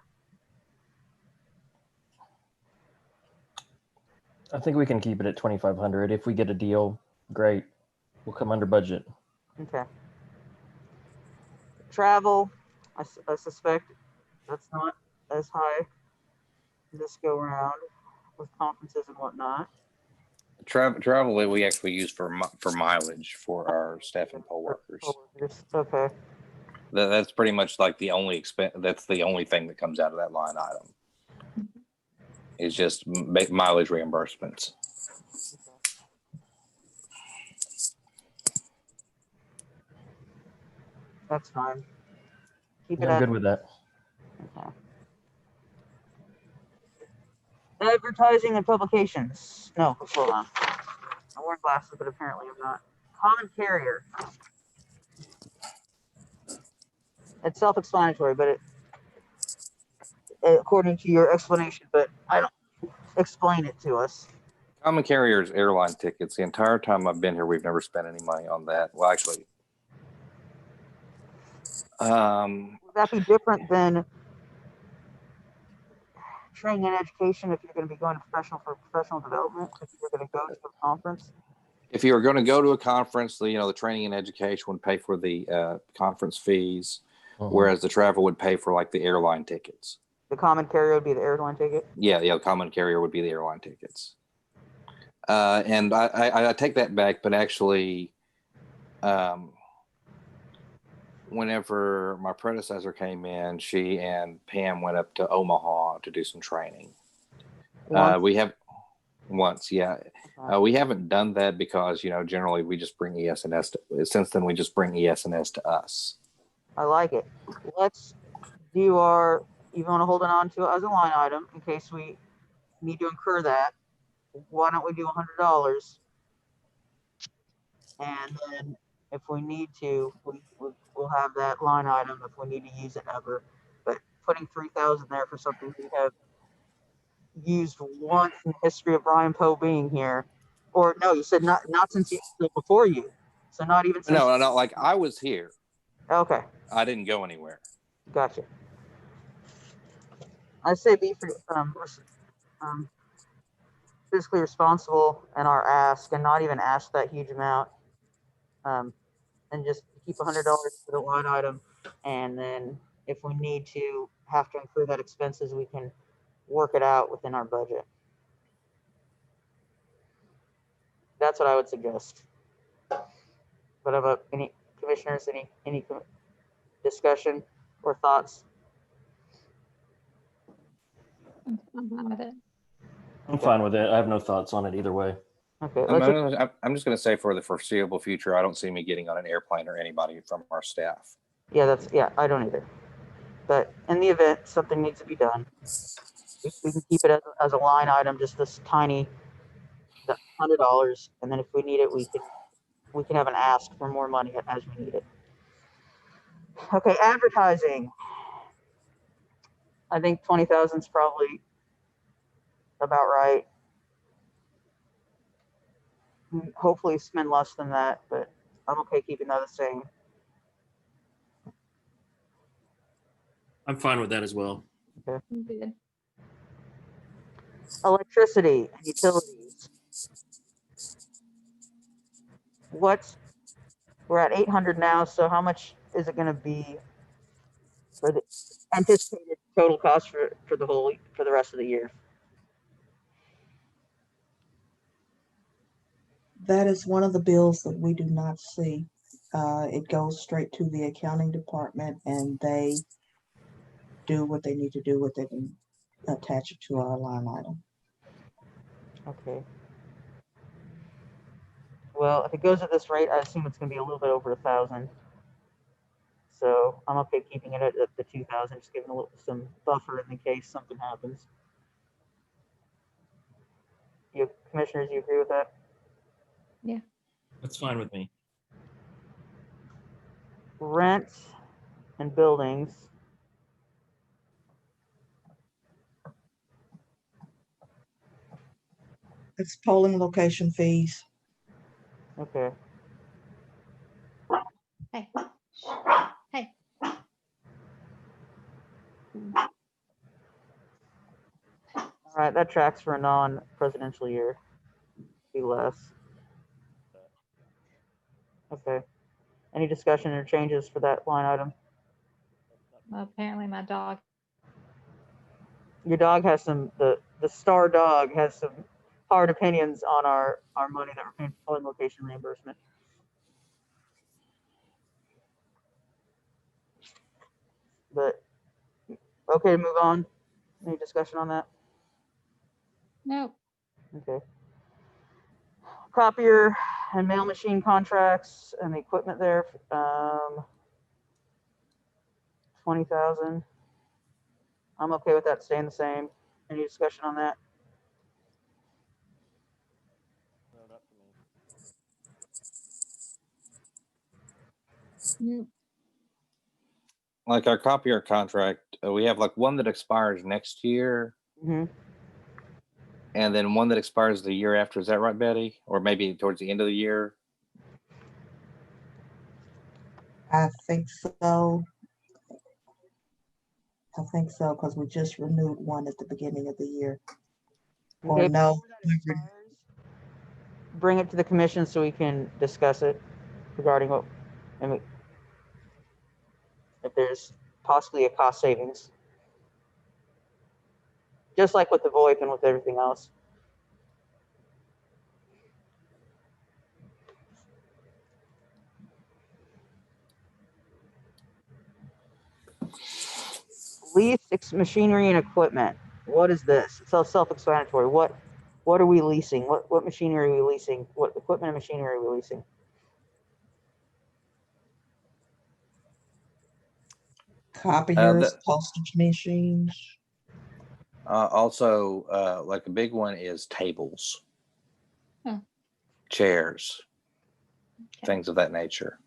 D: I think we can keep it at 2,500. If we get a deal, great. We'll come under budget.
B: Okay. Travel, I suspect that's not as high this go around with conferences and whatnot.
C: Travel we actually use for mileage for our staff and poll workers.
B: Okay.
C: That's pretty much like the only expense. That's the only thing that comes out of that line item. Is just mileage reimbursements.
B: That's fine. Keep it
D: Yeah, I'm
B: at
D: good with that.
B: okay. Advertising and publications. No, hold on. I wore glasses, but apparently I'm not. Common carrier. It's self-explanatory, but according to your explanation, but I don't explain it to us.
C: Common carriers airline tickets. The entire time I've been here, we've never spent any money on that. Well, actually,
B: Would that be different than training and education if you're going to be going to professional development? If you're going to go to a conference?
C: if you were going to go to a conference, the training and education would pay for the conference fees, whereas the travel would pay for like the airline tickets.
B: The common carrier would be the airline ticket?
C: Yeah, the common carrier would be the airline tickets. And I take that back, but actually, whenever my predecessor came in, she and Pam went up to Omaha to do some training. We have once, yeah. We haven't done that because, generally we just bring ES&S since then we just bring ES&S to us.
B: I like it. Let's do you want to hold it on to it as a line item in case we need to incur that. Why don't we do $100? And then if we need to, we'll have that line item if we need to use it ever. But putting 3,000 there for something we have used once in the history of Brian Poe being here, or no, you said not since before you, so not even since.
C: No, like I was here.
B: Okay,
C: I didn't go anywhere.
B: gotcha. I say be fiscally responsible in our ask, and not even ask that huge amount, and just keep $100 for the line item, and then if we need to have to incur that expenses, we can work it out within our budget. That's what I would suggest. But about any commissioners, any discussion or thoughts?
E: I'm fine with it.
D: I'm fine with it. I have no thoughts on it either way.
B: Okay,
C: I'm just going to say for the foreseeable future, I don't see me getting on an airplane or anybody from our staff.
B: yeah, I don't either. But in the event something needs to be done, we can keep it as a line item, just this tiny $100, and then if we need it, we can have an ask for more money as we need it. Okay, advertising. I think 20,000 is probably about right. Hopefully spend less than that, but I'm okay keeping that the same.
I: I'm fine with that as well.
E: I'm good.
B: Electricity and utilities. We're at 800 now, so how much is it going to be for the anticipated total cost for the rest of the year?
G: That is one of the bills that we do not see. It goes straight to the accounting department and they do what they need to do with it and attach it to our line item.
B: Okay. Well, if it goes at this rate, I assume it's going to be a little bit over 1,000. So I'm okay keeping it at the 2,000, just giving some buffer in case something happens. You commissioners, you agree with that?
I: That's fine with me.
B: Rent and buildings.
G: It's polling location fees.
B: Okay.
E: Hey. Hey.
B: All right, that tracks for a non-presidential year. Be less. Okay. Any discussion or changes for that line item?
E: Well, apparently my dog.
B: Your dog has the star dog has some hard opinions on our money that we're paying for location reimbursement. But okay to move on. Any discussion on that?
E: Nope.
B: Okay. Copier and mail machine contracts and the equipment there. 20,000. I'm okay with that staying the same. Any discussion on that?
E: Nope.
C: Like our copier contract, we have like one that expires next year
B: Mm-hmm.
C: and then one that expires the year after. Is that right, Betty? Or maybe towards the end of the year?
G: I think so. Because we just renewed one at the beginning of the year. Or
B: Okay,
G: no,
B: before that expires, bring it to the commission so we can discuss it regarding what, and if there's possibly a cost savings. Just like with the VoIP and with everything else. Lease machinery and equipment. What is this? It's all self-explanatory. What are we leasing? What machinery are we leasing? What equipment and machinery are we leasing?
G: copiers, postage machines.
C: Also, like a big one is tables, chairs, things of that nature.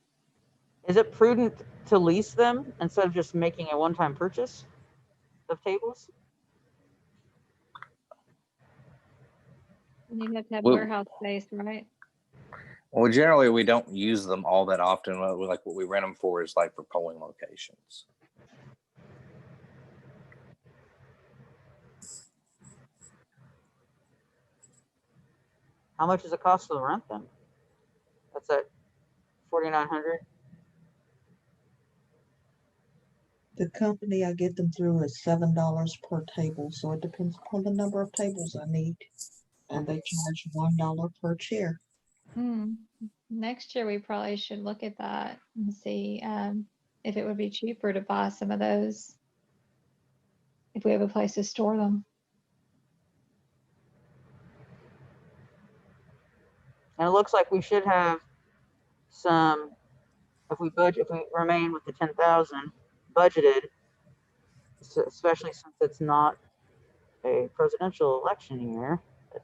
B: Is it prudent to lease them instead of just making a one-time purchase of tables?
E: You have to have
C: Well-
E: warehouse space, right?
C: Well, generally, we don't use them all that often. Like what we rent them for is like for polling locations.
B: How much does it cost to rent them? That's at $4,900.
G: The company I get them through is $7 per table, so it depends upon the number of tables I need. And they charge $1 per chair.
E: Next year, we probably should look at that and see if it would be cheaper to buy some of those if we have a place to store them.
B: And it looks like we should have some, if we remain with the 10,000 budgeted, especially since it's not a presidential election year,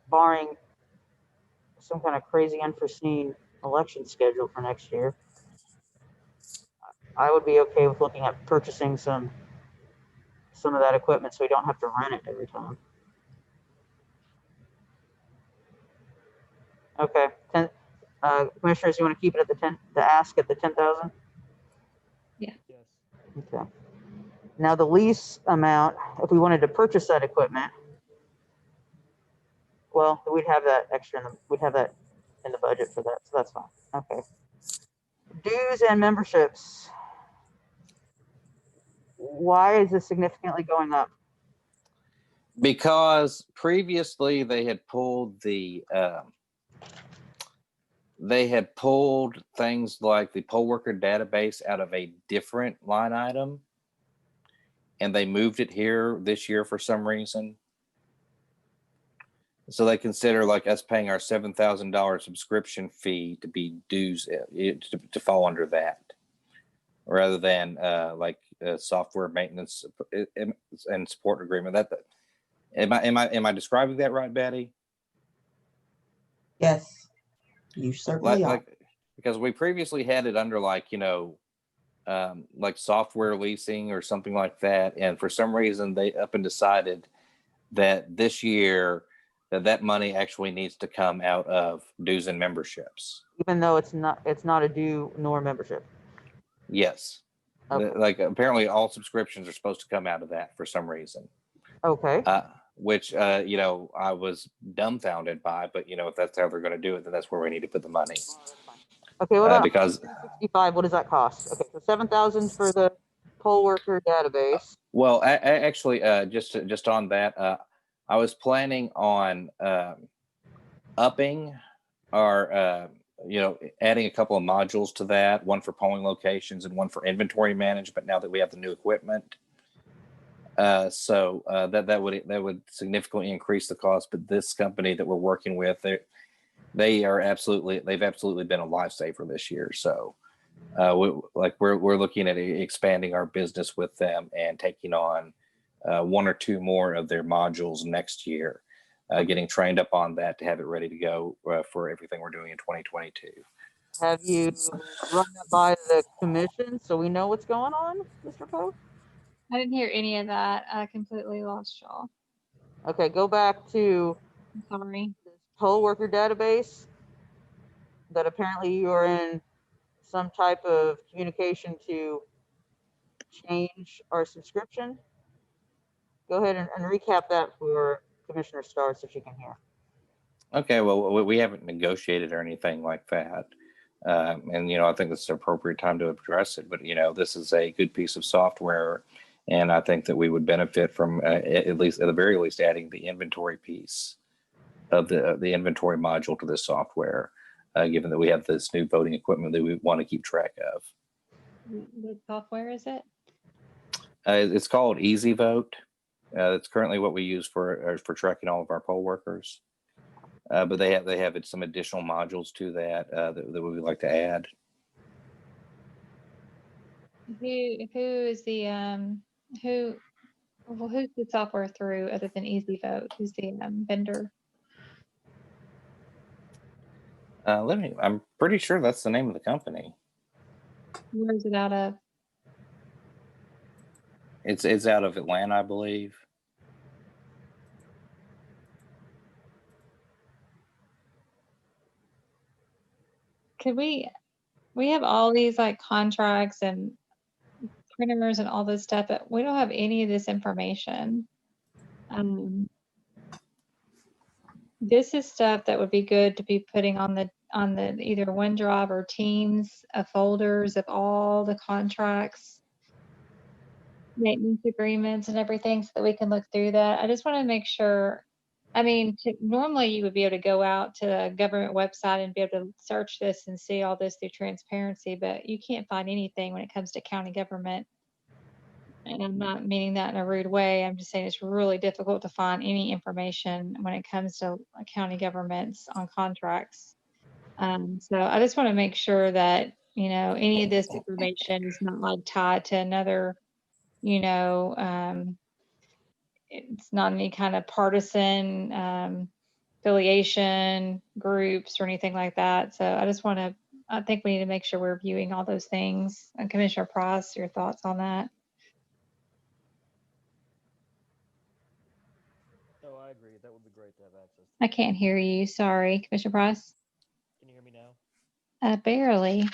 B: barring some kind of crazy unforeseen election schedule for next year, I would be okay with looking at purchasing some some of that equipment so we don't have to rent it every time. Okay, commissioners, you want to keep it at the ask at the 10,000?
E: Yeah.
B: Okay. Now the lease amount, if we wanted to purchase that equipment, well, we'd have that extra we'd have that in the budget for that, so that's fine. Okay. Dues and memberships. Why is this significantly going up?
C: Because previously they had pulled things like the poll worker database out of a different line item, and they moved it here this year for some reason. So they consider like us paying our $7,000 subscription fee to be dues to fall under that, rather than software maintenance and support agreement. Am I describing that right, Betty?
G: Yes, you certainly are.
C: Because we previously had it under like software leasing or something like that, and for some reason they up and decided that this year that money actually needs to come out of dues and memberships.
B: Even though it's not a due nor membership.
C: Yes.
B: Okay.
C: Like apparently all subscriptions are supposed to come out of that for some reason.
B: Okay.
C: Which I was dumbfounded by, but if that's how they're going to do it, then that's where we need to put the money.
B: Okay, what about
C: because
B: 65? What does that cost? Okay, so 7,000 for the poll worker database.
C: Well, actually, just on that, I was planning on upping our, adding a couple of modules to that, one for polling locations and one for inventory management. Now that we have the new equipment, so that would significantly increase the cost. But this company that we're working with, they've absolutely been a lifesaver this year. So we're looking at expanding our business with them and taking on one or two more of their modules next year, getting trained up on that to have it ready to go for everything we're doing in 2022.
B: Have you run that by the commission so we know what's going on, Mr. Poe?
E: I didn't hear any of that. I completely lost y'all.
B: Okay, go back to
E: I'm sorry.
B: this poll worker database that apparently you're in some type of communication to change our subscription. Go ahead and recap that for Commissioner Starr so she can hear.
C: Okay, well, we haven't negotiated or anything like that. And, I think this is an appropriate time to address it. But, this is a good piece of software. And I think that we would benefit from at the very least, adding the inventory piece of the inventory module to this software, given that we have this new voting equipment that we want to keep track of.
E: What software is it?
C: It's called Easy Vote. It's currently what we use for tracking all of our poll workers. But they have some additional modules to that that we would like to add.
E: Who's the software through other than Easy Vote? Who's the vendor?
C: I'm pretty sure that's the name of the company.
E: Where is it out of?
C: It's out of Atlanta, I believe.
E: Could we have all these like contracts and printers and all this stuff, but we don't have any of this information. This is stuff that would be good to be putting on the either OneDrive or Teams folders of all the contracts, maintenance agreements and everything, so that we can look through that. I just want to make sure. I mean, normally you would be able to go out to a government website and be able to search this and see all this through transparency, but you can't find anything when it comes to county government. And I'm not meaning that in a rude way. I'm just saying it's really difficult to find any information when it comes to county governments on contracts. So I just want to make sure that, any of this information is not like tied to another, it's not any kind of partisan affiliation groups or anything like that. So I think we need to make sure we're viewing all those things. And Commissioner Price, your thoughts on that?
D: to have access.
E: I can't hear you. Sorry, Commissioner Price.
D: Can you hear me now?
E: Barely.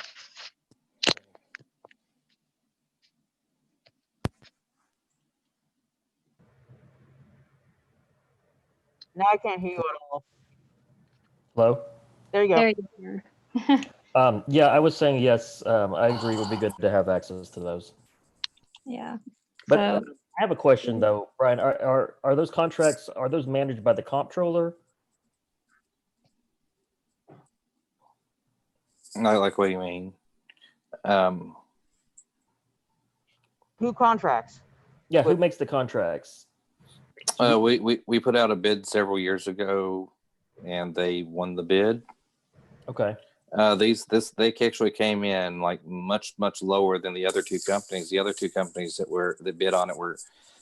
B: Now I can't hear you at all.
D: Hello?
B: There you go.
E: There you are.
D: Yeah, I was saying yes. I agree. It would be good to have access to those.
E: Yeah.
D: But
E: So
D: I have a question though, Brian. Are those contracts, are those managed by the comptroller?
C: I like what you mean.
B: Who contracts?
D: Yeah, who makes the contracts?
C: We put out a bid several years ago, and they won the bid.
D: Okay.
C: They actually came in like much lower than the other two companies. The other two companies that bid on it were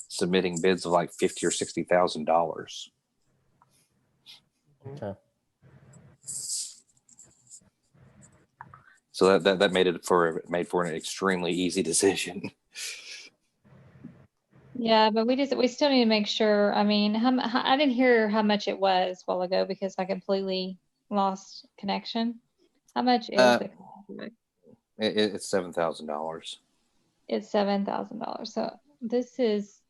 C: submitting bids of like $50,000 or $60,000.
D: Okay.
C: So that made for an extremely easy decision.
E: yeah, but we still need to make sure. I mean, I didn't hear how much it was a while ago because I completely lost connection. How much is the contract?
C: It's $7,000.
E: It's $7,000. So this is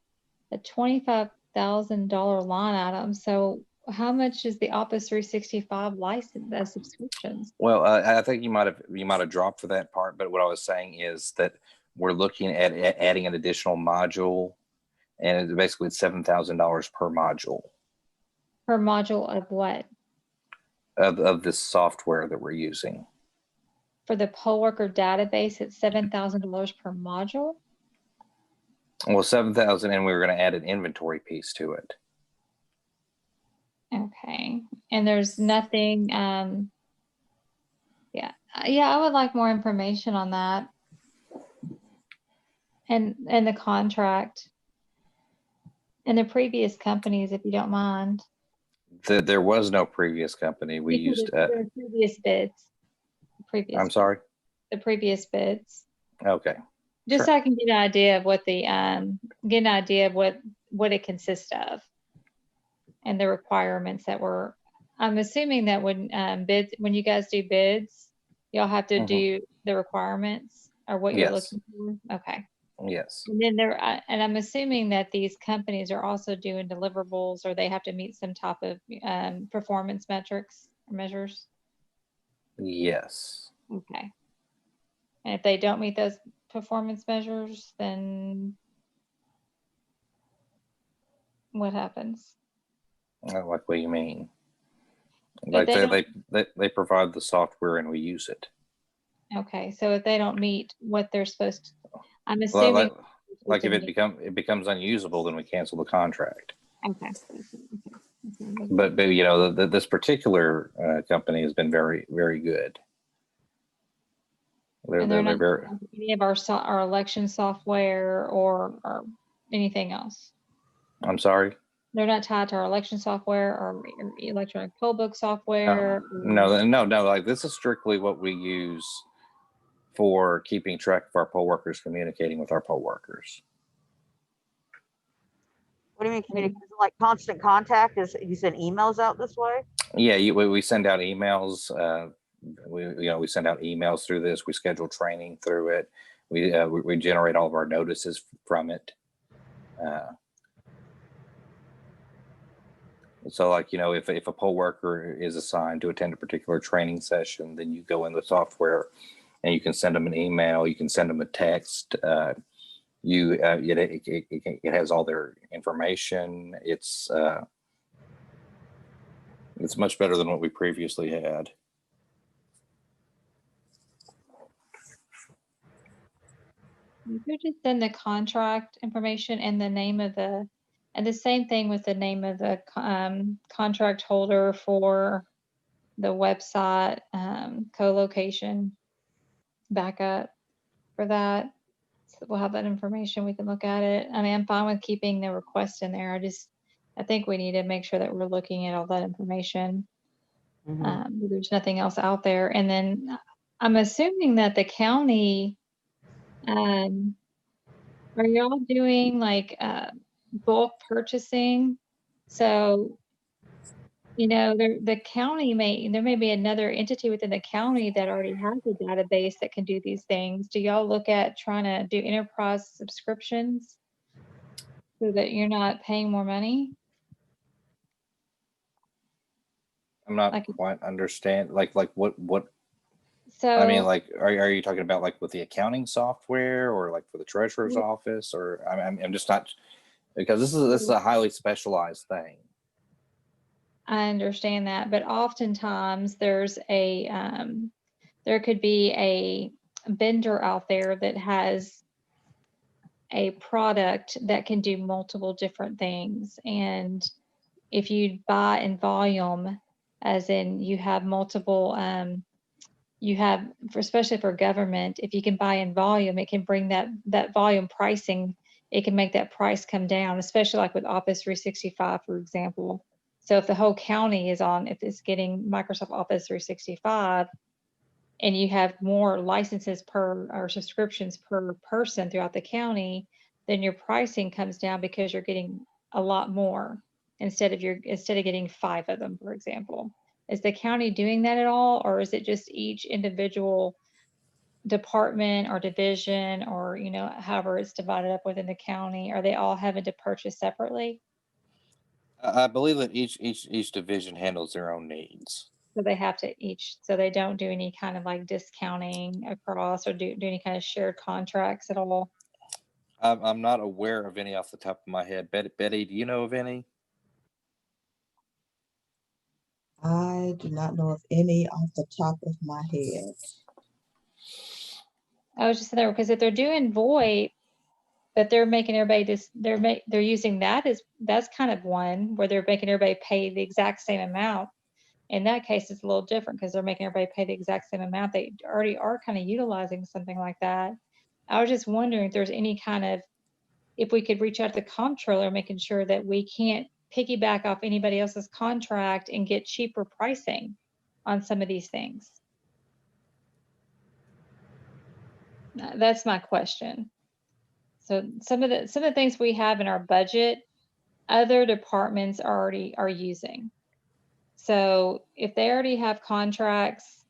E: a $25,000 line item. So how much is the Office 365 license subscriptions?
C: Well, I think you might have dropped for that part, but what I was saying is that we're looking at adding an additional module, and it's basically $7,000 per module
E: Per module of what?
C: of this software that we're using.
E: For the poll worker database, it's $7,000 per module.
C: Well, 7,000, and we were going to add an inventory piece to it.
E: Okay, and there's nothing. Yeah, I would like more information on that, and the contract, and the previous companies, if you don't mind.
C: There was no previous company. We used.
E: The previous bids.
C: I'm sorry.
E: The previous bids.
C: Okay.
E: Just
C: Sure.
E: so I can get an idea of what what it consists of, and the requirements that were. I'm assuming that when you guys do bids, y'all have to do the requirements or what you're looking for. Okay.
C: Yes.
E: And then and I'm assuming that these companies are also doing deliverables, or they have to meet some type of performance metrics or measures.
C: Yes.
E: Okay. And if they don't meet those performance measures, then what happens?
C: I like what you mean.
E: But
C: Like they provide the software and we use it.
E: Okay, so if they don't meet what they're supposed to, I'm assuming.
C: Like if it becomes unusable, then we cancel the contract.
E: Okay.
C: But you know, this particular company has been very, very good.
E: They're not
C: very
E: any of our election software or anything else.
C: I'm sorry.
E: They're not tied to our election software or electronic poll book software.
C: No. Like this is strictly what we use for keeping track of our poll workers, communicating with our poll workers.
B: What do you mean communicate? Is it like constant contact? Is you send emails out this way?
C: Yeah, we send out emails. We send out emails through this. We schedule training through it. We generate all of our notices from it. So like, you know, if a poll worker is assigned to attend a particular training session, then you go in the software and you can send them an email, you can send them a text. It has all their information. It's much better than what we previously had.
E: You could just send the contract information and the name of and the same thing with the name of the contract holder for the website co-location backup for that. So we'll have that information. We can look at it. I mean, I'm fine with keeping the request in there. I think we need to make sure that we're looking at all that information. There's nothing else out there. And then I'm assuming that the county, are y'all doing like bulk purchasing? So you know, the county there may be another entity within the county that already has a database that can do these things. Do y'all look at trying to do enterprise subscriptions so that you're not paying more money?
C: I'm not
E: Like,
C: quite understand like what
E: so
C: I mean, like, are you talking about like with the accounting software or like for the treasurer's office, or I'm just not, because this is a highly specialized thing.
E: I understand that, but oftentimes there's there could be a vendor out there that has a product that can do multiple different things. And if you buy in volume, as in you have multiple, you have, especially for government, if you can buy in volume, it can bring that volume pricing, it can make that price come down, especially like with Office 365, for example. So if the whole county is on, if it's getting Microsoft Office 365, and you have more licenses or subscriptions per person throughout the county, then your pricing comes down because you're getting a lot more instead of getting 5 of them, for example. Is the county doing that at all, or is it just each individual department or division, or however it's divided up within the county? Are they all having to purchase separately?
C: I believe that each division handles their own needs.
E: So they have to so they don't do any kind of like discounting across, or do any kind of shared contracts at all?
C: I'm not aware of any off the top of my head. Betty, do you know of any?
G: I do not know of any off the top of my head.
E: I was just there because if they're doing VoIP, but they're making everybody they're using that's kind of one where they're making everybody pay the exact same amount. In that case, it's a little different because they're making everybody pay the exact same amount. They already are kind of utilizing something like that. I was just wondering if there's any kind of, if we could reach out to the comptroller, making sure that we can't piggyback off anybody else's contract and get cheaper pricing on some of these things. That's my question. So some of the things we have in our budget, other departments already are using. So if they already have contracts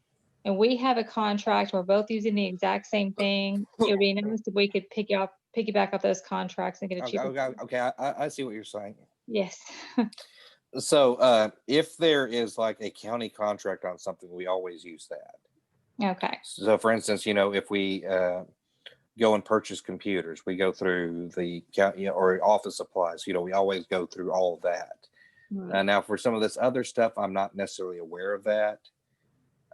E: and we have a contract, we're both using the exact same thing, it would be nice if we could piggyback off those contracts and get a cheaper.
C: Okay, I see what you're saying.
E: Yes.
C: So if there is like a county contract on something, we always use that.
E: Okay.
C: So for instance, if we go and purchase computers, we go through the county, or office supplies, we always go through all of that.
E: Right.
C: Now for some of this other stuff, I'm not necessarily aware of that.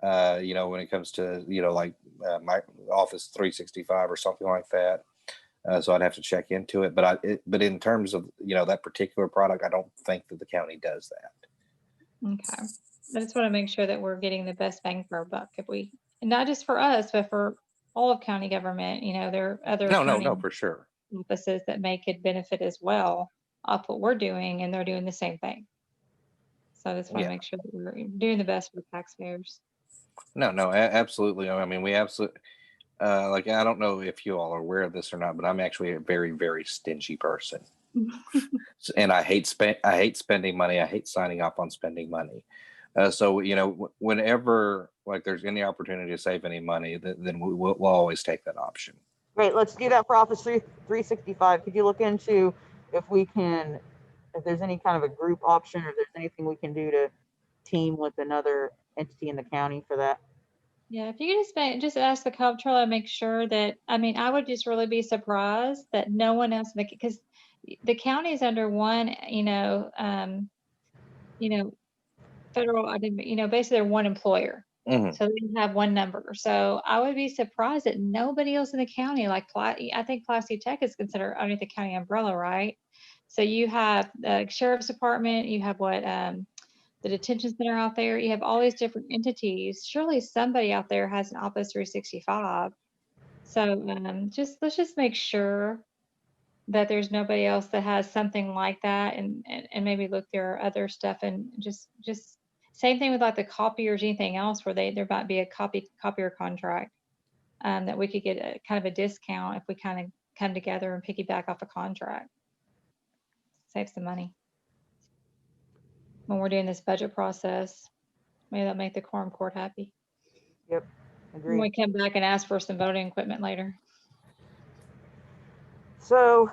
C: When it comes to, like my Office 365 or something like that. So I'd have to check into it. But in terms of, that particular product, I don't think that the county does that.
E: Okay. I just want to make sure that we're getting the best bang for our buck. And not just for us, but for all of county government, there are other county
C: No, for sure.
E: offices that could benefit as well off what we're doing, and they're doing the same thing. So I just want to make sure that we're doing the best for the taxpayers.
C: No, absolutely. I mean, we absolutely, like, I don't know if you all are aware of this or not, but I'm actually a very, very stingy person. And I hate spending money. I hate signing up on spending money. So, whenever like there's any opportunity to save any money, then we'll always take that option.
B: Great, let's do that for Office 365. Could you look into if there's any kind of a group option, or if there's anything we can do to team with another entity in the county for that?
E: Yeah, if you could just ask the comptroller, make sure that, I would just really be surprised that no one else, because the county is under one, federal, basically they're one employer.
C: Mm-hmm.
E: So they have one number. So I would be surprised that nobody else in the county, like I think Pulaski Tech is considered underneath the county umbrella, right? So you have the sheriff's department, you have the detention center out there, you have all these different entities. Surely somebody out there has an Office 365. So let's just make sure that there's nobody else that has something like that, and maybe look their other stuff, and just same thing with like the copiers, anything else where there might be a copier contract that we could get a kind of a discount if we kind of come together and piggyback off a contract. Save some money. when we're doing this budget process. Maybe that'll make the quorum court happy.
B: Yep,
E: When
B: agreed.
E: we come back and ask for some voting equipment later.
B: So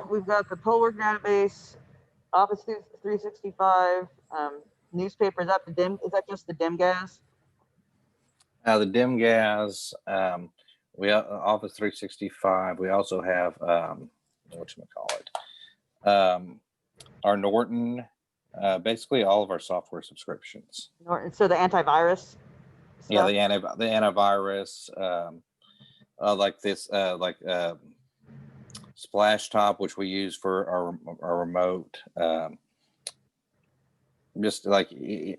B: we've got the poll work database, Office 365, newspapers up to DIM. Is that just the DIMGAS?
C: The dim gas, we Office 365. We also have whatchamacallit, our Norton, basically all of our software subscriptions.
B: So the antivirus
C: Yeah,
B: stuff?
C: the antivirus, like this, Splash Top, which we use for our remote, just like the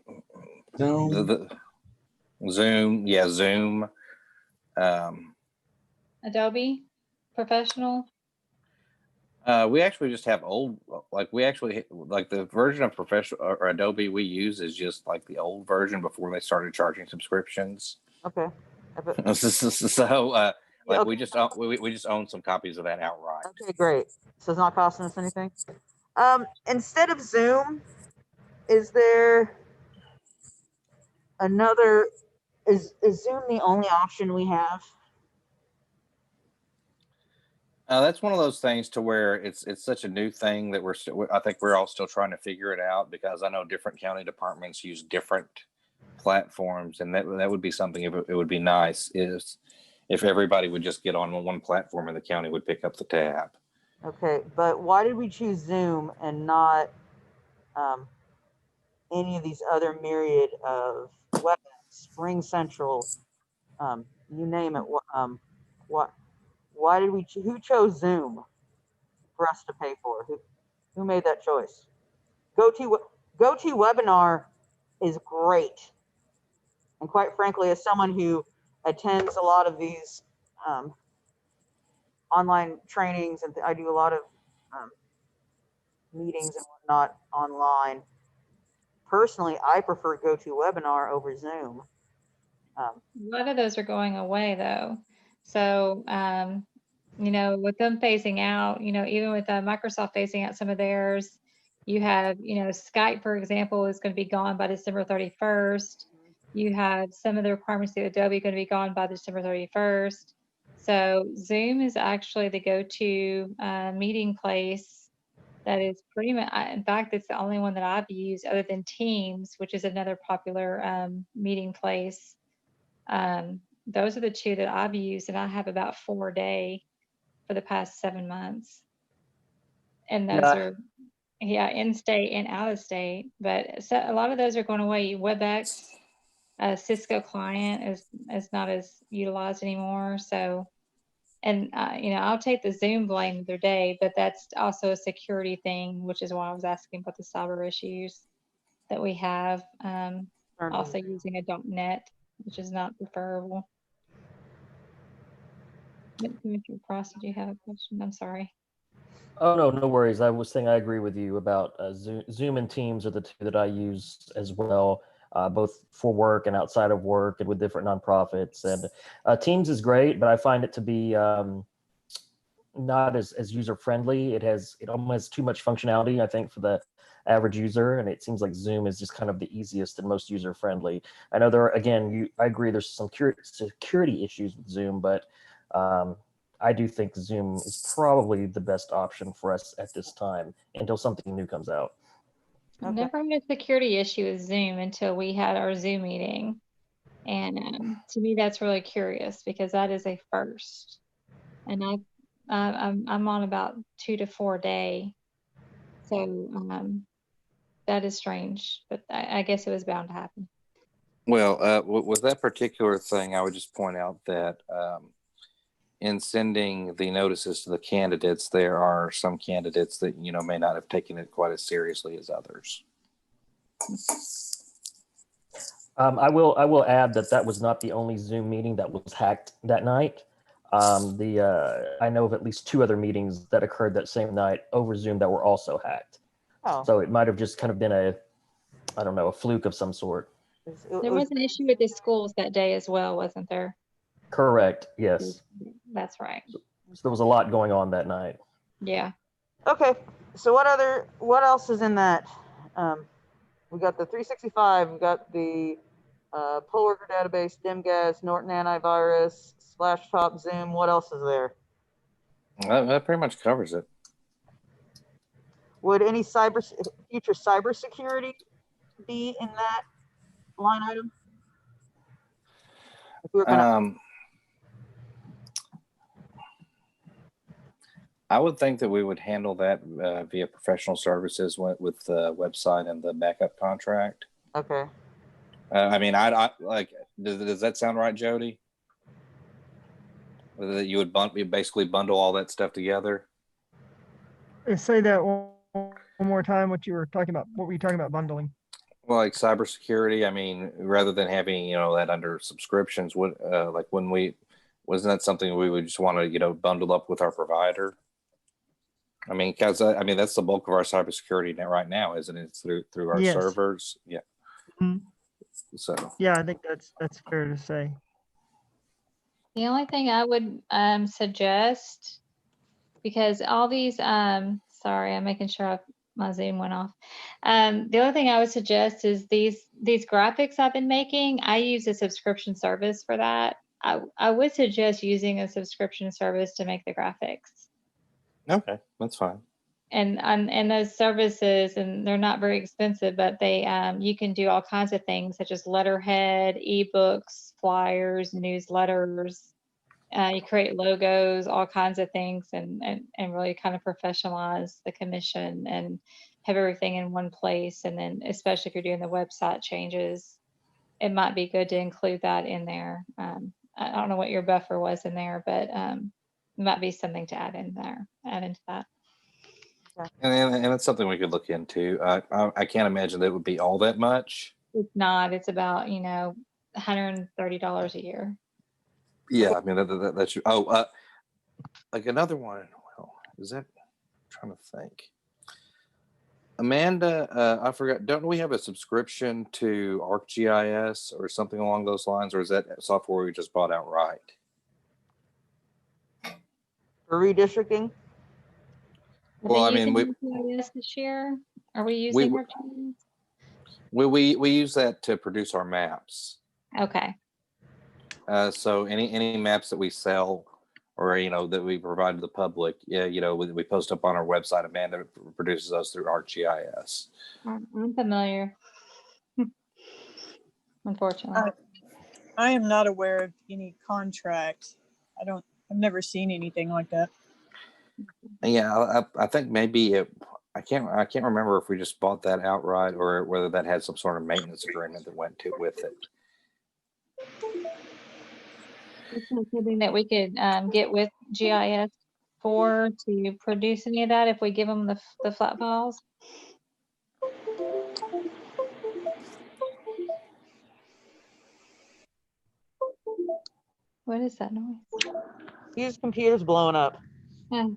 C: Zoom, yeah, Zoom.
E: Adobe Professional.
C: We actually just have old, like the version of Professional or Adobe we use is just like the old version before they started charging subscriptions.
B: Okay.
C: So, like
B: Okay.
C: we just own some copies of that outright.
B: Okay, great. So it's not costing us anything. Instead of Zoom, is there another? Is Zoom the only option we have?
C: That's one of those things to where it's such a new thing that I think we're all still trying to figure it out, because I know different county departments use different platforms, and that would be something. It would be nice is if everybody would just get on one platform and the county would pick up the tab.
B: Okay, but why did we choose Zoom and not any of these other myriad of WebEx, Spring Central, you name it? Why did we? Who chose Zoom for us to pay for? Who made that choice? GoToWebinar is great, and quite frankly, as someone who attends a lot of these online trainings, and I do a lot of meetings and whatnot online. Personally, I prefer GoToWebinar over Zoom.
E: A lot of those are going away though. So, with them phasing out, even with Microsoft phasing out some of theirs, you have, Skype, for example, is going to be gone by December 31st. You have some of the requirements of Adobe going to be gone by December 31st. So Zoom is actually the go-to meeting place that is pretty much, in fact, it's the only one that I've used other than Teams, which is another popular meeting place. Those are the two that I've used, and I have about 4 a day for the past 7 months. And those are, in state and out of state. But so a lot of those are going away. WebEx, Cisco client is not as utilized anymore. So, and I'll take the Zoom blame the other day, but that's also a security thing, which is why I was asking about the cyber issues that we have. Also using a .NET, which is not preferable. Mr. Cross, did you have a question? I'm sorry.
D: Oh, no worries. I was saying I agree with you about Zoom and Teams are the two that I use as well, both for work and outside of work and with different nonprofits. And Teams is great, but I find it to be not as user-friendly. It almost has too much functionality, I think, for the average user, and it seems like Zoom is just kind of the easiest and most user-friendly. I know I agree there's some security issues with Zoom, but I do think Zoom is probably the best option for us at this time until something new comes out.
E: Okay. Never had a security issue with Zoom until we had our Zoom meeting. And to me, that's really curious because that is a first. And I'm on about 2 to 4 a day. So that is strange, but I guess it was bound to happen.
C: Well, with that particular thing, I would just point out that in sending the notices to the candidates, there are some candidates that may not have taken it quite as seriously as others.
D: I will add that was not the only Zoom meeting that was hacked that night. I know of at least 2 other meetings that occurred that same night over Zoom that were also hacked. Oh. So it might have just kind of been a fluke of some sort.
E: There was an issue with the schools that day as well, wasn't there?
D: Correct. Yes.
E: That's right.
D: So there was a lot going on that night.
E: Yeah.
B: Okay. So what else is in that We got the 365. We got the poll worker database, DIMGAS, Norton antivirus, Splashtop, Zoom. What else is there?
C: That pretty much covers it.
B: Would any future cybersecurity be in that line item? If we were gonna,
C: I would think that we would handle that via professional services with the website and the backup contract.
B: okay.
C: I mean, I like. Does that sound right, Jody? That you would basically bundle all that stuff together?
A: Say that one more time, what were you talking about bundling?
C: Well, like cybersecurity. I mean, rather than having that under subscriptions, wasn't that something we would just want to bundle up with our provider? I mean, because that's the bulk of our cybersecurity net right now, isn't it? It's through our
A: Yes.
C: servers. Yeah.
A: Mhm.
C: So.
A: Yeah, I think that's fair to say.
E: The only thing I would suggest, because all these, sorry, I'm making sure my Zoom went off. The only thing I would suggest is these graphics I've been making, I use a subscription service for that. I would suggest using a subscription service to make the graphics.
C: Okay, that's fine.
E: And those services, and they're not very expensive, but they you can do all kinds of things such as letterhead, ebooks, flyers, newsletters. You create logos, all kinds of things, and really kind of professionalize the commission and have everything in one place. And then, especially if you're doing the website changes, it might be good to include that in there. I don't know what your buffer was in there, but it might be something to add into that.
C: And that's something we could look into. I can't imagine that it would be all that much.
E: It's not. It's about $130 a year.
C: Yeah, I mean that's like another one. Well, is that? I'm trying to think. Amanda, I forgot. Don't we have a subscription to ArcGIS or something along those lines, or is that software we just bought outright?
B: For redistricting?
C: Well, I mean,
E: ArcGIS this year. Are we using ArcGIS?
C: We use that to produce our maps.
E: Okay.
C: So any maps that we sell or that we provide to the public, we post up on our website. Amanda produces those through ArcGIS.
E: I'm familiar. Unfortunately.
F: I am not aware of any contract. I've never seen anything like that.
C: Yeah, I think maybe I can't remember if we just bought that outright or whether that had some sort of maintenance agreement that went with it.
E: Is that something that we could get with GIS to produce any of that if we give them the flat files? What is that noise?
B: His computer's blowing up.
E: Yeah.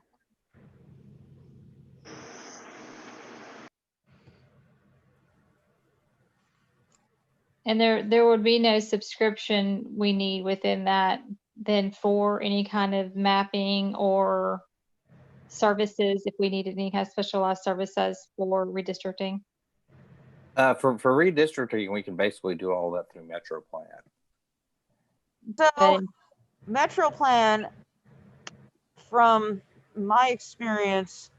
E: And there would be no subscription we need within that then for any kind of mapping or services if we needed any kind of specialized services for redistricting.
C: For redistricting, we can basically do all that through MetroPlan.
B: So MetroPlan, from my experience,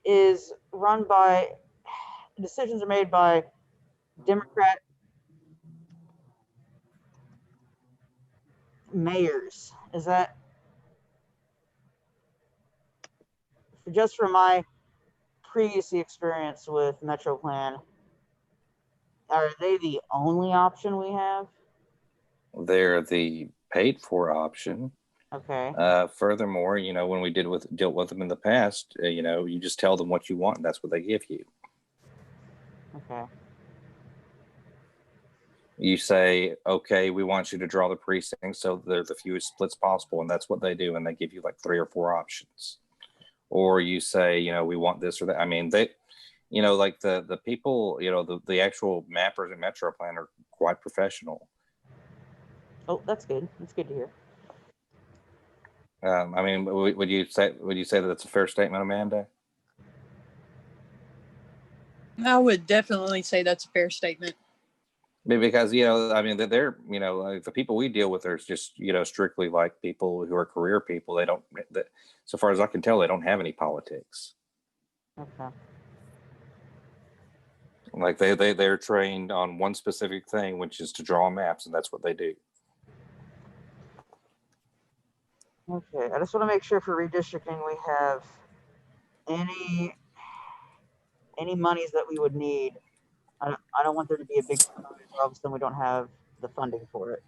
B: is run by, decisions are made by Democrat mayors. Is that just from my previous experience with MetroPlan? Are they the only option we have?
C: They're the paid for option.
B: Okay.
C: Furthermore, when we dealt with them in the past, you just tell them what you want and that's what they give you.
B: Okay.
C: You say, okay, we want you to draw the precincts so they're the fewest splits possible, and that's what they do, and they give you like 3 or 4 options. Or you say, we want this or that. I mean, they, like the people, the actual mappers at MetroPlan are quite professional.
B: Oh, that's good. That's good to hear.
C: I mean, would you say that that's a fair statement, Amanda?
F: I would definitely say that's a fair statement.
C: Because, I mean, they're, like the people we deal with are just, strictly like people who are career people. They don't, so far as I can tell, they don't have any politics.
B: Okay.
C: Like they're trained on one specific thing, which is to draw maps, and that's what they do.
B: Okay, I just want to make sure for redistricting we have any monies that we would need. I don't want there to be a big component where all of a sudden we don't have the funding for it.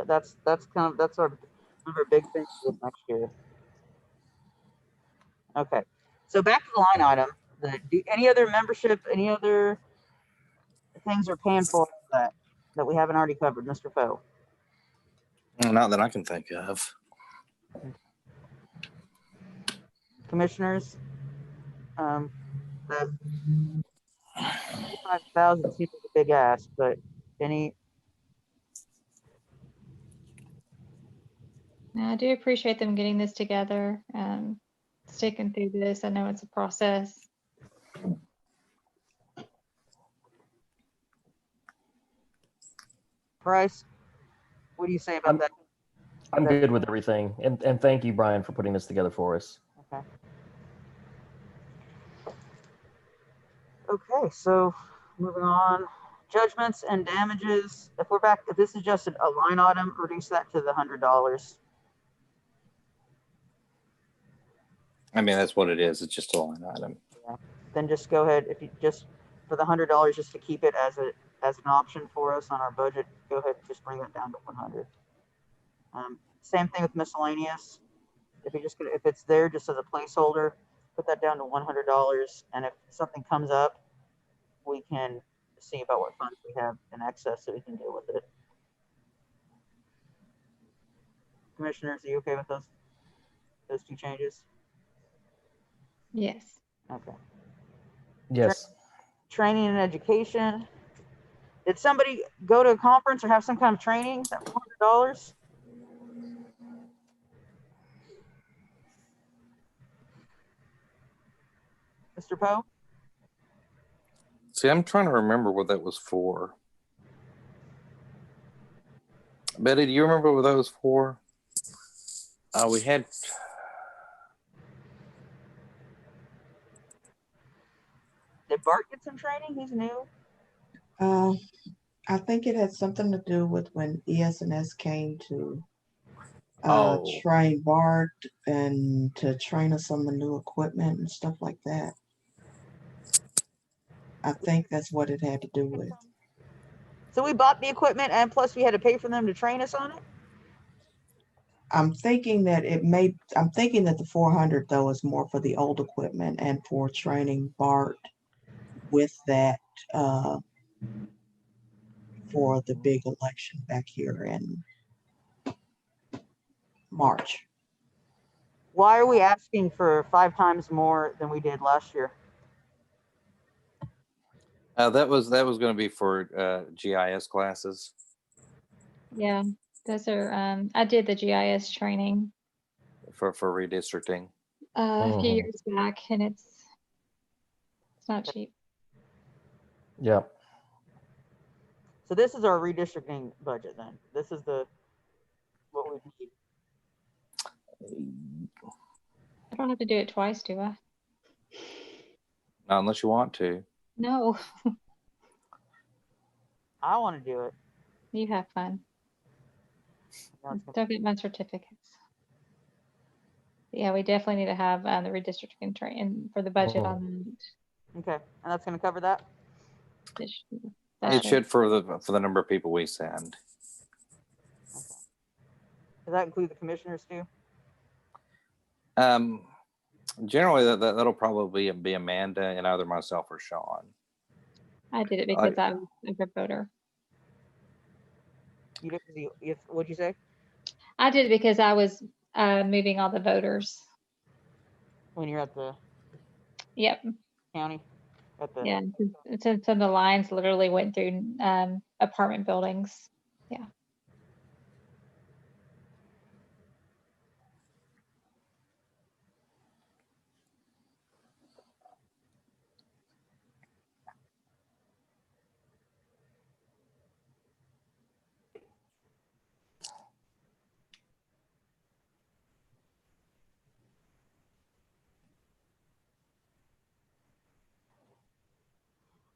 B: That's kind of that's our one of our big things for this next year. Okay, so back to the line item. Any other membership, any other things we're paying for that we haven't already covered, Mr. Foe?
C: Not that I can think of.
B: Commissioners, the 5,000 seems like a big ask, but any?
E: I do appreciate them getting this together, sticking through this. I know it's a process.
B: Bryce, what do you say about that?
D: I'm good with everything. And thank you, Brian, for putting this together for us.
B: Okay. Okay, so moving on. Judgments and damages. If this is just a line item, reduce that to the $100.
C: I mean, that's what it is. It's just a line item.
B: Yeah. Then just go ahead, if you just for the $100, just to keep it as an option for us on our budget, go ahead and just bring that down to 100. Same thing with miscellaneous. If it's there just as a placeholder, put that down to $100, and if something comes up, we can see about what funds we have in excess so we can deal with it. Commissioners, are you okay with those two changes?
E: Yes.
B: Okay.
D: Yes.
B: Training and education. Did somebody go to a conference or have some kind of training? That $400? Mr. Poe?
C: See, I'm trying to remember what that was for. Betty, do you remember what that was for? We had.
B: Did Bart get some training? He's new.
G: I think it had something to do with when ES&S came to
C: Oh.
G: train Bart and to train us on the new equipment and stuff like that. I think that's what it had to do with.
B: So we bought the equipment and plus we had to pay for them to train us on it?
G: I'm thinking that the 400 though is more for the old equipment and for training Bart with that for the big election back here in March.
B: Why are we asking for 5 times more than we did last year?
C: That was going to be for GIS classes.
E: Yeah, those are, I did the GIS training
C: For redistricting.
E: a few years back, and it's not cheap.
D: Yeah.
B: So this is our redistricting budget then. This is what we need.
E: I don't have to do it twice, do I?
C: Not unless you want to.
E: No,
B: I want to do it.
E: you have fun.
B: No, it's gonna-
E: Don't get my certificates. Yeah, we definitely need to have the redistricting train for the budget on
B: Okay, and that's going to cover that?
E: this.
C: It should for the number of people we send.
B: Does that include the commissioners too?
C: Generally, that'll probably be Amanda and either myself or Sean.
E: I did it because I was a good voter.
B: You did, what'd you say?
E: I did it because I was moving all the voters.
B: When you're at the
E: Yep.
B: county?
E: Yeah. So the lines literally went through apartment buildings. Yeah.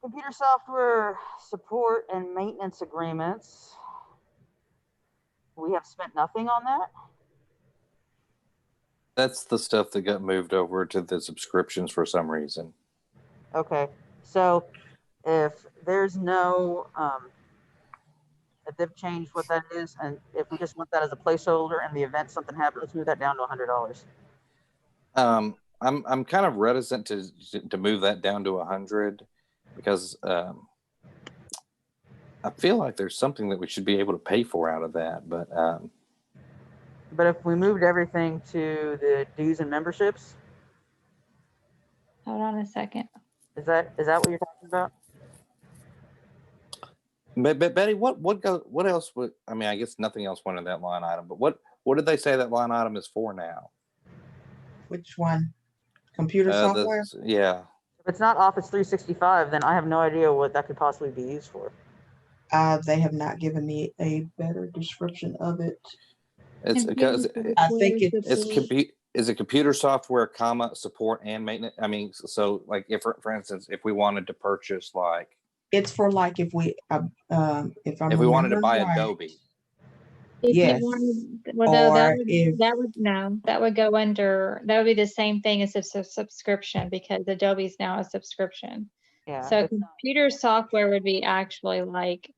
B: Computer software support and maintenance agreements. We have spent nothing on that.
C: That's the stuff that got moved over to the subscriptions for some reason.
B: Okay, so if there's no, if they've changed what that is, and if we just want that as a placeholder in the event something happens, let's move that down to $100.
C: I'm kind of reticent to move that down to 100 because I feel like there's something that we should be able to pay for out of that. But
B: if we moved everything to the dues and memberships,
E: Hold on a second.
B: is that what you're talking about?
C: Betty, what else would, I mean, I guess nothing else went in that line item, but what did they say that line item is for now?
G: Which one? Computer software?
C: Yeah.
B: If it's not Office 365, then I have no idea what that could possibly be used for.
G: They have not given me a better description of it.
C: It's because
G: I think
C: is it computer software, support and maintenance? I mean, so like if, for instance, if we wanted to purchase like,
G: It's for like if we, if
C: we wanted to buy
G: right,
C: Adobe.
E: If
G: Yes.
E: you wanted, well, no,
G: Or if-
E: that would go under, that would be the same thing as a subscription because Adobe's now a subscription.
B: Yeah.
E: So computer software would be actually like.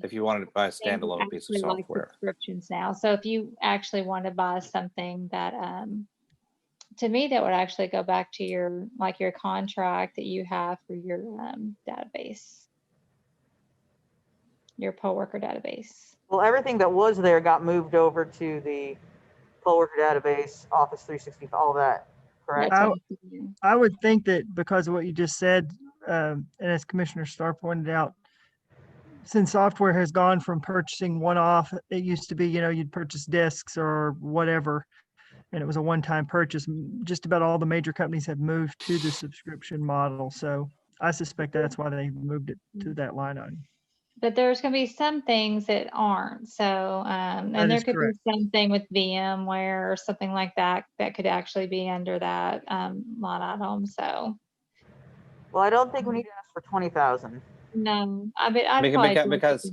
C: If you wanted to buy a
E: they would
C: standalone piece of
E: actually like
C: software.
E: subscriptions now. So if you actually want to buy something that, to me, that would actually go back to your, like your contract that you have for your database, your poll worker database.
B: Well, everything that was there got moved over to the poll worker database, Office 365, all that, correct?
E: That's what I'm saying.
A: I would think that because of what you just said, and as Commissioner Starr pointed out, since software has gone from purchasing one-off, it used to be, you'd purchase discs or whatever, and it was a one-time purchase. Just about all the major companies have moved to the subscription model. So I suspect that's why they moved it to that line item.
E: But there's going to be some things that aren't. So, and
A: That
E: there
A: is
E: could
A: correct.
E: be something with VMware or something like that that could actually be under that line item. So,
B: Well, I don't think we need to ask for 20,000.
E: no, I'd probably do
C: Because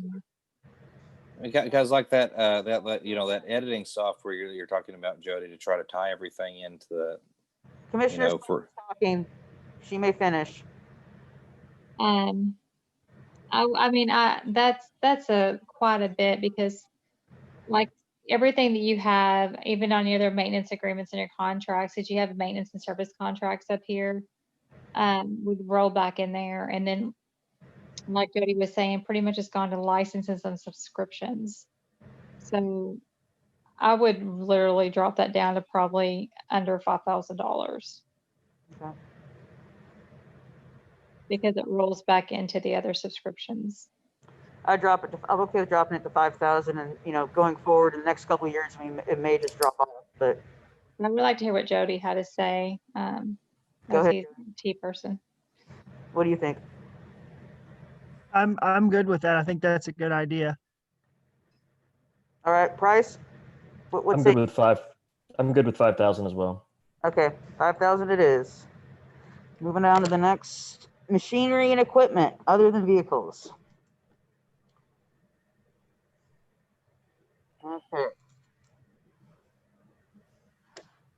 C: like that that editing software you're talking about, Jody, to try to tie everything into the
B: Commissioner's talking. She may finish.
E: I mean, that's a quite a bit because like everything that you have, even on your other maintenance agreements and your contracts, that you have maintenance and service contracts up here, would roll back in there. And then like Jody was saying, pretty much it's gone to licenses and subscriptions. So I would literally drop that down to probably under $5,000.
B: Okay.
E: Because it rolls back into the other subscriptions.
B: I'm okay with dropping it to 5,000, and going forward in the next couple of years, it may just drop off. But
E: I would like to hear what Jody had to say.
B: Go
E: As
B: ahead.
E: he's a T person.
B: What do you think?
A: I'm good with that. I think that's a good idea.
B: All right, Price.
D: I'm good with 5,000 as well.
B: Okay, 5,000 it is. Moving on to the next, machinery and equipment other than vehicles. Okay.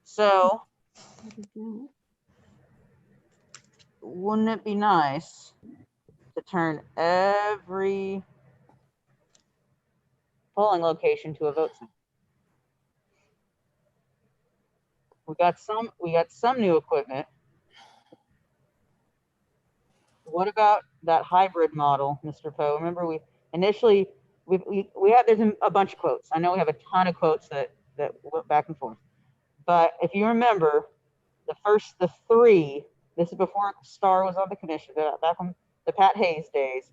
B: So, wouldn't it be nice to turn every polling location to a vote center? We got some new equipment. What about that hybrid model, Mr. Poe? Remember, we initially there's a bunch of quotes. I know we have a ton of quotes that went back and forth. But if you remember, the three, this is before Starr was on the commission, back on the Pat Hayes days,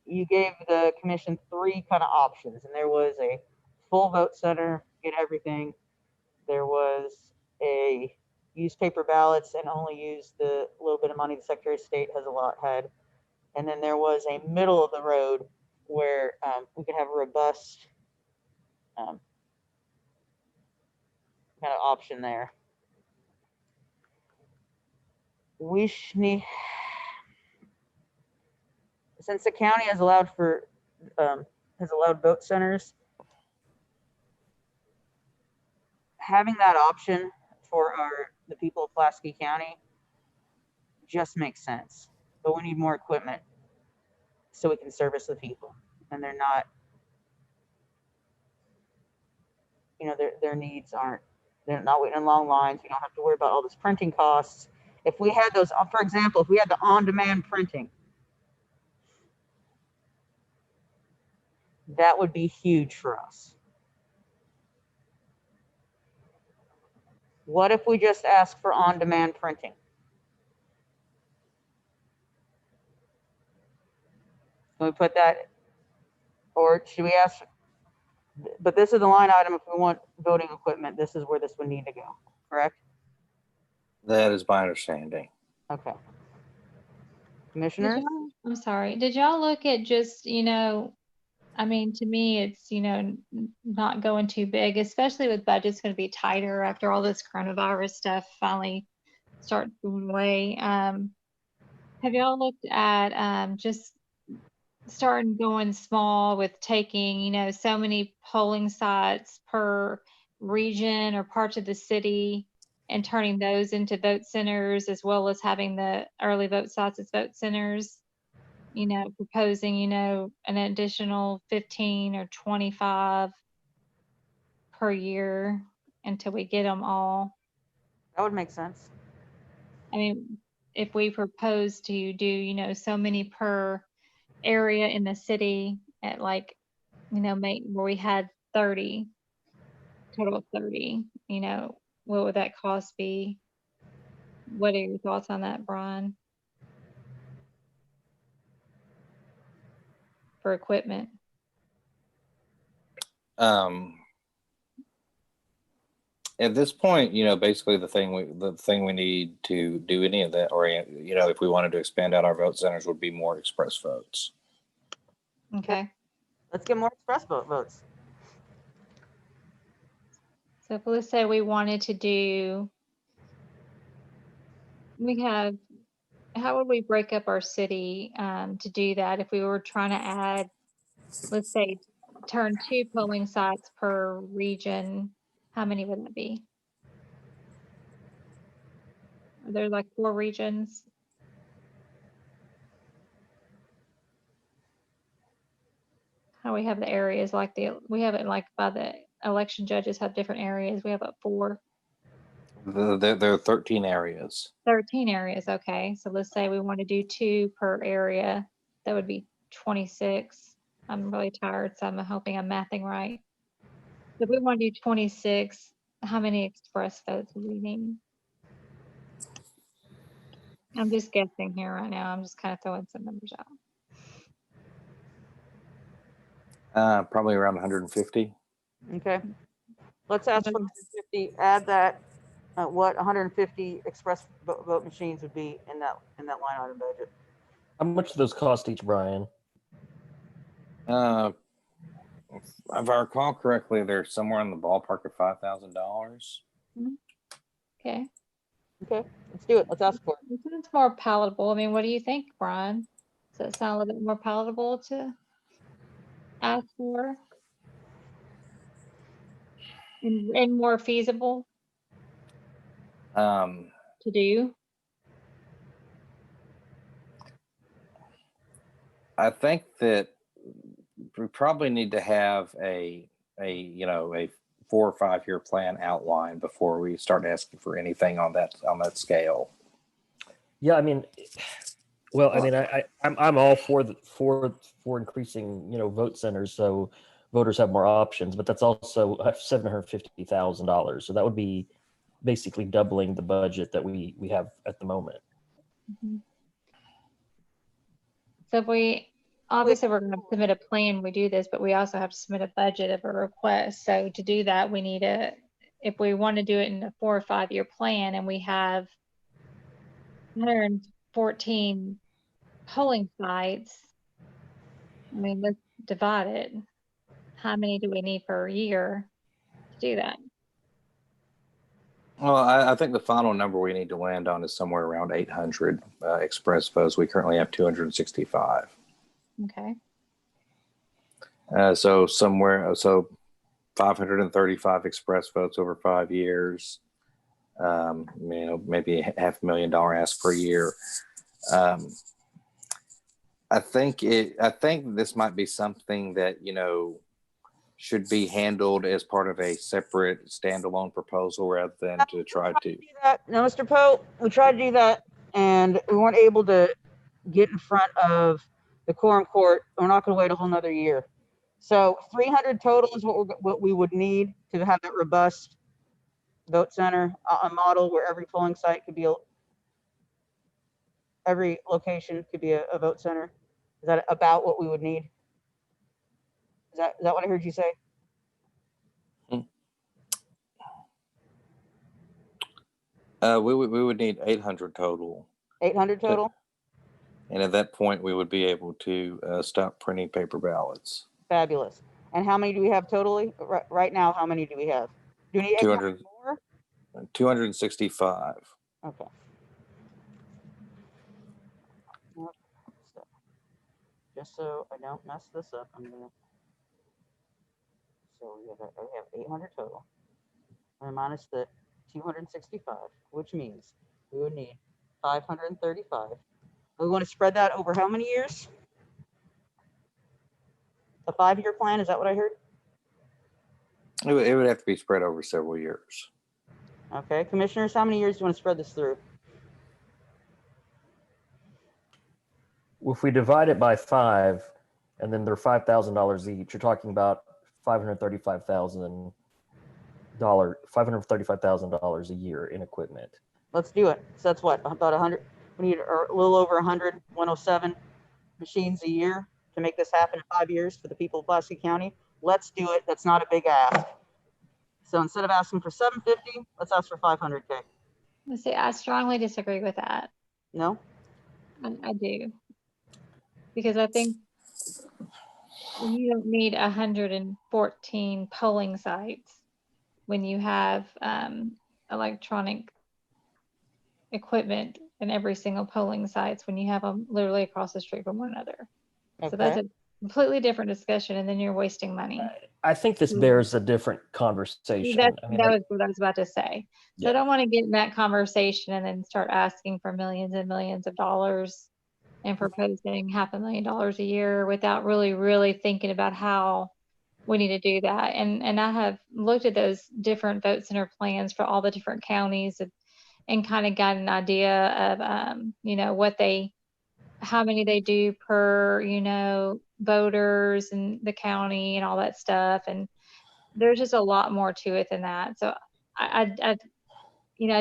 B: you gave the commission three kind of options. And there was a full vote center, get everything. There was a use paper ballots and only use the little bit of money the Secretary of State had. And then there was a middle of the road where we could have a robust kind of option there. since the county has allowed vote centers, having that option for the people of Pulaski County just makes sense. But we need more equipment so we can service the people, and they're not, their needs aren't, they're not waiting in long lines. We don't have to worry about all this printing costs. If we had those, for example, if we had the on-demand printing, that would be huge for us. What if we just ask for on-demand printing? Can we put that, or should we ask, but this is the line item if we want voting equipment, this is where this would need to go, correct?
C: That is my understanding.
B: Okay.
E: Did
B: Commissioners?
E: I'm sorry. Did y'all look at just, I mean, to me, it's, not going too big, especially with budgets going to be tighter after all this coronavirus stuff finally starts going away. Have y'all looked at just starting going small with taking, so many polling sites per region or parts of the city and turning those into vote centers, as well as having the early vote sites as vote centers? Proposing, an additional 15 or 25 per year until we get them all.
B: That would make sense.
E: I mean, if we propose to do, so many per area in the city at where we had 30, total of 30, what would that cost be? What are your thoughts on that, Brian? For equipment?
C: At this point, basically the thing we need to do any of that, or if we wanted to expand out our vote centers, would be more express votes.
E: Okay.
B: Let's get more express votes.
E: So if let's say we wanted to do, how would we break up our city to do that? If we were trying to add, let's say, turn 2 polling sites per region, how many would that be? Are there like 4 regions? How we have the areas we have it like by the election judges have different areas. We have 4.
C: There are 13 areas.
E: 13 areas, okay. So let's say we want to do 2 per area. That would be 26. I'm really tired, so I'm hoping I'm mathing right. So if we want to do 26, how many express votes would we need? I'm just guessing here right now. I'm just kind of throwing some numbers out.
C: Probably around 150.
B: Okay. Let's ask for 150. Add that. What 150 express vote machines would be in that line item budget?
D: How much do those cost each, Brian?
C: If I recall correctly, they're somewhere in the ballpark of $5,000.
E: Okay.
B: Okay, let's do it. Let's ask for it.
E: It's more palatable. I mean, what do you think, Brian? Does that sound a little bit more palatable to ask for? And more feasible to do?
C: I think that we probably need to have a 4 or 5 year plan outline before we start asking for anything on that scale.
D: Yeah, I mean, well, I mean, I'm all for increasing, vote centers so voters have more options, but that's also $750,000. So that would be basically doubling the budget that we have at the moment.
E: Mm-hmm. So if we, obviously we're going to submit a plan, we do this, but we also have to submit a budget of a request. So to do that, we need if we want to do it in a 4 or 5 year plan and we have 114 polling sites, I mean, let's divide it. How many do we need per year to do that?
C: Well, I think the final number we need to land on is somewhere around 800 express votes. We currently have 265.
E: Okay.
C: So 535 express votes over 5 years. Maybe $500,000 ask per year. I think this might be something that, should be handled as part of a separate standalone proposal rather than to try to.
B: No, Mr. Poe, we tried to do that and we weren't able to get in front of the quorum court. We're not going to wait a whole nother year. So 300 total is what we would need to have that robust vote center, a model where every polling site could be, every location could be a vote center. Is that about what we would need? Is that what I heard you say?
C: We would need 800 total.
B: 800 total?
C: And at that point, we would be able to stop printing paper ballots.
B: Fabulous. And how many do we have totally? Right now, how many do we have? Do we need 800 more?
C: 265.
B: Okay. Just so I don't mess this up, I'm gonna. So we have 800 total. And minus the 265, which means we would need 535. We want to spread that over how many years? A 5-year plan, is that what I heard?
C: It would have to be spread over several years.
B: Okay, commissioners, how many years do you want to spread this through?
D: If we divide it by 5, and then they're $5,000 each, you're talking about $535,000 a year in equipment.
B: Let's do it. So that's what, about 100, we need a little over 107 machines a year to make this happen in 5 years for the people of Pulaski County. Let's do it. That's not a big ask. So instead of asking for 750, let's ask for 500K.
E: Let's see, I strongly disagree with that.
B: No?
E: I do. Because I think you don't need 114 polling sites when you have electronic equipment in every single polling sites when you have them literally across the street from one another.
B: Okay.
E: So that's a completely different discussion, and then you're wasting money.
D: I think this bears a different conversation.
E: That was what I was about to say. So
D: Yeah.
E: I don't want to get in that conversation and then start asking for millions and millions of dollars and proposing $500,000 a year without really thinking about how we need to do that. And I have looked at those different vote center plans for all the different counties and kind of got an idea of how many they do per voters in the county and all that stuff. And there's just a lot more to it than that. So I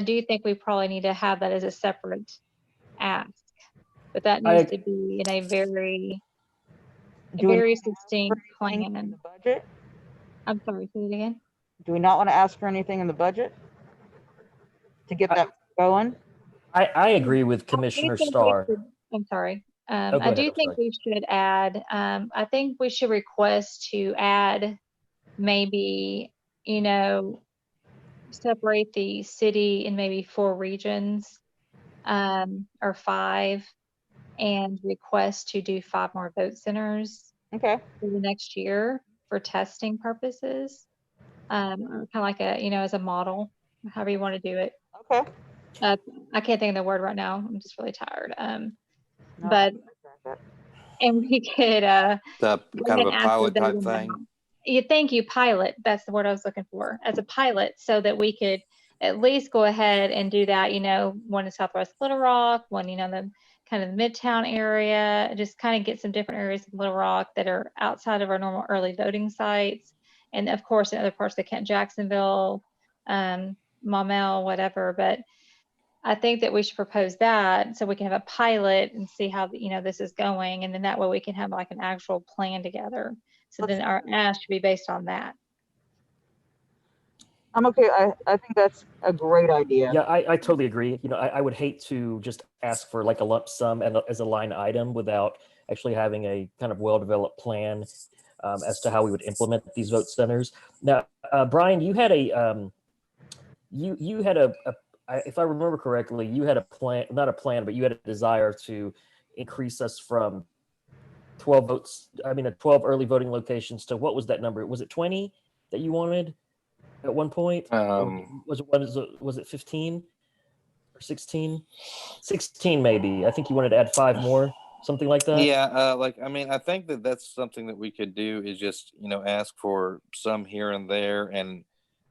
E: do think we probably need to have that as a separate ask, but that needs to be in a very distinct plan.
B: In the budget?
E: I'm sorry, say it again.
B: Do we not want to ask for anything in the budget to get that going?
D: I agree with Commissioner Starr.
E: I'm sorry.
D: Go
E: I
D: ahead,
E: do
D: I'm
E: think
D: sorry.
E: we should add, I think we should request to add maybe, separate the city in maybe 4 regions or 5 and request to do 5 more vote centers
B: Okay.
E: for the next year for testing purposes. Kind of like as a model, however you want to do it.
B: Okay.
E: I can't think of the word right now. I'm just really tired.
B: No,
E: But and we could
C: The
E: go
C: kind
E: ahead
C: of a
E: and ask
C: pilot
E: for
C: type
E: those
C: thing.
E: amounts. Thank you, pilot. That's the word I was looking for, as a pilot, so that we could at least go ahead and do that. One in Southwest Little Rock, one the kind of the Midtown area, just kind of get some different areas of Little Rock that are outside of our normal early voting sites, and of course in other parts of Kent, Jacksonville, Maumelle, whatever. But I think that we should propose that so we can have a pilot and see how this is going, and then that way we can have like an actual plan together. So then our ask should be based on that.
B: I'm okay. I think that's a great idea.
D: Yeah, I totally agree. I would hate to just ask for like a lump sum and as a line item without actually having a kind of well-developed plan as to how we would implement these vote centers. Now, Brian, you had if I remember correctly, you had a plan, not a plan, but you had a desire to increase us from 12 votes, 12 early voting locations to, what was that number? Was it 20 that you wanted at one point? Or was it 15 or 16? 16 maybe. I think you wanted to add 5 more, something like that.
C: Yeah, I think that that's something that we could do is just, ask for some here and there and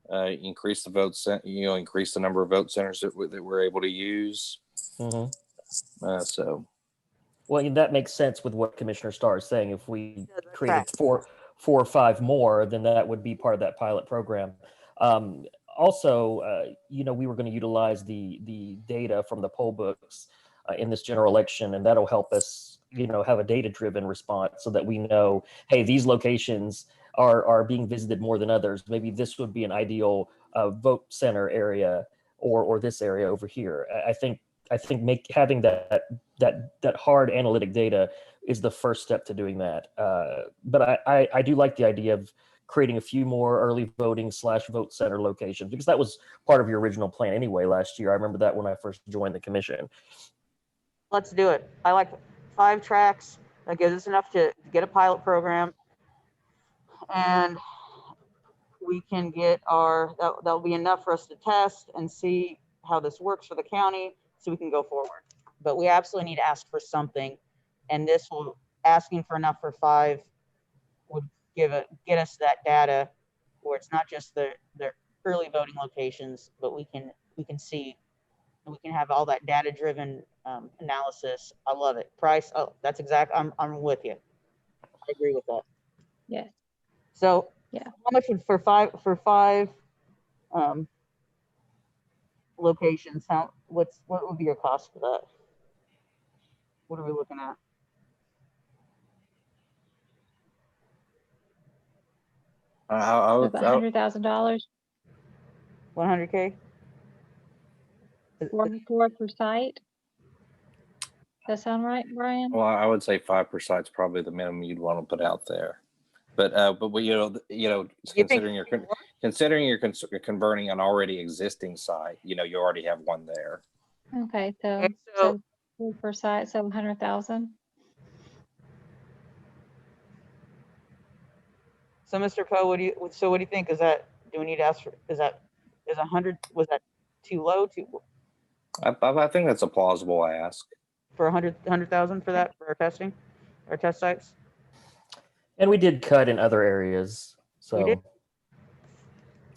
C: increase the votes, increase the number of vote centers that we're able to use. So.
D: Well, that makes sense with what Commissioner Starr is saying. If we created four or 5 more, then that would be part of that pilot program. Also, we were going to utilize the data from the poll books in this general election, and that'll help us, have a data-driven response so that we know, hey, these locations are being visited more than others. Maybe this would be an ideal vote center area, or this area over here. I think having that hard analytic data is the first step to doing that. But I do like the idea of creating a few more early voting / vote center locations, because that was part of your original plan anyway last year. I remember that when I first joined the commission.
B: Let's do it. I like 5 tracks. That gives us enough to get a pilot program, and we can get that'll be enough for us to test and see how this works for the county, so we can go forward. But we absolutely need to ask for something, and asking for enough for 5 would get us that data where it's not just the early voting locations, but we can see, and we can have all that data driven analysis. I love it. Price. Oh, that's exact. I'm with you. I agree with that.
E: Yes.
B: So
E: yeah,
B: how much would for five locations? What would be your cost for that? What are we looking at?
E: About $100,000.
B: $100K.
E: 4 per site. Does that sound right, Brian?
C: Well, I would say 5 per site is probably the minimum you'd want to put out there. But we, considering you're converting an already existing site, you already have one there.
E: Okay, so 4 per site, so 100,000.
B: So, Mr. Poe, what do you think? Do we need to ask for? Is 100? Was that too low?
C: I think that's a plausible ask.
B: For 100,000 for that, for our testing, our test sites.
D: And we did cut in other areas. So,
B: we did?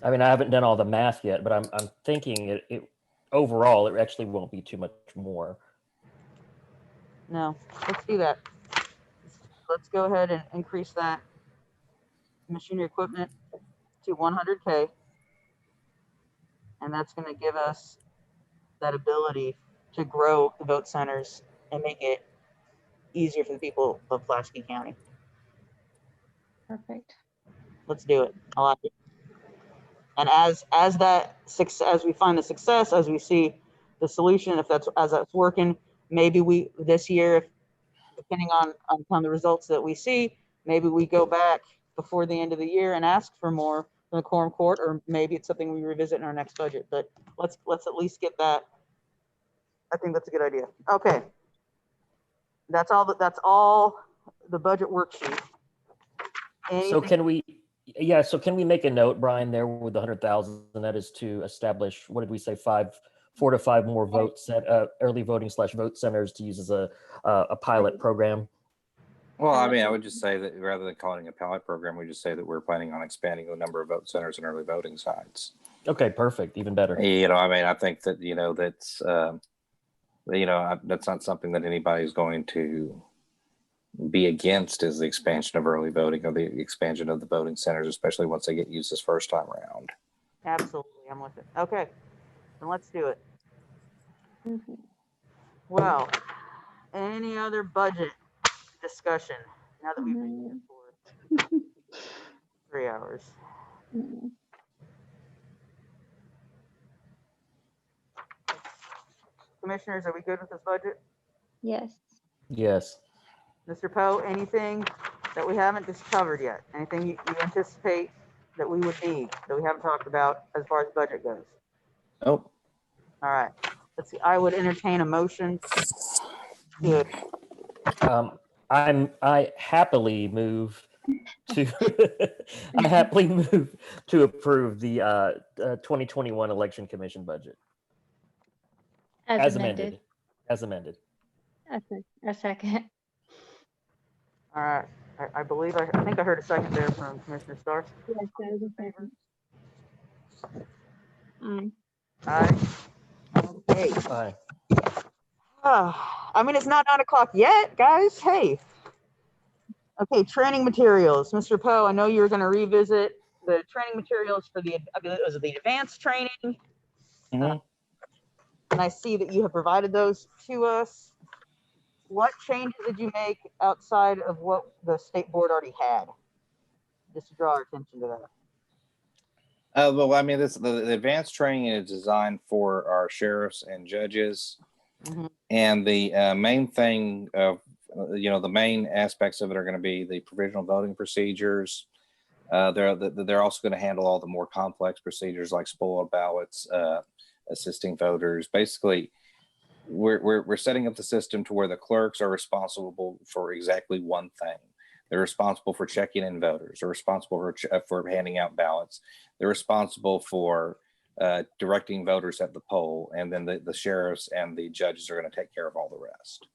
D: I haven't done all the math yet, but I'm thinking it overall, it actually won't be too much more.
B: No, let's do that. Let's go ahead and increase that machinery equipment to 100K. And that's going to give us that ability to grow the vote centers and make it easier for the people of Pulaski County.
E: Perfect.
B: Let's do it. I like it. And as we find the success, as we see the solution, as that's working, maybe this year, depending on the results that we see, maybe we go back before the end of the year and ask for more from the quorum court, or maybe it's something we revisit in our next budget. But let's at least get that. I think that's a good idea. Okay. That's all the budget worksheet.
D: So can we make a note, Brian, there with the 100,000, and that is to establish, what did we say, 4 to 5 more early voting / vote centers to use as a pilot program?
C: Well, I would just say that rather than calling it a pilot program, we just say that we're planning on expanding the number of vote centers and early voting sites.
D: Okay, perfect. Even better.
C: I think that, that's not something that anybody's going to be against, is the expansion of early voting or the expansion of the voting centers, especially once they get used this first time around.
B: Absolutely. I'm with it. Okay. Then let's do it.
E: Mm-hmm.
B: Well, any other budget discussion now that we've been here for 3 hours?
E: Mm-hmm.
B: Commissioners, are we good with this budget?
E: Yes.
D: Yes.
B: Mr. Poe, anything that we haven't just covered yet? Anything you anticipate that we would need that we haven't talked about as far as budget goes?
C: Nope.
B: All right. Let's see. I would entertain a motion. Good.
D: I happily move to I happily move to approve the 2021 election commission budget as amended. As amended.
H: A second.
B: All right. I believe I think I heard a second there from Commissioner Starr.
H: Yes, that was a second. Aye.
B: Aye. Okay.
D: Aye.
B: I mean, it's not 9 o'clock yet, guys. Hey. Okay, training materials. Mr. Poe, I know you were going to revisit the training materials for the, I believe it was the advanced training.
D: Mhm.
B: And I see that you have provided those to us. What changes did you make outside of what the state board already had? Just to draw our attention to that.
C: Well, I mean, the advanced training is designed for our sheriffs and judges,
B: Mhm.
C: and the main thing of the main aspects of it are going to be the provisional voting procedures. They're also going to handle all the more complex procedures like spoiled ballots, assisting voters. Basically, we're setting up the system to where the clerks are responsible for exactly one thing. They're responsible for checking in voters. They're responsible for handing out ballots. They're responsible for directing voters at the poll, and then the sheriffs and the judges are going to take care of all the rest.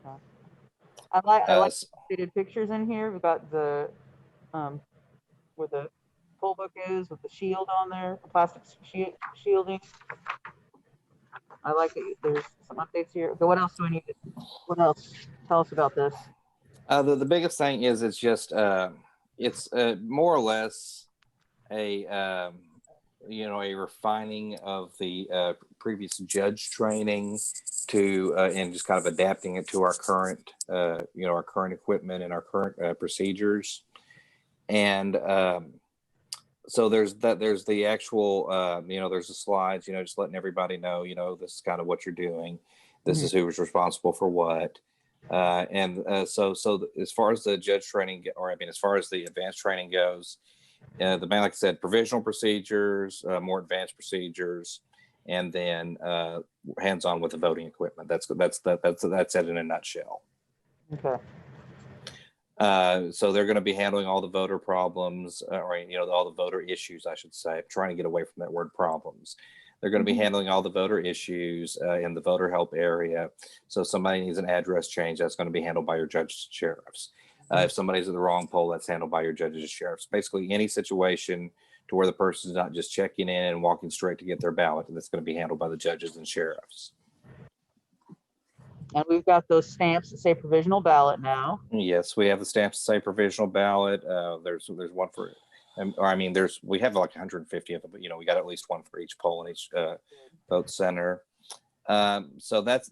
B: Okay. I like updated pictures in here. We've got the where the poll book is with the shield on there, the plastic shielding. I like it. There's some updates here. Okay, what else do we need? What else? Tell us about this.
C: The biggest thing is it's just it's more or less a a refining of the previous judge training to and just kind of adapting it to our current our current equipment and our current procedures. And so there's the actual there's the slides, just letting everybody know, this is kind of what you're doing. This is who's responsible for what. So as far as the judge training, as far as the advanced training goes, like I said, provisional procedures, more advanced procedures, and then hands-on with the voting equipment. That's it in a nutshell.
B: Okay.
C: So they're going to be handling all the voter problems, all the voter issues, I should say. I'm trying to get away from that word problems. They're going to be handling all the voter issues in the voter help area. So if somebody needs an address change, that's going to be handled by your judges and sheriffs. If somebody's at the wrong poll, that's handled by your judges and sheriffs. Basically, any situation to where the person's not just checking in and walking straight to get their ballot, that's going to be handled by the judges and sheriffs.
B: And we've got those stamps that say provisional ballot now.
C: Yes, we have the stamps that say provisional ballot. There's one for, we have like 150 of them, but we got at least one for each poll in each vote center. So that's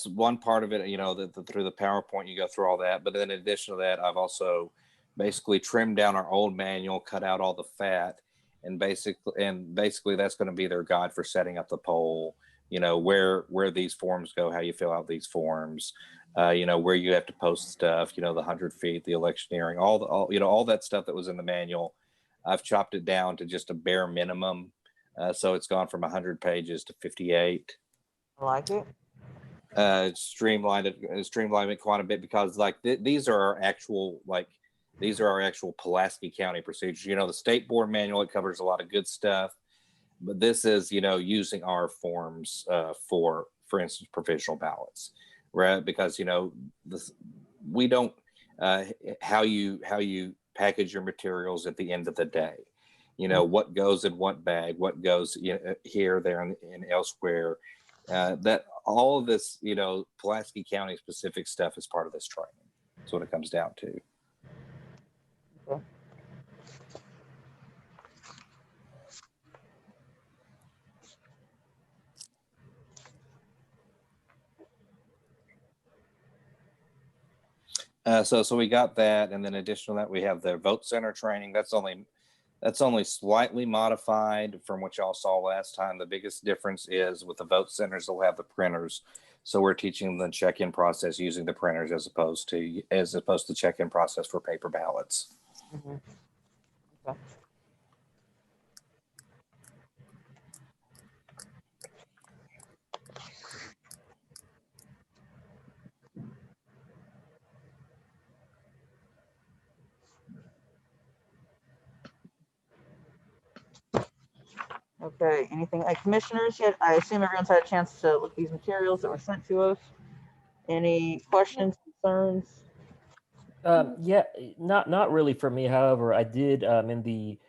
C: one part of it. Through the PowerPoint, you go through all that. But then in addition to that, I've also basically trimmed down our old manual, cut out all the fat, and basically that's going to be their guide for setting up the poll. Where these forms go, how you fill out these forms, where you have to post stuff, the 100 feet, the electioneering, all that stuff that was in the manual. I've chopped it down to just a bare minimum. So it's gone from 100 pages to 58.
B: I like it.
C: Streamlined it quite a bit because these are our actual Pulaski County procedures. The state board manual, it covers a lot of good stuff. But this is, using our forms for instance, provisional ballots, right? Because we don't how you package your materials at the end of the day. What goes in what bag, what goes here, there, and elsewhere. That all of this, Pulaski County specific stuff is part of this training. That's what it comes down to.
B: Okay.
C: So we got that, and then additional to that, we have the vote center training. That's only slightly modified from what y'all saw last time. The biggest difference is with the vote centers, they'll have the printers. So we're teaching the check-in process using the printers as opposed to check-in process for paper ballots.
B: Mm-hmm. Okay. Okay, anything, commissioners yet? I assume everyone's had a chance to look at these materials that were sent to us. Any questions, concerns?
D: Yeah, not really for me. However, I did in the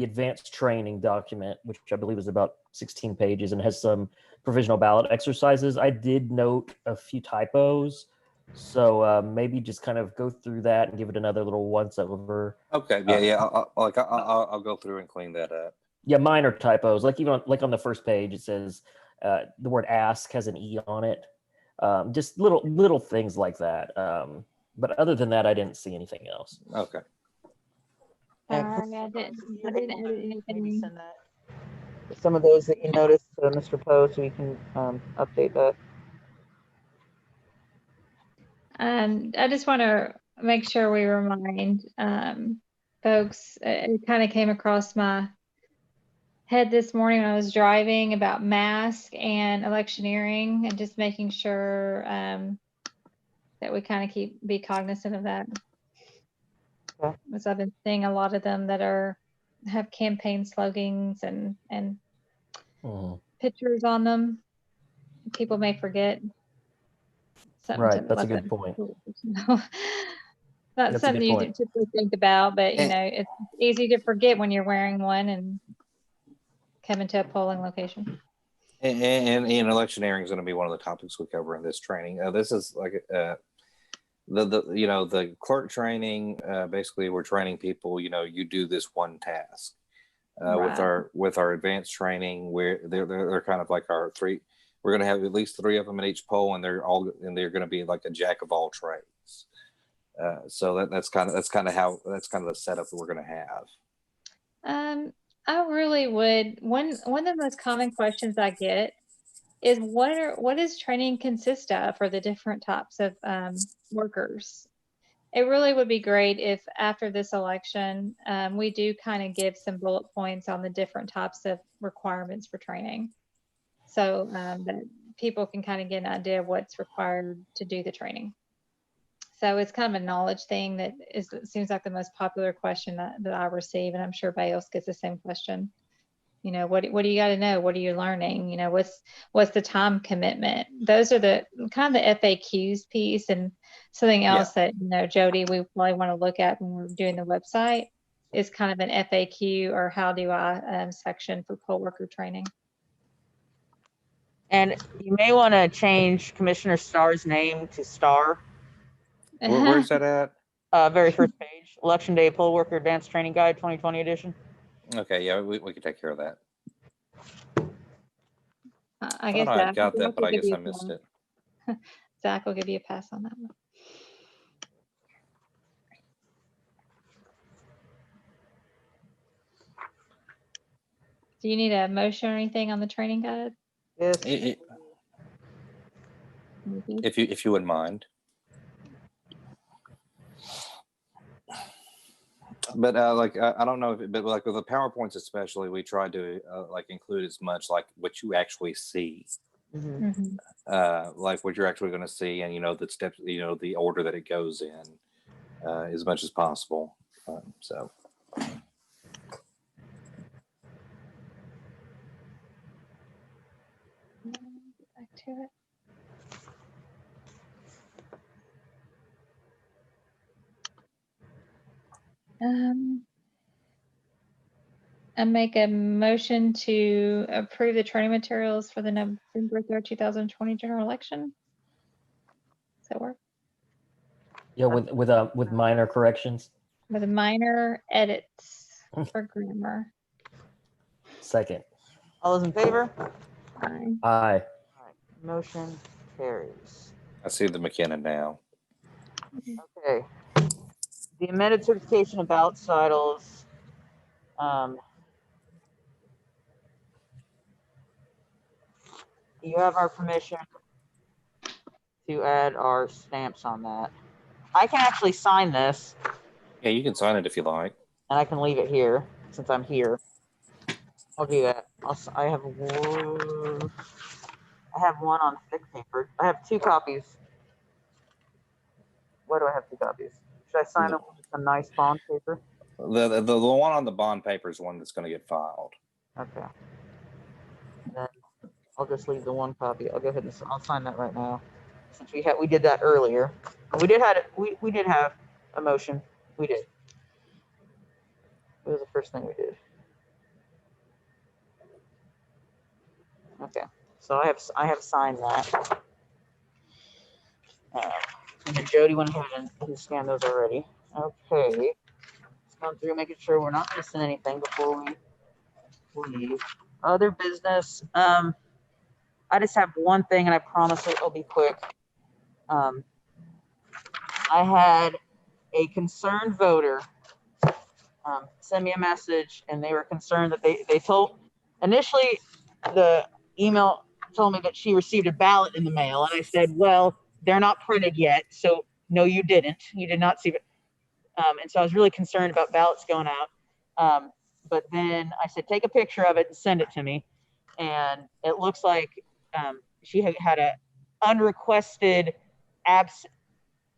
D: advanced training document, which I believe is about 16 pages and has some provisional ballot exercises. I did note a few typos, so maybe just kind of go through that and give it another little once over.
C: Okay, yeah. I'll go through and clean that up.
D: Yeah, minor typos, like even like on the first page, it says the word "ask" has an "e" on it. Just little things like that. But other than that, I didn't see anything else.
C: Okay.
H: Sorry, I didn't edit
B: Maybe
H: anything.
B: send that. Some of those that you noticed, Mr. Poe, so we can update that.
E: I just want to make sure we remind folks, it kind of came across my head this morning when I was driving about mask and electioneering and just making sure that we kind of be cognizant of that.
B: Okay.
E: Because I've been seeing a lot of them that have campaign slogans and
D: Mhm.
E: pictures on them. People may forget. Something
D: Right,
E: to
D: that's a
E: let
D: good
E: them
D: point.
E: know.
D: That's
E: Not
D: a
E: something
D: good
E: you
D: point.
E: typically think about, but you know, it's easy to forget when you're wearing one and coming to a polling location.
C: And electioneering is going to be one of the topics we cover in this training. This is like the clerk training. Basically, we're training people. You do this one task.
E: Right.
C: With our advanced training, where they're kind of like our three. We're going to have at least 3 of them in each poll, and they're going to be like a jack of all trades. So that's kind of the setup that we're going to have.
E: I really would. One of the most common questions I get is what does training consist of for the different types of workers? It really would be great if after this election, we do kind of give some bullet points on the different types of requirements for training. So that people can kind of get an idea of what's required to do the training. So it's kind of a knowledge thing it seems like the most popular question that I receive. And I'm sure Bayos gets the same question. You know, what do you got to know? What are you learning? You know, what's the time commitment? Those are the kind of the FAQs piece, and something else that, you know, Jody, we probably want to look at when we're doing the website is kind of an FAQ or how do I section for poll worker training.
B: And you may want to change Commissioner Starr's name to Star.
C: Where's that at?
B: Very first page, Election Day Poll Worker Advanced Training Guide 2020 edition.
C: Okay, yeah, we can take care of that.
E: I guess
C: I got that, but I guess I missed it.
E: Zach will give you a pass on that one. Do you need a motion or anything on the training guide?
B: Yes.
C: If you wouldn't mind. But I don't know but like with the PowerPoints especially, we try to include as much like what you actually see.
B: Mm-hmm.
C: Like what you're actually going to see, and the steps, the order that it goes in, as much as possible. So.
E: Back to it. I make a motion to approve the training materials for the November 3rd, 2020 general election. Does that work?
D: Yeah, with minor corrections.
E: With minor edits for grammar.
D: Second.
B: All those in favor?
E: Aye.
D: Aye.
B: Motion carries.
C: I see the McKinnon now.
B: Okay. The amended certification of ballot titles. You have our permission to add our stamps on that. I can actually sign this.
C: Yeah, you can sign it if you like.
B: And I can leave it here since I'm here. I'll do that. I have one on thick paper. I have 2 copies. Why do I have 2 copies? Should I sign it with some nice bond paper?
C: The one on the bond paper is the one that's going to get filed.
B: Okay. I'll just leave the one copy. I'll go ahead and I'll sign that right now, since we did that earlier. We did have a motion. We did. It was the first thing we did. Okay, so I have signed that. And then Jody went ahead and scanned those already. Okay, let's go through making sure we're not missing anything before we leave. Other business. I just have one thing, and I promise it'll be quick. I had a concerned voter send me a message, and they were concerned that they told, initially the email told me that she received a ballot in the mail, and I said, well, they're not printed yet, so no, you didn't. You did not see it. And so I was really concerned about ballots going out. But then I said, take a picture of it and send it to me. And it looks like she had a unrequested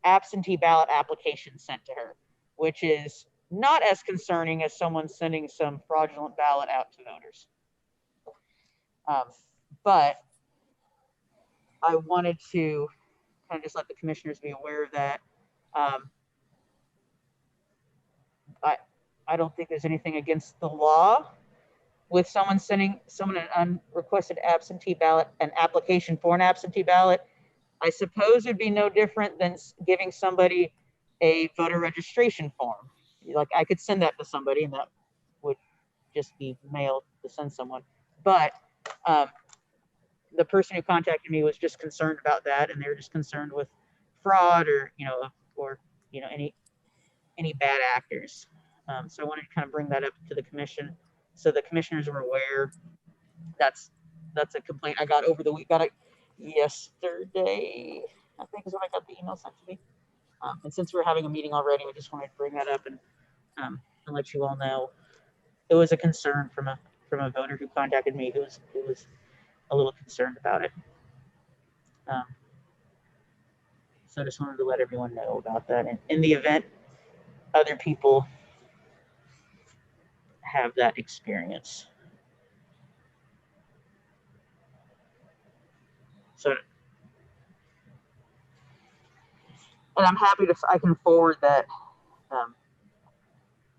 B: absentee ballot application sent to her, which is not as concerning as someone sending some fraudulent ballot out to voters. But I wanted to kind of just let the commissioners be aware of that. I don't think there's anything against the law with someone sending someone an unrequested absentee ballot, an application for an absentee ballot. I suppose it'd be no different than giving somebody a voter registration form. Like, I could send that to somebody and that would just be mailed to send someone. But the person who contacted me was just concerned about that, and they were just concerned with fraud or any bad actors. So I wanted to kind of bring that up to the commission, so the commissioners were aware. That's a complaint I got over the week. Got it yesterday, I think is when I got the email sent to me. And since we're having a meeting already, I just wanted to bring that up and let you all know it was a concern from a voter who contacted me who was a little concerned about it. So I just wanted to let everyone know about that. And in the event other people have that experience. So, and I'm happy I can forward that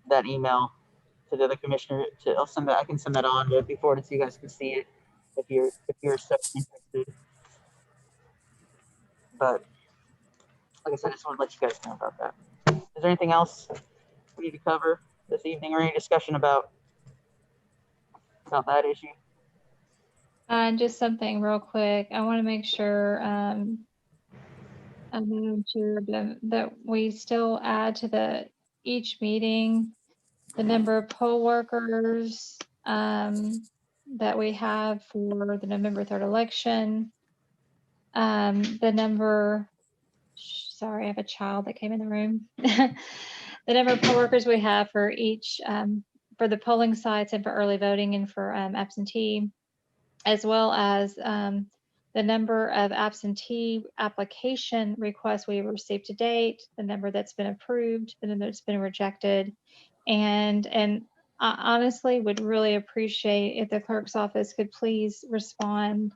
B: that email to the other commissioner. I can send that on to be forwarded so you guys can see it if you're so interested. But like I said, I just want to let you guys know about that. Is there anything else we need to cover this evening, or any discussion about that issue?
E: Just something real quick. I want to make sure that we still add to each meeting the number of poll workers that we have for the November 3rd election. The number, sorry, I have a child that came in the room. The number of poll workers we have for each, for the polling sites and for early voting and for absentee, as well as the number of absentee application requests we received to date, the number that's been approved, the number that's been rejected. And I honestly would really appreciate if the clerk's office could please respond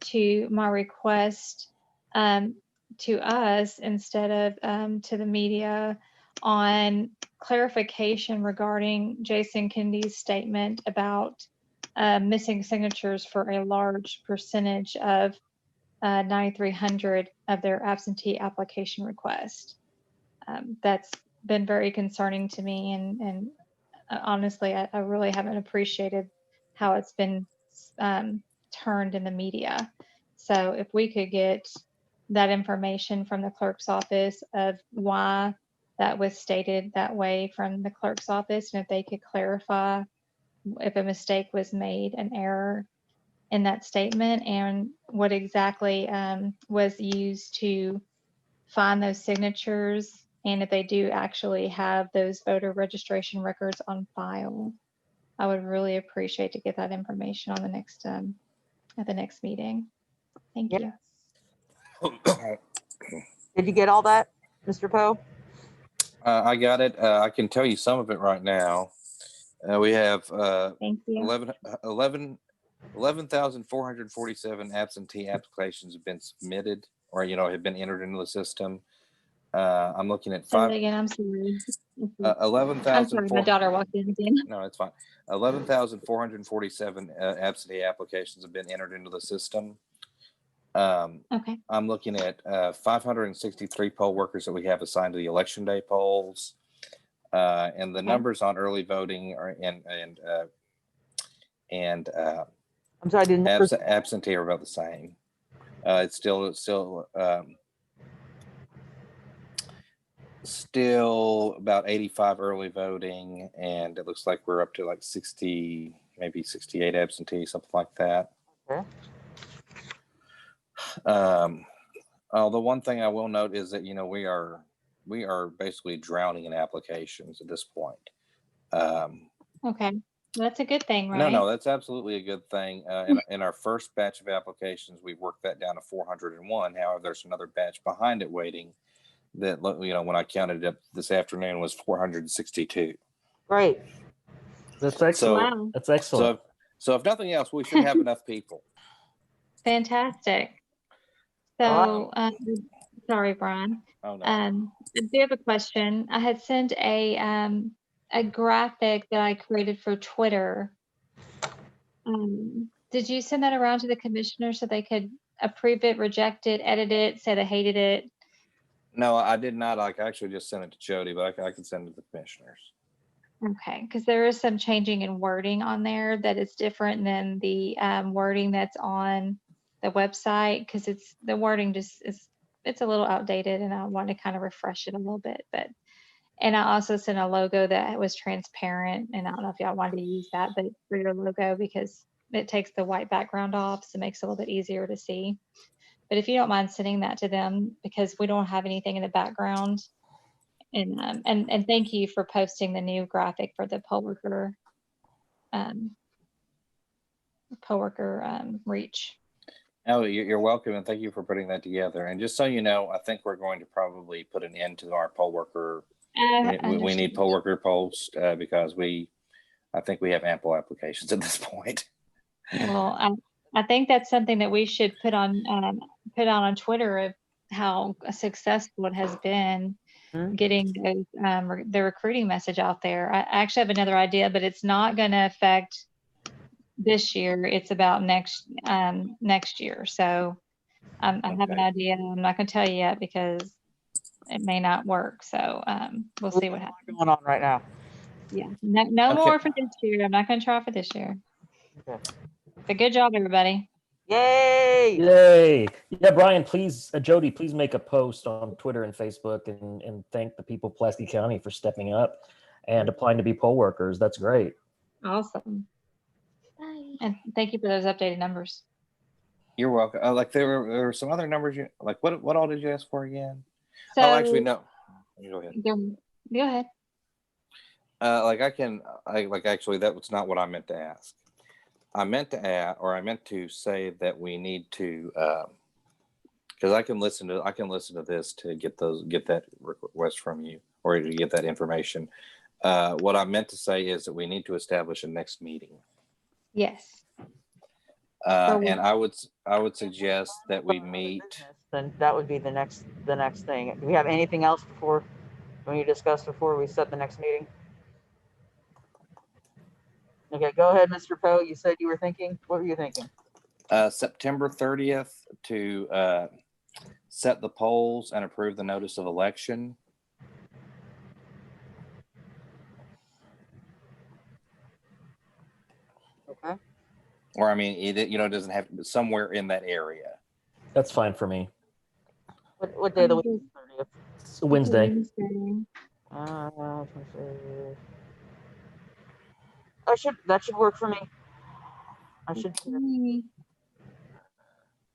E: to my request to us instead of to the media on clarification regarding Jason Kennedy's statement about missing signatures for a large percentage of 9,300 of their absentee application request. That's been very concerning to me, and honestly, I really haven't appreciated how it's been turned in the media. So if we could get that information from the clerk's office of why that was stated that way from the clerk's office, and if they could clarify if a mistake was made, an error in that statement, and what exactly was used to find those signatures, and if they do actually have those voter registration records on file. I would really appreciate to get that information on the next at the next meeting. Thank you.
B: Did you get all that, Mr. Poe?
C: I got it. I can tell you some of it right now. We have
E: Thank you.
C: 11 11,447 absentee applications have been submitted, or have been entered into the system. I'm looking at
H: Say that again. I'm sorry. I'm
C: 11,000.
H: sorry. My daughter walked in again.
C: No, it's fine. 11,447 absentee applications have been entered into the system.
H: Okay.
C: I'm looking at 563 poll workers that we have assigned to the election day polls, and the numbers on early voting are
B: I'm sorry, the numbers.
C: absentee are about the same. It's still about 85 early voting, and it looks like we're up to like 60, maybe 68 absentee, something like that.
B: Okay.
C: The one thing I will note is that we are basically drowning in applications at this point.
H: Okay. That's a good thing, right?
C: No, that's absolutely a good thing. In our first batch of applications, we worked that down to 401. However, there's another batch behind it waiting that, when I counted it up this afternoon, was 462.
B: Great.
D: That's excellent.
H: Wow.
D: That's excellent.
C: So if nothing else, we should have enough people.
H: Fantastic.
B: All
H: So, sorry, Brian.
C: Oh no.
H: I do have a question. I had sent a graphic that I created for Twitter. Did you send that around to the commissioners so they could approve it, reject it, edit it, say they hated it?
C: No, I did not. I actually just sent it to Jody, but I can send it to the commissioners.
H: Okay, because there is some changing in wording on there that is different than the wording that's on the website, because the wording it's a little outdated, and I want to kind of refresh it a little bit. And I also sent a logo that was transparent, and I don't know if y'all wanted to use that, but for your logo, because it takes the white background off, so it makes it a little bit easier to see. But if you don't mind sending that to them, because we don't have anything in the background. And thank you for posting the new graphic for the poll worker reach.
C: Oh, you're welcome, and thank you for putting that together. And just so you know, I think we're going to probably put an end to our poll worker. We need poll worker posts because I think we have ample applications at this point.
H: Well, I think that's something that we should put on Twitter of how successful it has been getting the recruiting message out there. I actually have another idea, but it's not going to affect this year. It's about next year. So I have an idea. I'm not going to tell you yet because it may not work. So we'll see what happens.
B: Going on right now.
H: Yeah. No more for this year. I'm not going to try for this year.
B: Okay.
H: But good job, everybody.
B: Yay!
D: Yay! Yeah, Brian, please, Jody, please make a post on Twitter and Facebook and thank the people of Pulaski County for stepping up and applying to be poll workers. That's great.
H: Awesome. Bye. And thank you for those updated numbers.
C: You're welcome. Like there were some other numbers. What all did you ask for again?
H: So,
C: actually, no. You go ahead.
H: Go ahead.
C: Actually, that was not what I meant to ask. I meant to say that we need to, because I can listen to this to get that request from you or to get that information. What I meant to say is that we need to establish a next meeting.
H: Yes.
C: And I would suggest that we meet.
B: Then that would be the next thing. Do we have anything else when you discuss before we set the next meeting? Okay, go ahead, Mr. Poe. You said you were thinking. What were you thinking?
C: September 30th to set the polls and approve the notice of election.
B: Okay.
C: Or I mean, it doesn't have to be somewhere in that area.
D: That's fine for me.
B: What day of the week is 30th?
D: It's a Wednesday.
B: That should work for me.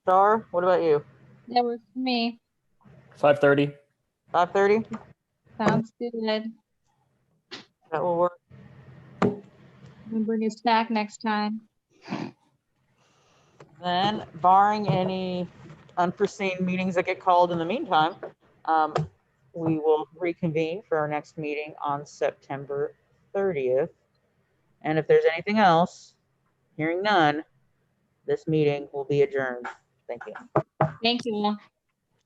B: Star, what about you?
H: That works for me.
D: 5:30.
B: 5:30?
H: Sounds good.
B: That will work.
H: We'll bring a snack next time.
B: Then, barring any unforeseen meetings that get called in the meantime, we will reconvene for our next meeting on September 30th. And if there's anything else, hearing none, This meeting will be adjourned. Thank you.
H: Thank you all.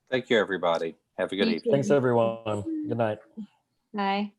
C: Thank you, everybody. Have a good
H: You
C: evening.
H: too.
D: Thanks, everyone. Good night.
H: Bye.